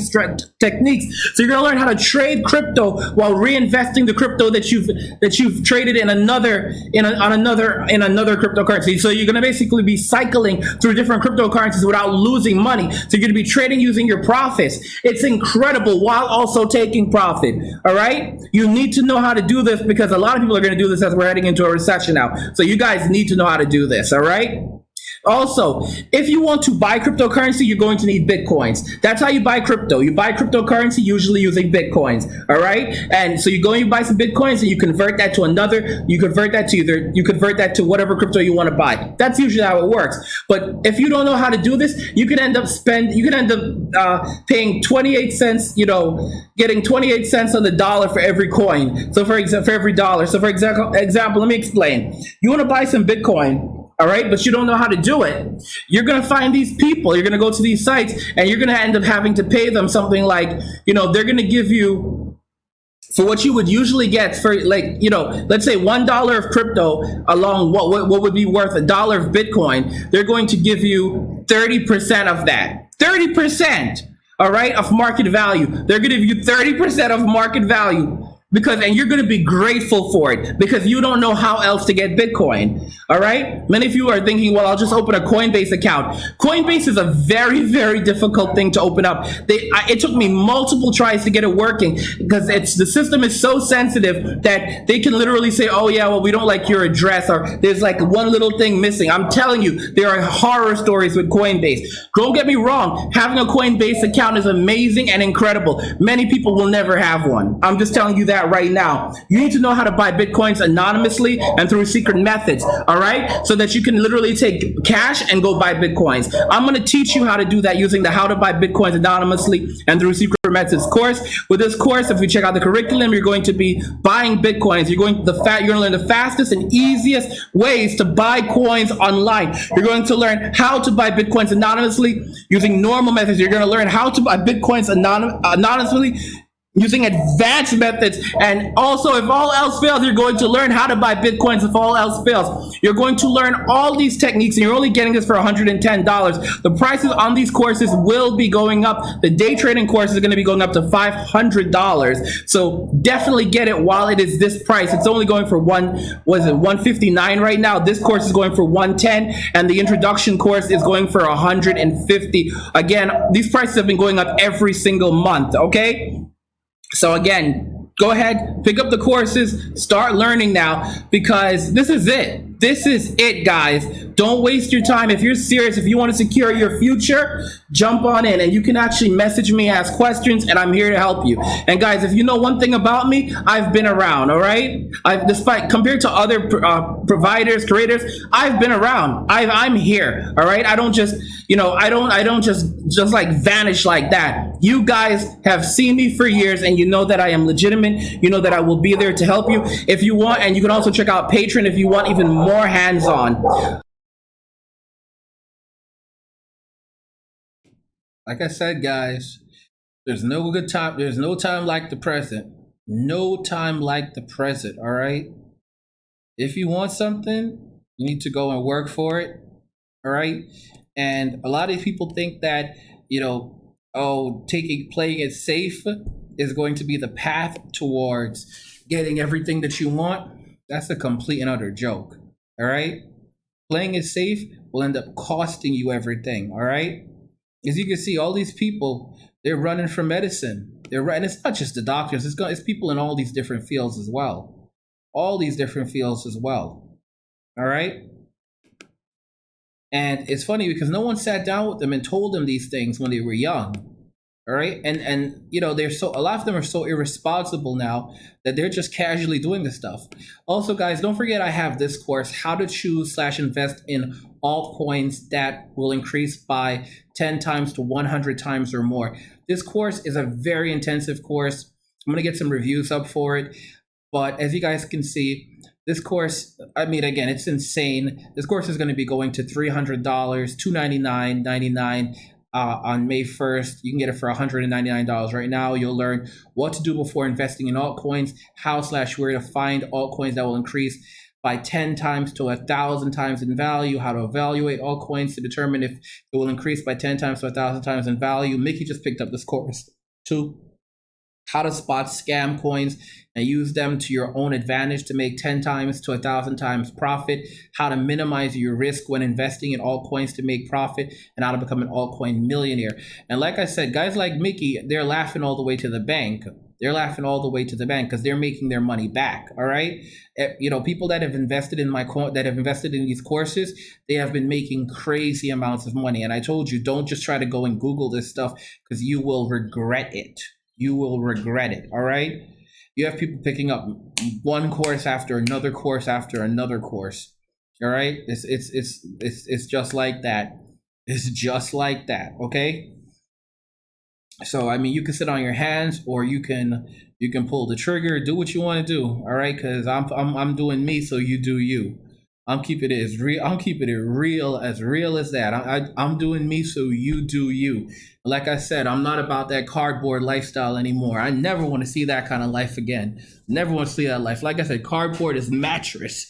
techniques. So you're going to learn how to trade crypto while reinvesting the crypto that you've traded in another cryptocurrency. So you're going to basically be cycling through different cryptocurrencies without losing money. So you're going to be trading using your profits. It's incredible while also taking profit. All right. You need to know how to do this, because a lot of people are going to do this as we're heading into a recession now. So you guys need to know how to do this. All right. Also, if you want to buy cryptocurrency, you're going to need Bitcoins. That's how you buy crypto. You buy cryptocurrency usually using Bitcoins, all right? And so you go and you buy some Bitcoins, and you convert that to whatever crypto you want to buy. That's usually how it works. But if you don't know how to do this, you can end up paying 28 cents, getting 28 cents on the dollar for every coin. So for every dollar. So for example, let me explain. You want to buy some Bitcoin, all right, but you don't know how to do it. You're going to find these people. You're going to go to these sites, and you're going to end up having to pay them something like, they're going to give you, for what you would usually get for, let's say $1 of crypto along what would be worth $1 of Bitcoin, they're going to give you 30% of that. 30%, all right, of market value. They're going to give you 30% of market value. And you're going to be grateful for it, because you don't know how else to get Bitcoin. All right. Many of you are thinking, well, I'll just open a Coinbase account. Coinbase is a very, very difficult thing to open up. It took me multiple tries to get it working, because the system is so sensitive that they can literally say, oh yeah, well, we don't like your address, or there's like one little thing missing. I'm telling you, there are horror stories with Coinbase. Don't get me wrong. Having a Coinbase account is amazing and incredible. Many people will never have one. I'm just telling you that right now. You need to know how to buy Bitcoins anonymously and through secret methods, all right? So that you can literally take cash and go buy Bitcoins. I'm going to teach you how to do that using the How to Buy Bitcoins Anonymously and Through Secret Methods course. With this course, if you check out the curriculum, you're going to be buying Bitcoins. You're going to learn the fastest and easiest ways to buy coins online. You're going to learn how to buy Bitcoins anonymously using normal methods. You're going to learn how to buy Bitcoins anonymously using advanced methods. And also, if all else fails, you're going to learn how to buy Bitcoins if all else fails. You're going to learn all these techniques, and you're only getting this for $110. The prices on these courses will be going up. The day trading course is going to be going up to $500. So definitely get it while it is this price. It's only going for $159 right now. This course is going for $110, and the introduction course is going for $150. Again, these prices have been going up every single month, okay? So again, go ahead, pick up the courses, start learning now, because this is it. This is it, guys. Don't waste your time. If you're serious, if you want to secure your future, jump on in, and you can actually message me, ask questions, and I'm here to help you. And guys, if you know one thing about me, I've been around, all right? Compared to other providers, creators, I've been around. I'm here, all right? I don't just, I don't just like vanish like that. You guys have seen me for years, and you know that I am legitimate. You know that I will be there to help you if you want, and you can also check out Patreon if you want even more hands-on. Like I said, guys, there's no good time. There's no time like the present. No time like the present, all right? If you want something, you need to go and work for it, All right. And a lot of people think that, playing it safe is going to be the path towards getting everything that you want. That's a complete and utter joke. All right. Playing it safe will end up costing you everything. All right. As you can see, all these people, they're running for medicine. And it's not just the doctors. It's people in all these different fields as well. All these different fields as well. All right. And it's funny because no one sat down with them and told them these things when they were young. All right. And a lot of them are so irresponsible now that they're just casually doing this stuff. Also, guys, don't forget I have this course, how to choose/invest in altcoins that will increase by 10 times to 100 times or more. This course is a very intensive course. I'm going to get some reviews up for it. But as you guys can see, this course, again, it's insane. This course is going to be going to $300, $299.99 on May 1st. You can get it for $199 right now. You'll learn what to do before investing in altcoins, how/where to find altcoins that will increase by 10 times to 1,000 times in value, how to evaluate altcoins to determine if it will increase by 10 times to 1,000 times in value. Mickey just picked up this course too. How to spot scam coins and use them to your own advantage to make 10 times to 1,000 times profit. How to minimize your risk when investing in altcoins to make profit, and how to become an altcoin millionaire. And like I said, guys like Mickey, they're laughing all the way to the bank. They're laughing all the way to the bank because they're making their money back. All right. People that have invested in these courses, they have been making crazy amounts of money. And I told you, don't just try to go and Google this stuff because you will regret it. You will regret it. All right. You have people picking up one course after another course after another course. All right. It's just like that. It's just like that. Okay. So you can sit on your hands, or you can pull the trigger. Do what you want to do. All right. Because I'm doing me, so you do you. I'm keeping it real. I'm keeping it real as that. I'm doing me, so you do you. Like I said, I'm not about that cardboard lifestyle anymore. I never want to see that kind of life again. Never want to see that life. Like I said, cardboard is mattress,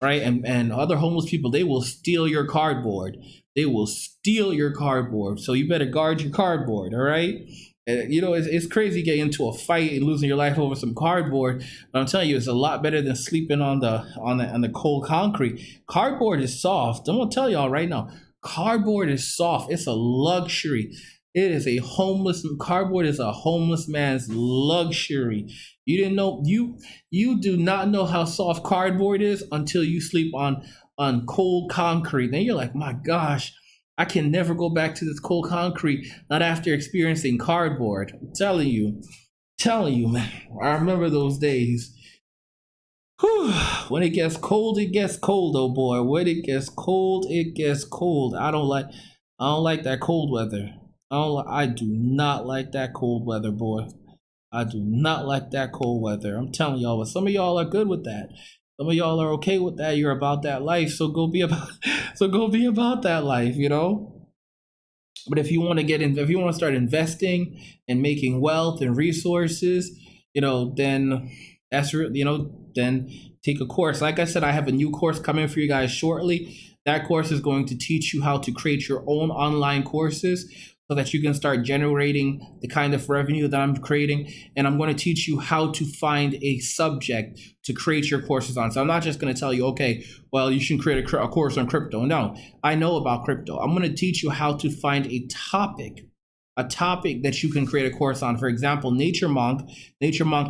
right? And other homeless people, they will steal your cardboard. They will steal your cardboard. So you better guard your cardboard, all right? It's crazy getting into a fight and losing your life over some cardboard. But I'm telling you, it's a lot better than sleeping on the cold concrete. Cardboard is soft. I'm gonna tell y'all right now, cardboard is soft. It's a luxury. Cardboard is a homeless man's luxury. You didn't know, you do not know how soft cardboard is until you sleep on cold concrete. Then you're like, my gosh, I can never go back to this cold concrete, not after experiencing cardboard. I'm telling you, man. I remember those days. Whew. When it gets cold, oh boy. When it gets cold, it gets cold. I don't like that cold weather. I do not like that cold weather, boy. I do not like that cold weather. I'm telling y'all, but some of y'all are good with that. Some of y'all are okay with that. You're about that life, so go be about that life, But if you want to start investing and making wealth and resources, then then take a course. Like I said, I have a new course coming for you guys shortly. That course is going to teach you how to create your own online courses so that you can start generating the kind of revenue that I'm creating. And I'm going to teach you how to find a subject to create your courses on. So I'm not just going to tell you, okay, well, you should create a course on crypto. No, I know about crypto. I'm going to teach you how to find a topic that you can create a course on. For example, Nature Monk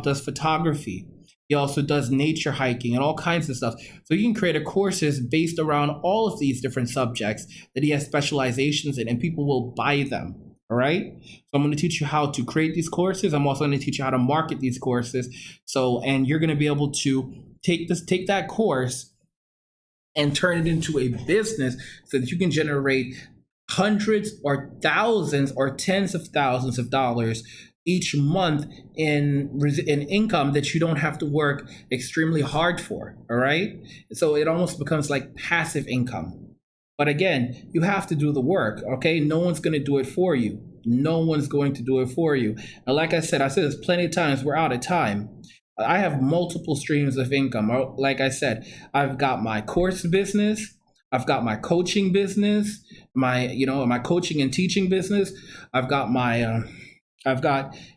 does photography. He also does nature hiking and all kinds of stuff. So you can create courses based around all of these different subjects that he has specializations in, and people will buy them. All right. So I'm going to teach you how to create these courses. I'm also going to teach you how to market these courses. And you're going to be able to take that course and turn it into a business so that you can generate hundreds or thousands or tens of thousands of dollars each month in income that you don't have to work extremely hard for. All right. So it almost becomes like passive income. But again, you have to do the work. Okay. No one's going to do it for you. No one's going to do it for you. And like I said this plenty of times, we're out of time. I have multiple streams of income. Like I said, I've got my course business. I've got my coaching business, my coaching and teaching business. I've got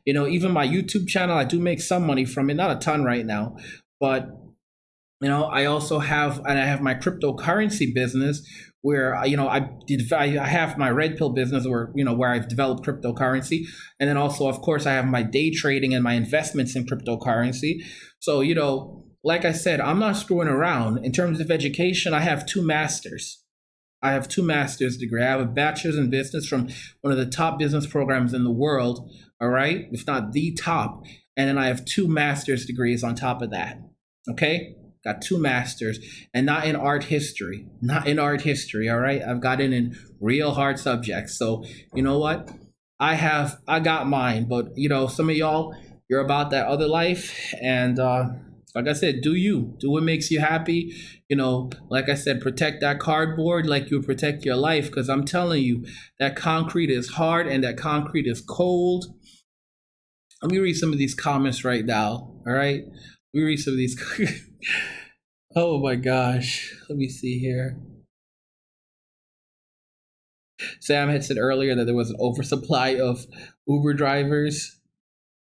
even my YouTube channel. I do make some money from it, not a ton right now, but I also have my cryptocurrency business where I have my red pill business where I've developed cryptocurrency, and then also of course I have my day trading and my investments in cryptocurrency. So like I said, I'm not screwing around. In terms of education, I have 2 masters. I have 2 master's degree. I have a bachelor's in business from one of the top business programs in the world. All right, if not the top, and then I have 2 master's degrees on top of that. Okay. Got 2 masters, and not in art history. Not in art history, all right? I've got it in real hard subjects. So, you know what? I got mine, but some of y'all, you're about that other life, and like I said, do what makes you happy. Like I said, protect that cardboard like you protect your life, because I'm telling you, that concrete is hard and that concrete is cold. Let me read some of these comments right now, all right? Let me read some of these. Oh my gosh. Let me see here. Sam had said earlier that there was an oversupply of Uber drivers.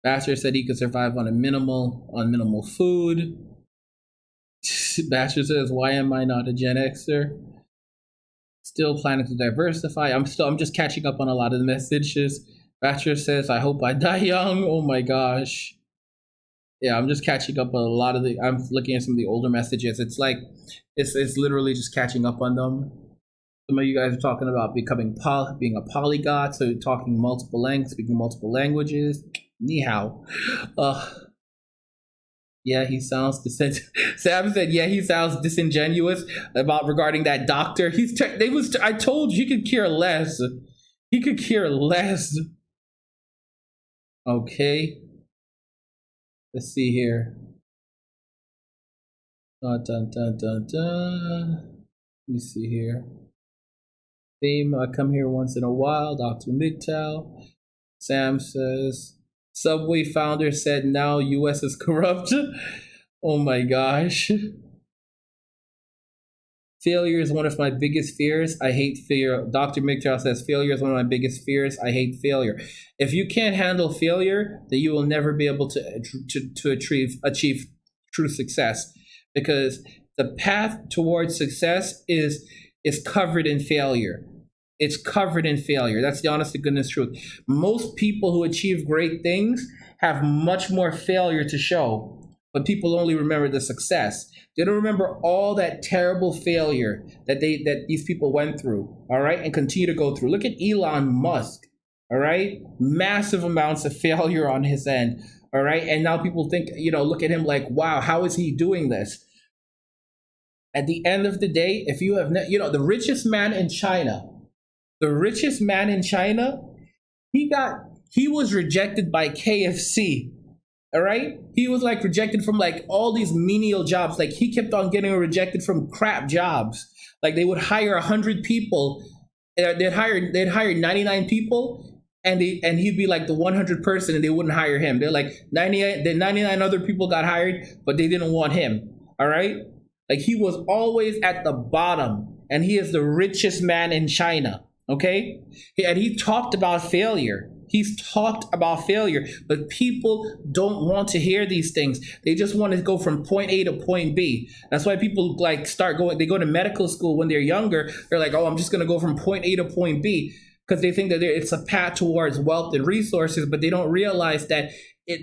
Bachelor said he could survive on minimal food. Bachelor says, why am I not a Gen Xer? Still planning to diversify. I'm just catching up on a lot of the messages. Bachelor says, I hope I die young. Oh my gosh. Yeah, I'm just catching up on a lot of I'm looking at some of the older messages. It's like, it's literally just catching up on them. Some of you guys are talking about being a polyglot, so speaking multiple languages. Ni hao. Yeah, he sounds Sam said, yeah, he sounds disingenuous regarding that doctor. I told you, he could care less. He could care less. Okay. Let's see here. Dun, dun, dun, dun, dun. Let me see here. Theme, I come here once in a while. Dr. MGTOW. Sam says, Subway founder said now US is corrupt. Oh my gosh. Failure is one of my biggest fears. I hate failure. Dr. MGTOW says failure is one of my biggest fears. I hate failure. If you can't handle failure, then you will never be able to achieve true success, because the path towards success is covered in failure. It's covered in failure. That's the honest to goodness truth. Most people who achieve great things have much more failure to show, but people only remember the success. They don't remember all that terrible failure that these people went through, all right, and continue to go through. Look at Elon Musk, all right? Massive amounts of failure on his end, all right? And now people think, look at him like, wow, how is he doing this? At the end of the day, if you have, the richest man in China, he was rejected by KFC. All right, he was like rejected from like all these menial jobs. Like he kept on getting rejected from crap jobs. Like they would hire 100 people, they'd hire 99 people, and he'd be like the 100 person, and they wouldn't hire him. They're like 99 other people got hired, but they didn't want him. All right, like he was always at the bottom, and he is the richest man in China. Okay, and he talked about failure. He's talked about failure, but people don't want to hear these things. They just want to go from point A to point B. That's why people like they go to medical school when they're younger. They're like, oh, I'm just going to go from point A to point B, because they think that it's a path towards wealth and resources, but they don't realize that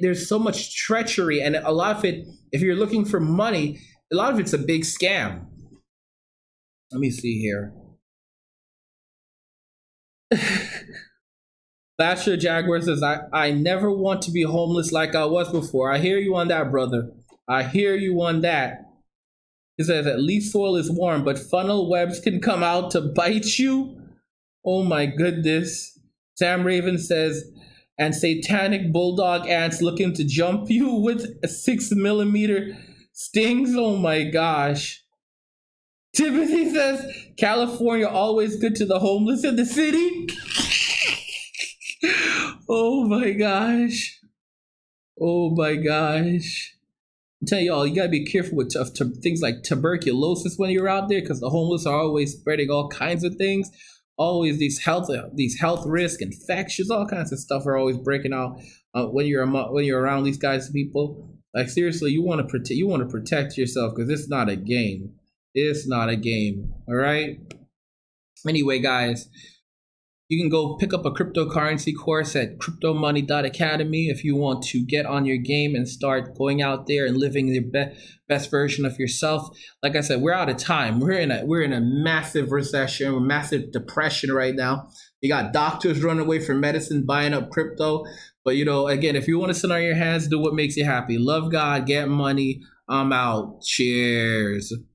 there's so much treachery, and a lot of it, if you're looking for money, a lot of it's a big scam. Let me see here. Bachelor Jaguar says, I never want to be homeless like I was before. I hear you on that, brother. I hear you on that. He says, at least soil is warm, but funnel webs can come out to bite you. Oh my goodness. Sam Raven says, and satanic bulldog ants looking to jump you with a 6mm stings. Oh my gosh. Timothy says, California always good to the homeless in the city. Oh my gosh. Oh my gosh. I'm telling y'all, you gotta be careful with things like tuberculosis when you're out there, because the homeless are always spreading all kinds of things. Always these health risk infections, all kinds of stuff are always breaking out when you're around these guys, people. Like seriously, you want to protect yourself, because it's not a game. It's not a game. All right. Anyway, guys, you can go pick up a cryptocurrency course at cryptomoney.academy if you want to get on your game and start going out there and living the best version of yourself. Like I said, we're out of time. We're in a massive recession, a massive depression right now. You got doctors running away from medicine, buying up crypto. But again, if you want to sit on your hands, do what makes you happy. Love God, get money. I'm out. Cheers.